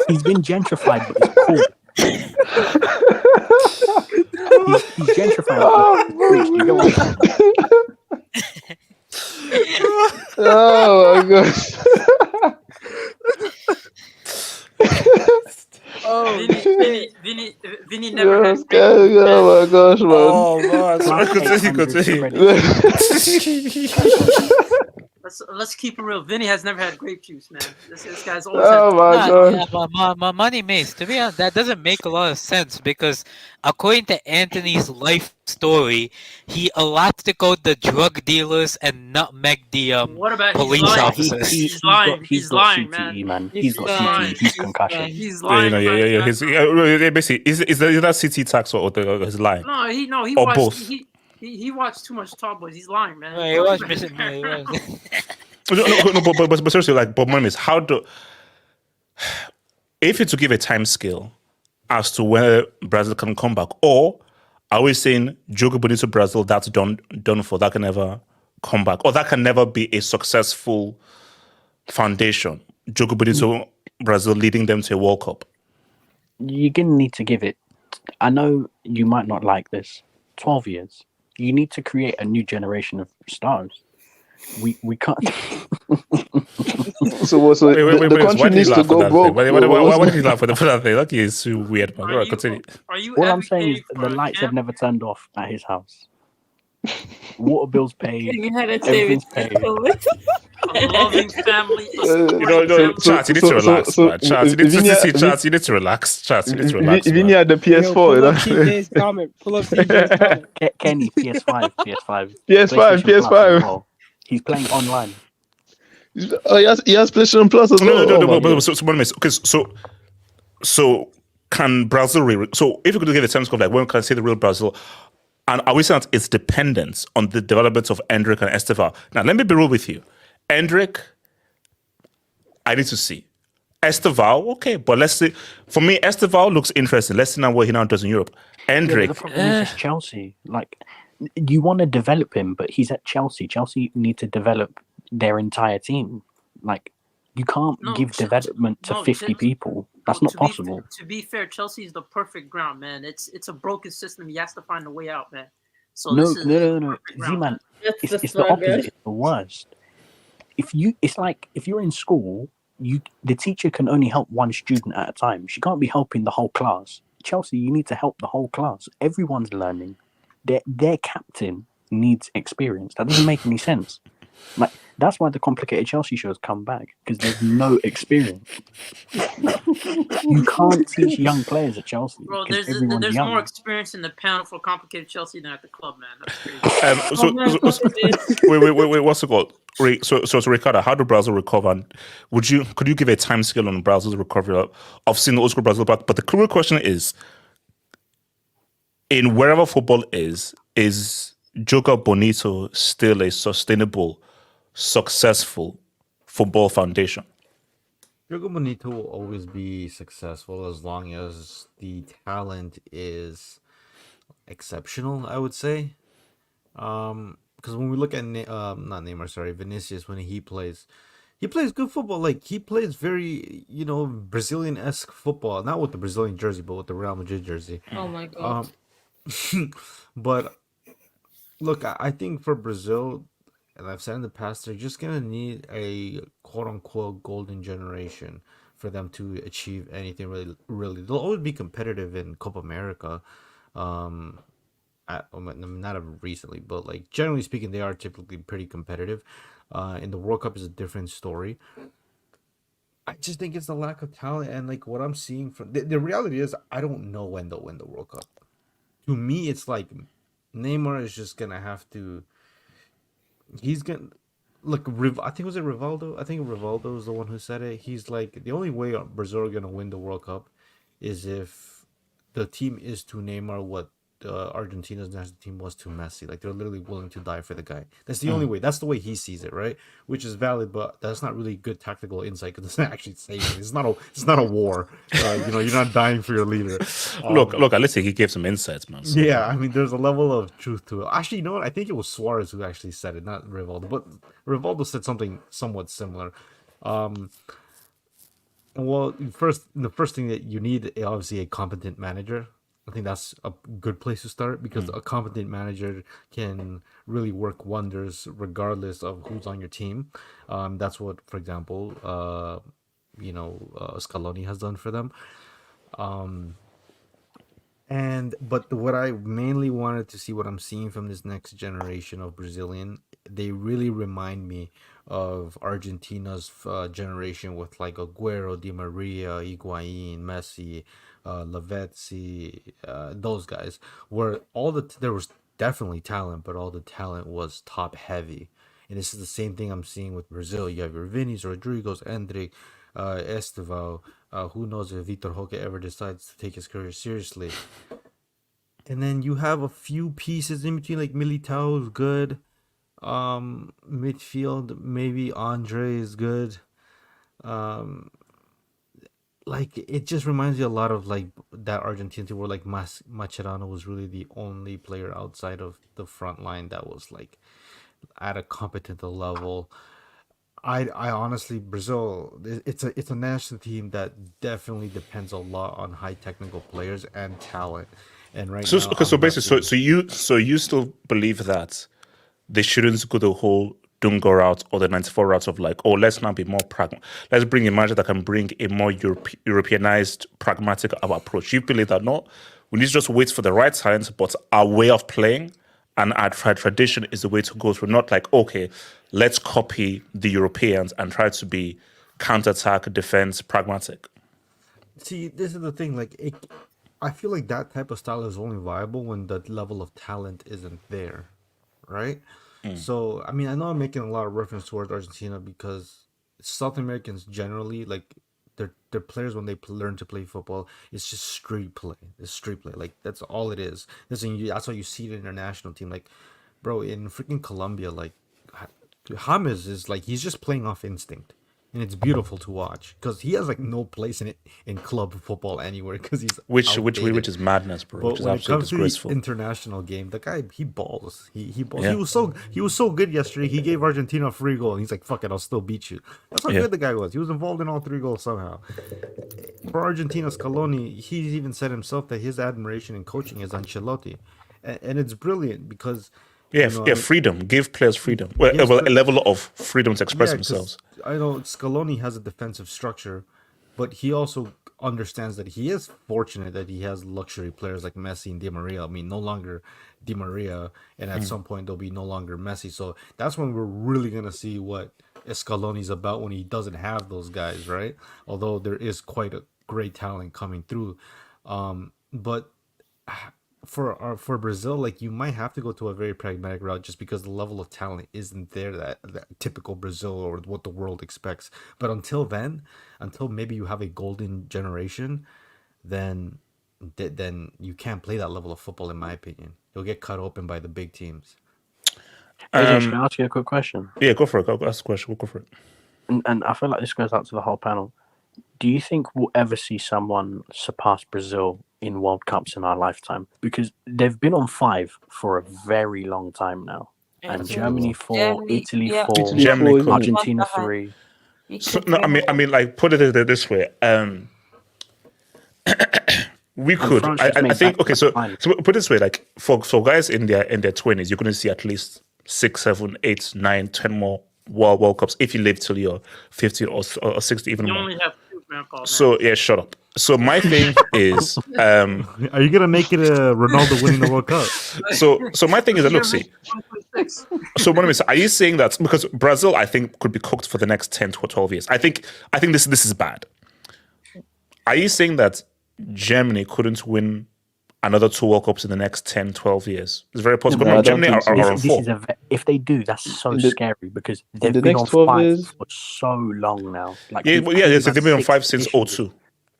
He's been gentrified, but it's cool. He's gentrified. Oh my gosh. Vinny never had. Oh my gosh, man. Oh man, sorry, continue. Let's keep it real. Vinny has never had grape juice, man. This guy's always. My money mace. To be honest, that doesn't make a lot of sense because according to Anthony's life story, he electrocuted the drug dealers and nutmeg the What about police officers. He's lying. He's lying, man. He's got CTE. He's concussion. He's lying. Yeah. Basically, is that CT tax or his lie? No, he or watched. both. He watched too much Tall Boys. He's lying, man. He was missing. He was. But seriously, like, but my name is how do if it's to give a time scale as to where Brazil can come back, or are we saying Jogo Bonito Brazil that's done for, that can never come back, or that can never be a successful foundation? Jogo Bonito Brazil leading them to a World Cup. You're going to need to give it, I know you might not like this, 12 years. You need to create a new generation of stars. We can't. So the country needs to go broke. Why did you laugh for that thing? That is so weird, man. Right, continue. All I'm saying is the lights have never turned off at his house. Water bills paid. You had a Everything's paid. A loving family. Chat, you need to relax, man. Chat, you need to relax. Chat, you need to relax. Vinny had the PS4. Pull up TJ's comment. Pull up TJ's comment. Kenny, PS5. PS5. PlayStation Plus as well. He's playing online. Oh, he has PlayStation Plus as well. So can Brazil? So if you could give a time scope, like when can I say the real Brazil? And are we saying that it's dependent on the development of Endrick and Esteval? Now, let me be real with you. Endrick, I need to see. Esteval, okay, but let's see. For me, Esteval looks interesting. Let's see now what he now does in Europe. Endrick. The problem is it's Chelsea. Like, you want to develop him, but he's at Chelsea. Chelsea need to develop their entire team. Like, you can't give development to 50 people. That's not possible. To be fair, Chelsea is the perfect ground, man. It's a broken system. He has to find a way out, man. So No. ground. Z-Man, That's it's the opposite. It's the worst. It's like if you're in school, the teacher can only help one student at a time. She can't be helping the whole class. Chelsea, you need to help the whole class. Everyone's learning. Their captain needs experience. That doesn't make any sense. Like, that's why the complicated Chelsea shows come back, because there's no experience. You can't teach young players at Chelsea. Bro, because there's everyone's young. more experience in the panel for complicated Chelsea than at the club, man. That's crazy. Wait, what's it called? So Ricardo, how do Brazil recover? And could you give a time scale on Brazil's recovery? I've seen the old school Brazil back, but the clear question is, in wherever football is Jogo Bonito still a sustainable, successful football foundation? Jogo Bonito will always be successful as long as the talent is exceptional, I would say. Because when we look at not Neymar, sorry, Vinícius, when he plays good football. Like, he plays very, Brazilian-esque football. Not with the Brazilian jersey, but with the Real Madrid jersey. Oh my god. But look, I think for Brazil, and I've said in the past, they're just gonna need a quote-unquote golden generation for them to achieve anything really. Really, they'll always be competitive in Copa America. Not of recently, but like generally speaking, they are typically pretty competitive. In the World Cup is a different story. I just think it's the lack of talent, and like what I'm seeing from the reality is, I don't know when they'll win the World Cup. To me, it's like Neymar is just gonna have to. He's gonna look. I think was it Rivaldo? I think Rivaldo is the one who said it. He's like, the only way Brazil are gonna win the World Cup is if the team is to Neymar what Argentina's national team was to Messi. Like, they're literally willing to die for the guy. That's the only way. That's the way he sees it, right? Which is valid, but that's not really good tactical insight, because it's not actually saying it. It's not a war. You're not dying for your leader. Look, at least he gave some insights, man. So. Yeah, I mean, there's a level of truth to it. Actually, you know what? I think it was Suarez who actually said it, not Rivaldo. But Rivaldo said something somewhat similar. Well, the first thing that you need is obviously a competent manager. I think that's a good place to start, because a competent manager can really work wonders regardless of who's on your team. That's what, for example, Scaloni has done for them. But what I mainly wanted to see, what I'm seeing from this next generation of Brazilian, they really remind me of Argentina's generation with like Agüero, Di Maria, Higuaín, Messi, Lavezzi, those guys, where there was definitely talent, but all the talent was top heavy. And this is the same thing I'm seeing with Brazil. You have your Vinis, Rodriguez, Endrick, Esteval. Who knows if Vitor Roque ever decides to take his career seriously. And then you have a few pieces in between, like Militao is good. Midfield, maybe Andre is good. Um, like it just reminds you a lot of like that Argentina team where like Mascherano was really the only player outside of the front line that was like at a competent level. I honestly Brazil it's a national team that definitely depends a lot on high technical players and talent. And right So now okay, so I'm left basically, with so you still believe that they shouldn't go the whole Dungo route or the 94 route of like, oh, let's now be more let's bring a manager that can bring a more Europeanized, pragmatic approach. You believe that no, we need to just wait for the right times, but our way of playing and our tradition is the way to go through. Not like, okay, let's copy the Europeans and try to be counter-attack, defense, pragmatic. See, this is the thing. I feel like that type of style is only viable when the level of talent isn't there, right? So, I mean, I know I'm making a lot of reference towards Argentina because South Americans generally like their players when they learn to play football, it's just street play. It's street play. Like that's all it is. That's why you see the international team. Like, bro, in freaking Colombia, like James is like he's just playing off instinct, and it's beautiful to watch because he has like no place in it in club football anywhere because he's Which outdated. is madness, bro. But Which is when it absolutely comes to the disgraceful. international game, the guy he balls. He balls. Yeah. He was so good yesterday. He gave Argentina a free goal, and he's like, "Fuck it, I'll still beat you." That's how Yeah. good the guy was. He was involved in all 3 goals somehow. For Argentina, Scaloni, he's even said himself that his admiration in coaching is Ancelotti, and it's brilliant because Yeah, you know, yeah, freedom. Give players freedom. Well, Yes, well, but- a level of freedom to express yeah, 'cause themselves. I know Scaloni has a defensive structure, but he also understands that he is fortunate that he has luxury players like Messi and Di Maria. I mean, no longer Di Maria, and at some point there'll be no longer Messi. So that's when we're really gonna see what Scaloni's about when he doesn't have those guys, right? Although there is quite a great talent coming through, but for Brazil, like you might have to go to a very pragmatic route just because the level of talent isn't there that typical Brazil or what the world expects. But until then, until maybe you have a golden generation, then then you can't play that level of football, in my opinion. You'll get cut open by the big teams. AJ, should I ask you a quick question? Yeah, go for it. Go ask a question. Go for it. And I feel like this goes out to the whole panel. Do you think we'll ever see someone surpass Brazil in World Cups in our lifetime? Because they've been on 5 for a very long time now. And Italy. Germany 4, Germany, Italy yeah. 4, Italy Germany 4, isn't it? Argentina Behind. 3. We So, could no, I remove- mean, like, put it this way. We could. France I just made think. Okay, so back-to-back put it this way. Like, for guys in their 20s, you're going to see at least 6, 7, 8, 9, 10 more World Cups if you live till you're 15 or 60, even You more. only have 2, Grandpa. So yeah, shut up. So my thing is, Are you gonna make it a Ronaldo winning the World Cup? so my thing is that look, see. So what I mean, are you saying that because Brazil, I think, could be cooked for the next 10 to 12 years? I think this is bad. Are you saying that Germany couldn't win another 2 World Cups in the next 10, 12 years? It's very possible. No, I don't Germany think so. are on This 4. is if they do, that's so In the- scary because in they've the been next on 12 5 years- for so long now. Like Yeah, we've- well, I yeah, think we've they've had been on 6 5 since editions. 02.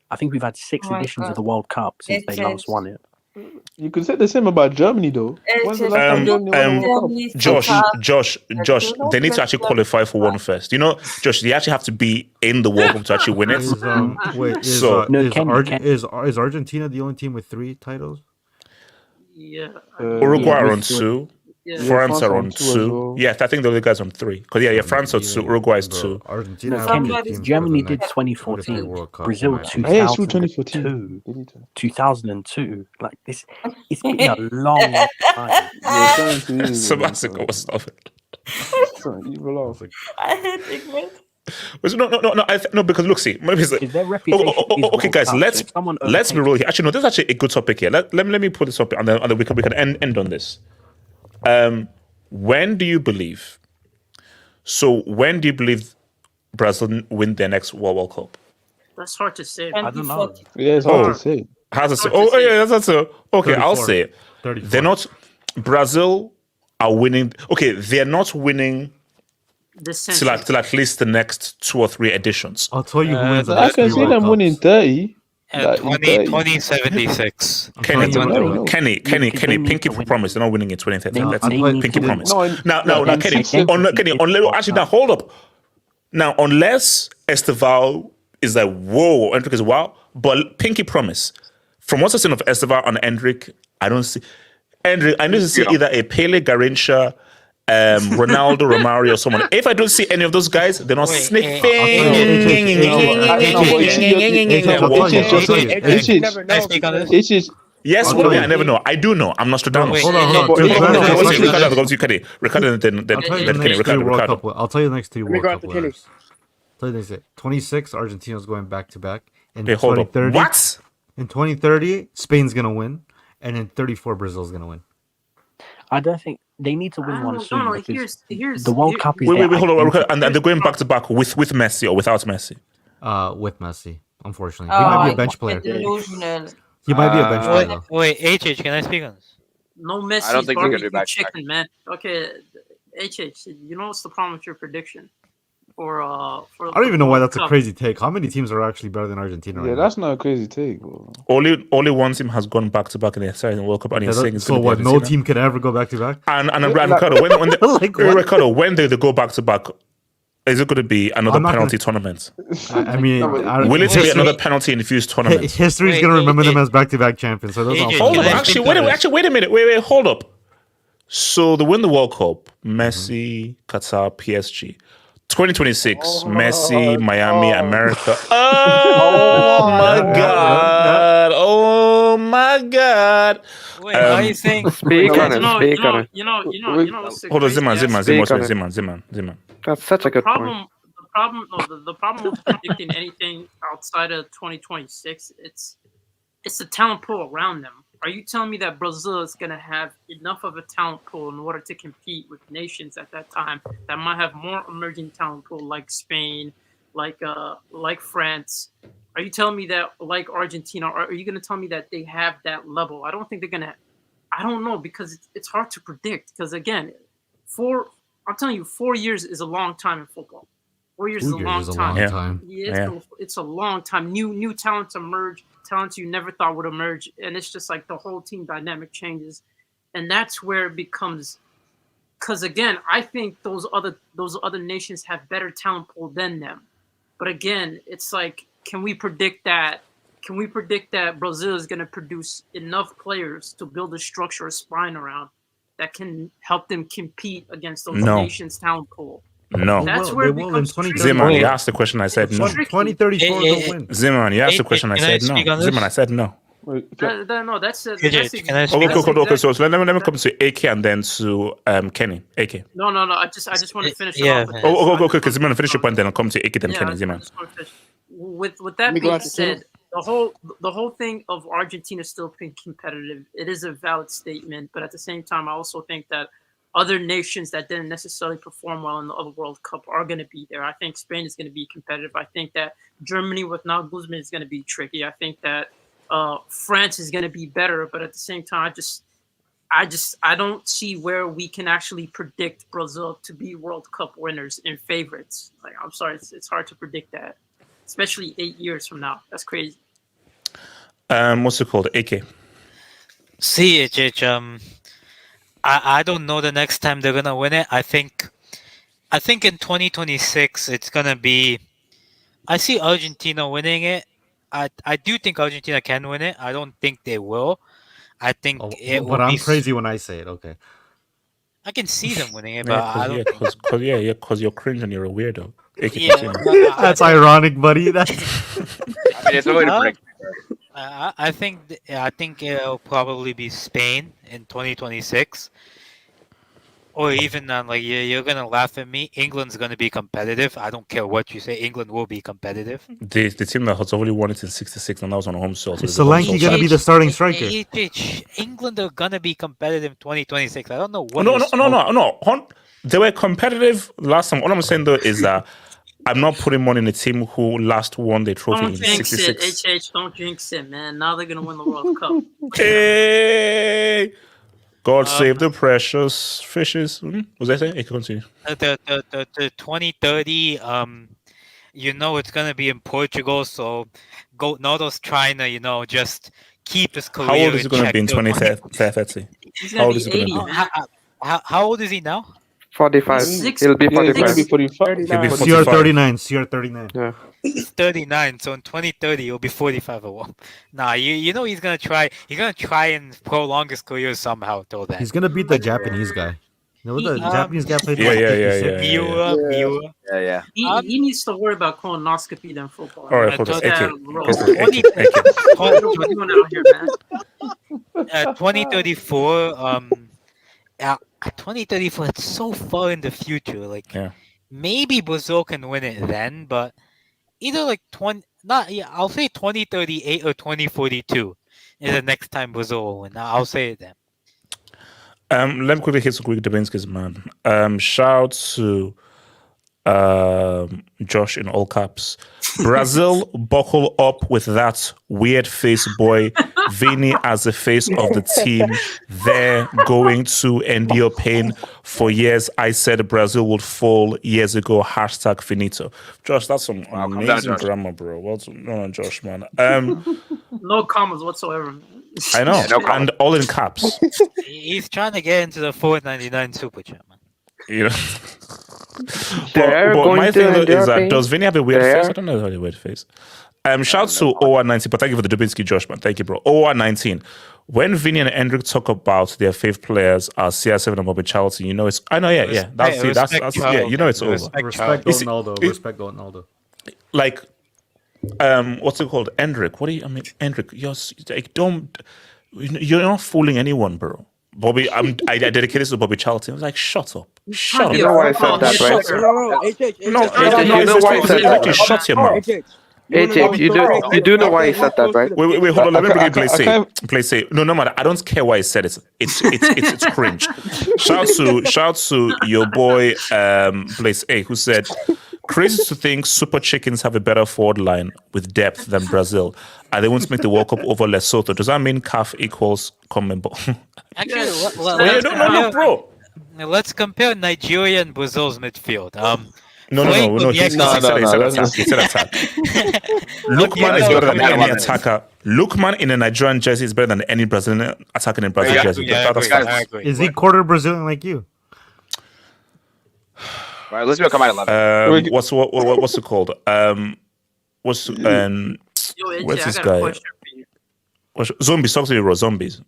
I think we've had 6 Oh my editions of God. the World Cup since they last It's won it. You could say the same about Germany, though. When's the last time Germany won a World Cup? Josh, they need to actually qualify for one first. You know, Josh, they actually have to be in the World Cup to actually win it. Is So- No, is Ken- is Argentina the only team with 3 titles? Yeah. Uruguay Yeah, are we on still- 2. Yeah. France are on 2 as 2. well. Yeah, I think the other guys on 3. Because yeah, France are 2. Uruguay is 2. Argentina. No, have Kenny, a good team for Germany the did next 2014. 2 World Cup, Brazil in my opinion. Yeah, it's true, 2014. 2002. 2002. Like this, it's been a long, long time. You're trying to use it, Sebastian, go stop it. son. You relax. I hate England. No, because look, see, maybe it's like, Because their reputation is okay, World guys, Cup, let's so if someone be overtakes real here. Actually, no, this is actually a good topic here. Let me put this up, and then we can end on this. When do you believe? So when do you believe Brazil win their next World Cup? That's hard to say. I don't know. Yeah, it's hard to say. How's it? Hard to Oh, say. yeah, that's it. Okay, I'll 34. say it. 34. They're not. Brazil are winning. Okay, they're not winning This till at least the next 2 or 3 editions. I'll tell you who wins the I next can 3 see World them Cups. winning 30. That is very- 2076. Kenny, telling you, no. Kenny, they need Pinky to win. promise they're not winning in 2030. They- Let's they need Pinky to win. promise. No, Now, no, Kenny, it's actually, hold up. Now, unless Esteval is like, whoa, Hendrick is wow, but Pinky promise. From what I've seen of Esteval and Hendrick, I don't see. Hendrick, I need to see either a Pele Garincha, Ronaldo, Romario, or someone. If I don't see any of those guys, they're not sniffing. Yes, I'll what do tell you mean? you. I never know. I do know. I'm Nostradamus. Hold on. but it's not- I'll tell you Ricardo, the Ricardo. I'll tell you the next three Let me World go Cup out the Kenny. winners. I'll tell you this: 26, Argentina's going back to back. In Hey, hold up. 2030, What? in 2030, Spain's gonna win, and in 34, Brazil's gonna win. I don't think they need to win one soon because here's the World Cup is Wait, their hold on. identity. And they're going back to back with Messi or without Messi. With Messi, unfortunately, he might be a bench player. Delusional. He might be a bench player. though. Wait, HH, can I speak on this? No Messi. I don't think they're gonna do barbecue back-to-back. chicken, man. Okay, HH, you know what's the problem with your prediction? For I don't even know why that's a crazy take. How many teams are actually better than Argentina? Yeah, right that's not a crazy take, bro. Only one team has gone back to back in the entire World Cup, and now? he's saying it's So gonna be what? No Argentina. team can ever go back to back. And Ricardo, when they, Like what? Ricardo, when they go back to back, is it going to be another I'm not penalty tournament? I mean, Will it be another penalty infused tournament? History's gonna remember them as back-to-back champions. So that's not Hold funny. up, actually, wait a minute. Wait, hold up. So they win the World Cup, Messi, Qatar, PSG. 2026, Messi, Miami, America. Oh my God! Oh my God! Wait, are you saying? Speak on it. Speak on it. You know what's the Hold on, crazy aspect? Ziman. That's such a good point. The problem with predicting anything outside of 2026, it's the talent pool around them. Are you telling me that Brazil is going to have enough of a talent pool in order to compete with nations at that time that might have more emerging talent pool like Spain, like France? Are you telling me that like Argentina? Are you going to tell me that they have that level? I don't think they're going to. I don't know because it's hard to predict. Because again, I'm telling you, 4 years is a long time in football. 4 years is a long time. Yeah, it's a long time. New talents emerge, talents you never thought would emerge, and it's just like the whole team dynamic changes, and that's where it becomes. Because again, I think those other nations have better talent pool than them, but again, it's like, can we predict that? Can we predict that Brazil is going to produce enough players to build a structure, a spine around that can help them compete against those nations' talent pool? No. That's where it becomes tricky. Ziman, you asked the question, I said no. 2034 they'll win. Ziman, you asked the question, I said no. Ziman, I said no. No, that's Okay, so let me come to AK and then to Kenny. AK. No. I just want to finish it off. Okay. Ziman, finish your point, then I'll come to AK then Kenny. Ziman. With that being said, the whole thing of Argentina still being competitive, it is a valid statement. But at the same time, I also think that other nations that didn't necessarily perform well in the other World Cup are going to be there. I think Spain is going to be competitive. I think that Germany with Nagelsmann is going to be tricky. I think that France is going to be better. But at the same time, I don't see where we can actually predict Brazil to be World Cup winners and favorites. Like, I'm sorry, it's hard to predict that, especially 8 years from now. That's crazy. What's it called? AK. CHH. I don't know the next time they're gonna win it. I think in 2026 it's gonna be. I see Argentina winning it. I do think Argentina can win it. I don't think they will. I think it will. But I'm be crazy when I say it. Okay. I can see them winning it, but I don't. Because you're cringe and you're a weirdo. That's ironic, buddy. That's. I mean, it's a way to break. I think it'll probably be Spain in 2026, or even like you're gonna laugh at me. England's gonna be competitive. I don't care what you say. England will be competitive. The team that has already won it in '66 and that was on a home soil. Is Solanke gonna be the starting striker? England are gonna be competitive in 2026. I don't know what. No. They were competitive last time. All I'm saying though is that I'm not putting money in a team who last won the trophy in '66. Don't jinx it, man. Now they're gonna win the World Cup. Hey, God save the precious fishes. Was I saying? Continue. The 2030 you know it's gonna be in Portugal, so Noto's trying to, just keep his career How old is he in going to check. be in 2030? He's How gonna old is be he going 80, to be? man. How old is he now? 45. Six- He'll be Yeah, he's gonna 45. be 45. He'll be 39. 45. CR39, CR39. Yeah. He's 39, so in 2030 he'll be 45 or what? Nah, you know he's gonna try. He's gonna try and prolong his career somehow till then. He's gonna beat the Japanese guy. You know the He- Japanese guy played Yeah, like yeah, 56. yeah. Miura. Yeah, yeah. he needs to worry about colonoscopy than football. All right, man. hold on. Just that AK, roll. hold on. 20, AK. What are you doing out here, man? 2034. 2034. It's so far in the future. Like Yeah. maybe Brazil can win it then, but either like 20. Not yeah. I'll say 2038 or 2042 is the next time Brazil will win. I'll say it then. Let me quickly hit some quick Dubinsky's, man. Shout to Josh in all caps. Brazil buckle up with that weird face boy Vini as the face of the team. They're going to endure pain for years. I said Brazil would fall years ago. Hashtag finito. Josh, that's some Wow, calm down, amazing Josh. grammar, bro. Well done, no, Josh, man. No comments whatsoever, man. I know, Yeah, no comment. and all in caps. He's trying to get into the 499 super chat, man. You know. They're but going my to thing though endure is that pain. does Vinny have a weird face? They're- I don't know if he has a weird face. Shout to 0119, but thank you for the Dubinsky, Josh, man. Thank you, bro. 0119. When Vinny and Hendrik talk about their favorite players are CR7 and Bobby Charlton, you know it's. I know, yeah. That's it. That's yeah. You know it's over. Respect It's- Ronaldo. it- Respect Ronaldo. Like, what's it called? Hendrik. What do you? I mean, Hendrik. You're not fooling anyone, bro. Bobby, I dedicated this to Bobby Charlton. I was like, shut up. Shut You up. know why I said that, right? No, you know why I said exactly. that? Shut your mouth. AJ, you do know why he said that, right? Wait, hold on. Let me bring in Play I Say. can't- Play Say. No matter. I don't care why he said it. It's cringe. Shout to your boy Place A who said, crazy to think Super Chickens have a better forward line with depth than Brazil, and they want to make the World Cup over Lesotho. Does that mean CAF equals CONMEBOL? Actually, No, bro. let's compare Nigeria and Brazil's midfield. No. He said attack. Lukman is better than any attacker. Lukman in a Nigerian jersey is better than any Brazilian attacker in a Brazilian jersey. That's facts. Is he quarter Brazilian like you? All right, let's do a combined 11. What's it called? What's Yo, AJ, where's I this got a guy? question for you. Zombies. Talk to me, bro. Zombies.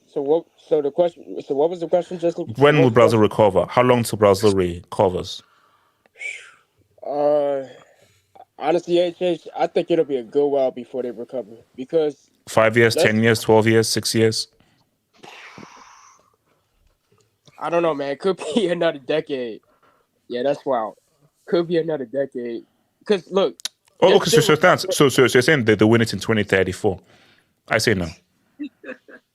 So the question. So what was the question, Justin? When will Brazil recover? How long till Brazil recovers? Honestly, HH, I think it'll be a good while before they recover because 5 years, 10 years, 12 years, 6 years? I don't know, man. It could be another decade. Yeah, that's wild. Could be another decade. Because look. Oh, okay. So you're saying that they win it in 2034? I say no.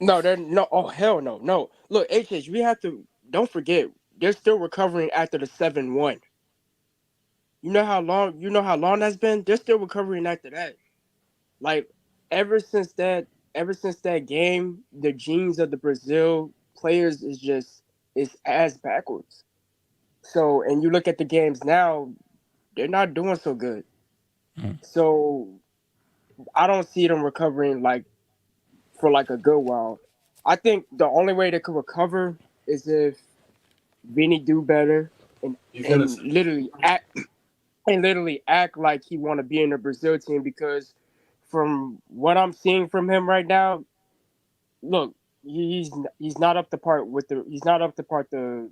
No, they're no. Oh hell no, no. Look, HH, we have to. Don't forget, they're still recovering after the 7-1. You know how long that's been. They're still recovering after that. Like ever since that game, the genes of the Brazil players is ass backwards. So, and you look at the games now, they're not doing so good. So, I don't see them recovering for a good while. I think the only way they could recover is if Vini do better and literally act like he want to be in the Brazil team, because from what I'm seeing from him right now, look, he's not up to part to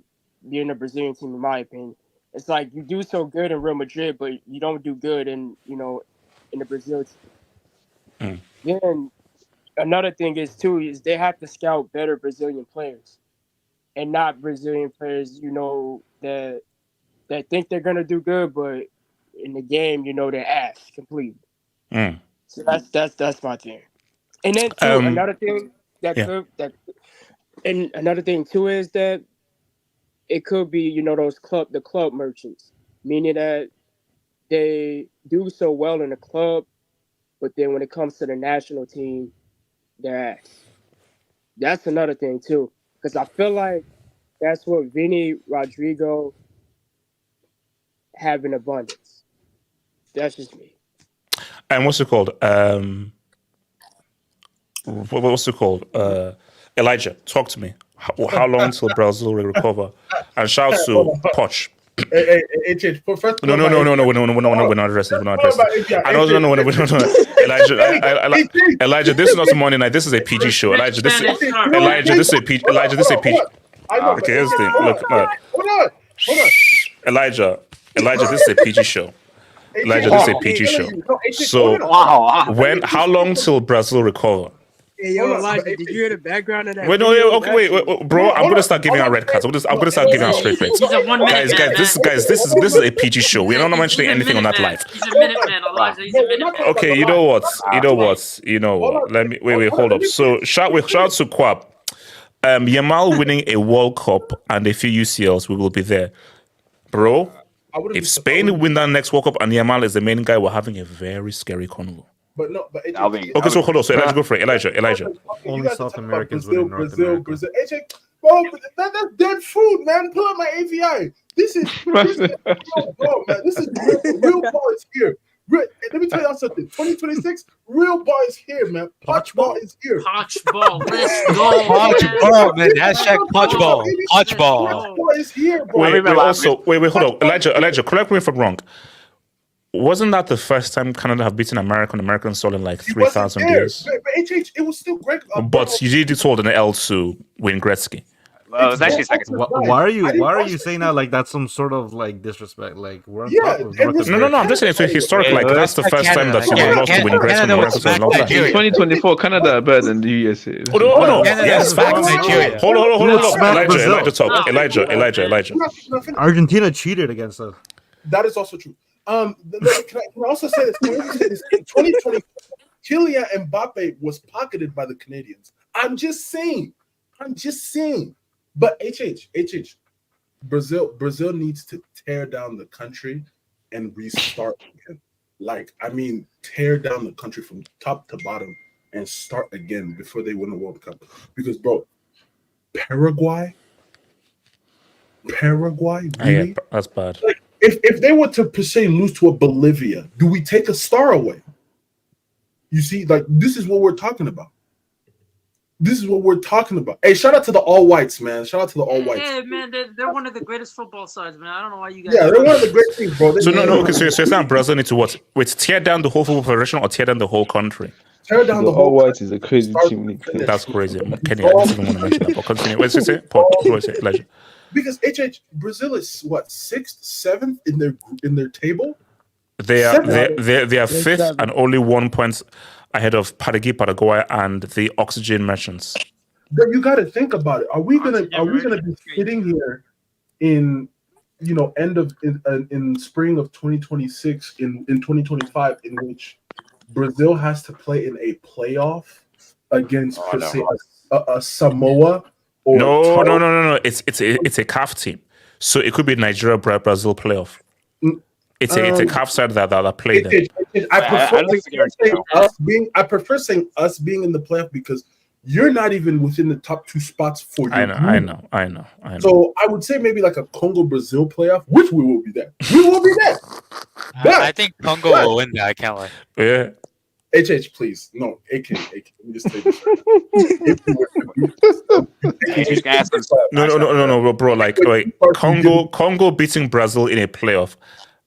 be in the Brazilian team, in my opinion. It's like you do so good in Real Madrid, but you don't do good in the Brazil team. Then another thing is they have to scout better Brazilian players, and not Brazilian players, that think they're gonna do good, but in the game, they're ass completely. So that's my thing. And then another thing another thing too is that it could be the club merchants, meaning that they do so well in the club, but then when it comes to the national team, they're ass. That's another thing too, because I feel like that's what Vini, Rodrigo, have in abundance. That's just me. And what's it called? What's it called? Elijah, talk to me. How long till Brazil will recover? And shout out to Poch. Hey, first No, we're not addressing. We're not addressing. I don't know. Elijah, this is not a morning night. This is a PG show. Elijah, this is a PG. Okay, here's the thing. Look, hold on. Elijah, this is a PG show. Elijah, this is a PG show. So, how long till Brazil recover? Hey, yo, Elijah, did you hear the background of that? Wait, bro. I'm gonna start giving out red cards. I'm gonna start giving out straight reds. Guys, this is a PG show. We're not mentioning anything on that live. He's a minute man, Elijah. He's a minute man. Okay, you know what? Let me wait. Hold up. So shout out to Kwab. Yamal winning a World Cup and a few UCLs, we will be there, bro. If Spain win that next World Cup and Yamal is the main guy, we're having a very scary convo. But okay, so hold on. So Elijah, go for it. Elijah. Only South Americans winning North America. Brazil. Bro, that's dead food, man. Pull up my AVI. This is bro, man. This is real boys here. Let me tell y'all something. 2026, real boys here, man. Potch ball is here. Potch ball, let's go. Potch ball, man. Hashtag Potch ball. Potch ball. Potch ball is here, bro. Wait, hold on. Elijah, correct me if I'm wrong. Wasn't that the first time Canada have beaten American soil in like 3,000 years? But HH, it was still great. But you did hold an L to Wayne Gretzky. Well, it was actually second. Why are you saying that like that's some sort of like disrespect? Like we're on top of North No, I'm just saying it's historic. Like that's the first time that you lost to Wayne Gretzky in American soil. In 2024, Canada are better than the USA. Oh no! Yes, Nigeria. Hold on. Elijah, talk. Elijah. Argentina cheated against us. That is also true. Can I also say this? In 2020, Kylian Mbappe was pocketed by the Canadians. I'm just saying. But HH, Brazil needs to tear down the country and restart again. Tear down the country from top to bottom and start again before they win the World Cup. Because, bro, Paraguay, really? Yeah, that's bad. If they were to per se lose to a Bolivia, do we take a star away? You see, this is what we're talking about. Hey, shout out to the All Whites, man. Shout out to the All Whites. Yeah, man, they're one of the greatest football sides, man. I don't know why you guys. Yeah, they're one of the great teams, bro. So it's not Brazil need to what? Wait, tear down the whole football federation or tear down the whole country? Tear down the whole. All Whites is a crazy team. That's crazy, Kenny. I didn't even want to mention that. But continue. What did you say? Elijah. Because Brazil is what 6th, 7th in their table. They are 5th and only 1 point ahead of Paraguay, and the Oxygen Merchants. But you got to think about it. Are we gonna be sitting here in in spring of 2026 in 2025 in which Brazil has to play in a playoff against a Samoa? No. It's a CAF team, so it could be Nigeria Brazil playoff. It's a CAF side that play them. I prefer saying us being in the playoff because you're not even within the top 2 spots for you. I know. So I would say maybe like a Congo Brazil playoff, which we will be there. I think Congo will win that. I can't lie. Yeah. HH, please. No, AK. Let me just say this. No, bro. Congo beating Brazil in a playoff.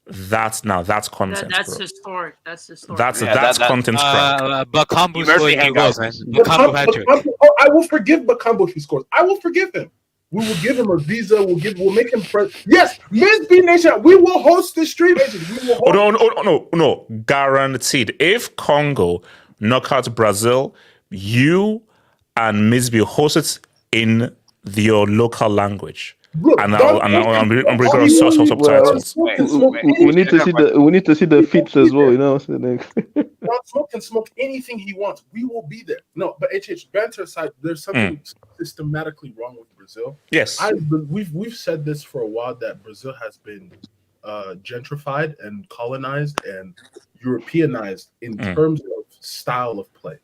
That's content. That's bro. historic. That's historic. That's content crack. Bakambu's scoring 8 goals, man. Bakambu had to. I will forgive Bakambu if he scores. I will forgive him. We will give him a visa. We'll make him Yes, Miss B Nation. We will host the stream. No, guaranteed. If Congo knock out Brazil, you and Miss B host it in your local language. Look, I'm bringing subtitles. We need to see the feats as well, Smoke can smoke anything he wants. We will be there. No, but banter aside, there's something systematically wrong with Brazil. Yes, we've said this for a while that Brazil has been gentrified and colonized and Europeanized in terms of style of play.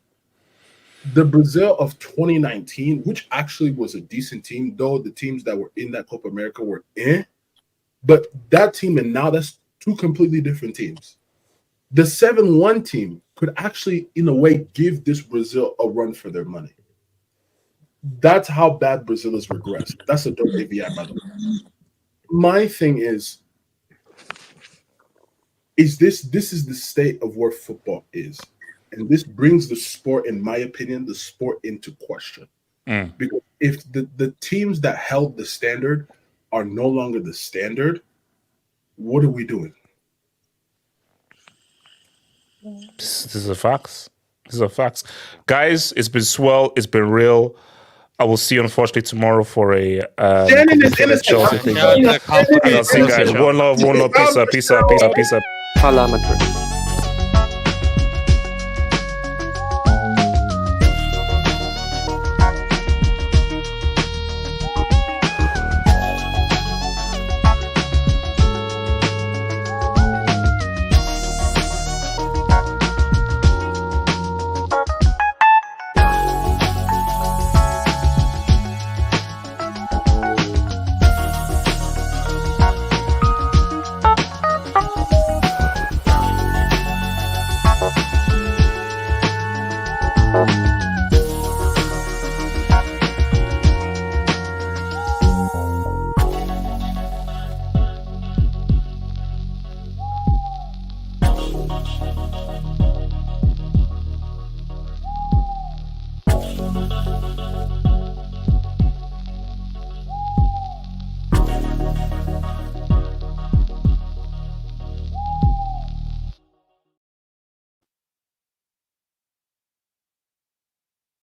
The Brazil of 2019, which actually was a decent team, though the teams that were in that Copa America were but that team, and now that's two completely different teams. The 7-1 team could actually, in a way, give this Brazil a run for their money. That's how bad Brazil has regressed. That's a dope AVI, by the way. My thing is this is the state of where football is. And this brings the sport, in my opinion, the sport into question. Because if the teams that held the standard are no longer the standard, what are we doing? This is a fact. This is a fact. Guys, it's been swell. It's been real. I will see you, unfortunately, tomorrow for a Shannon is innocent. Chelsea thing. And I'll see you guys. One love, peace out. Hala Madrid.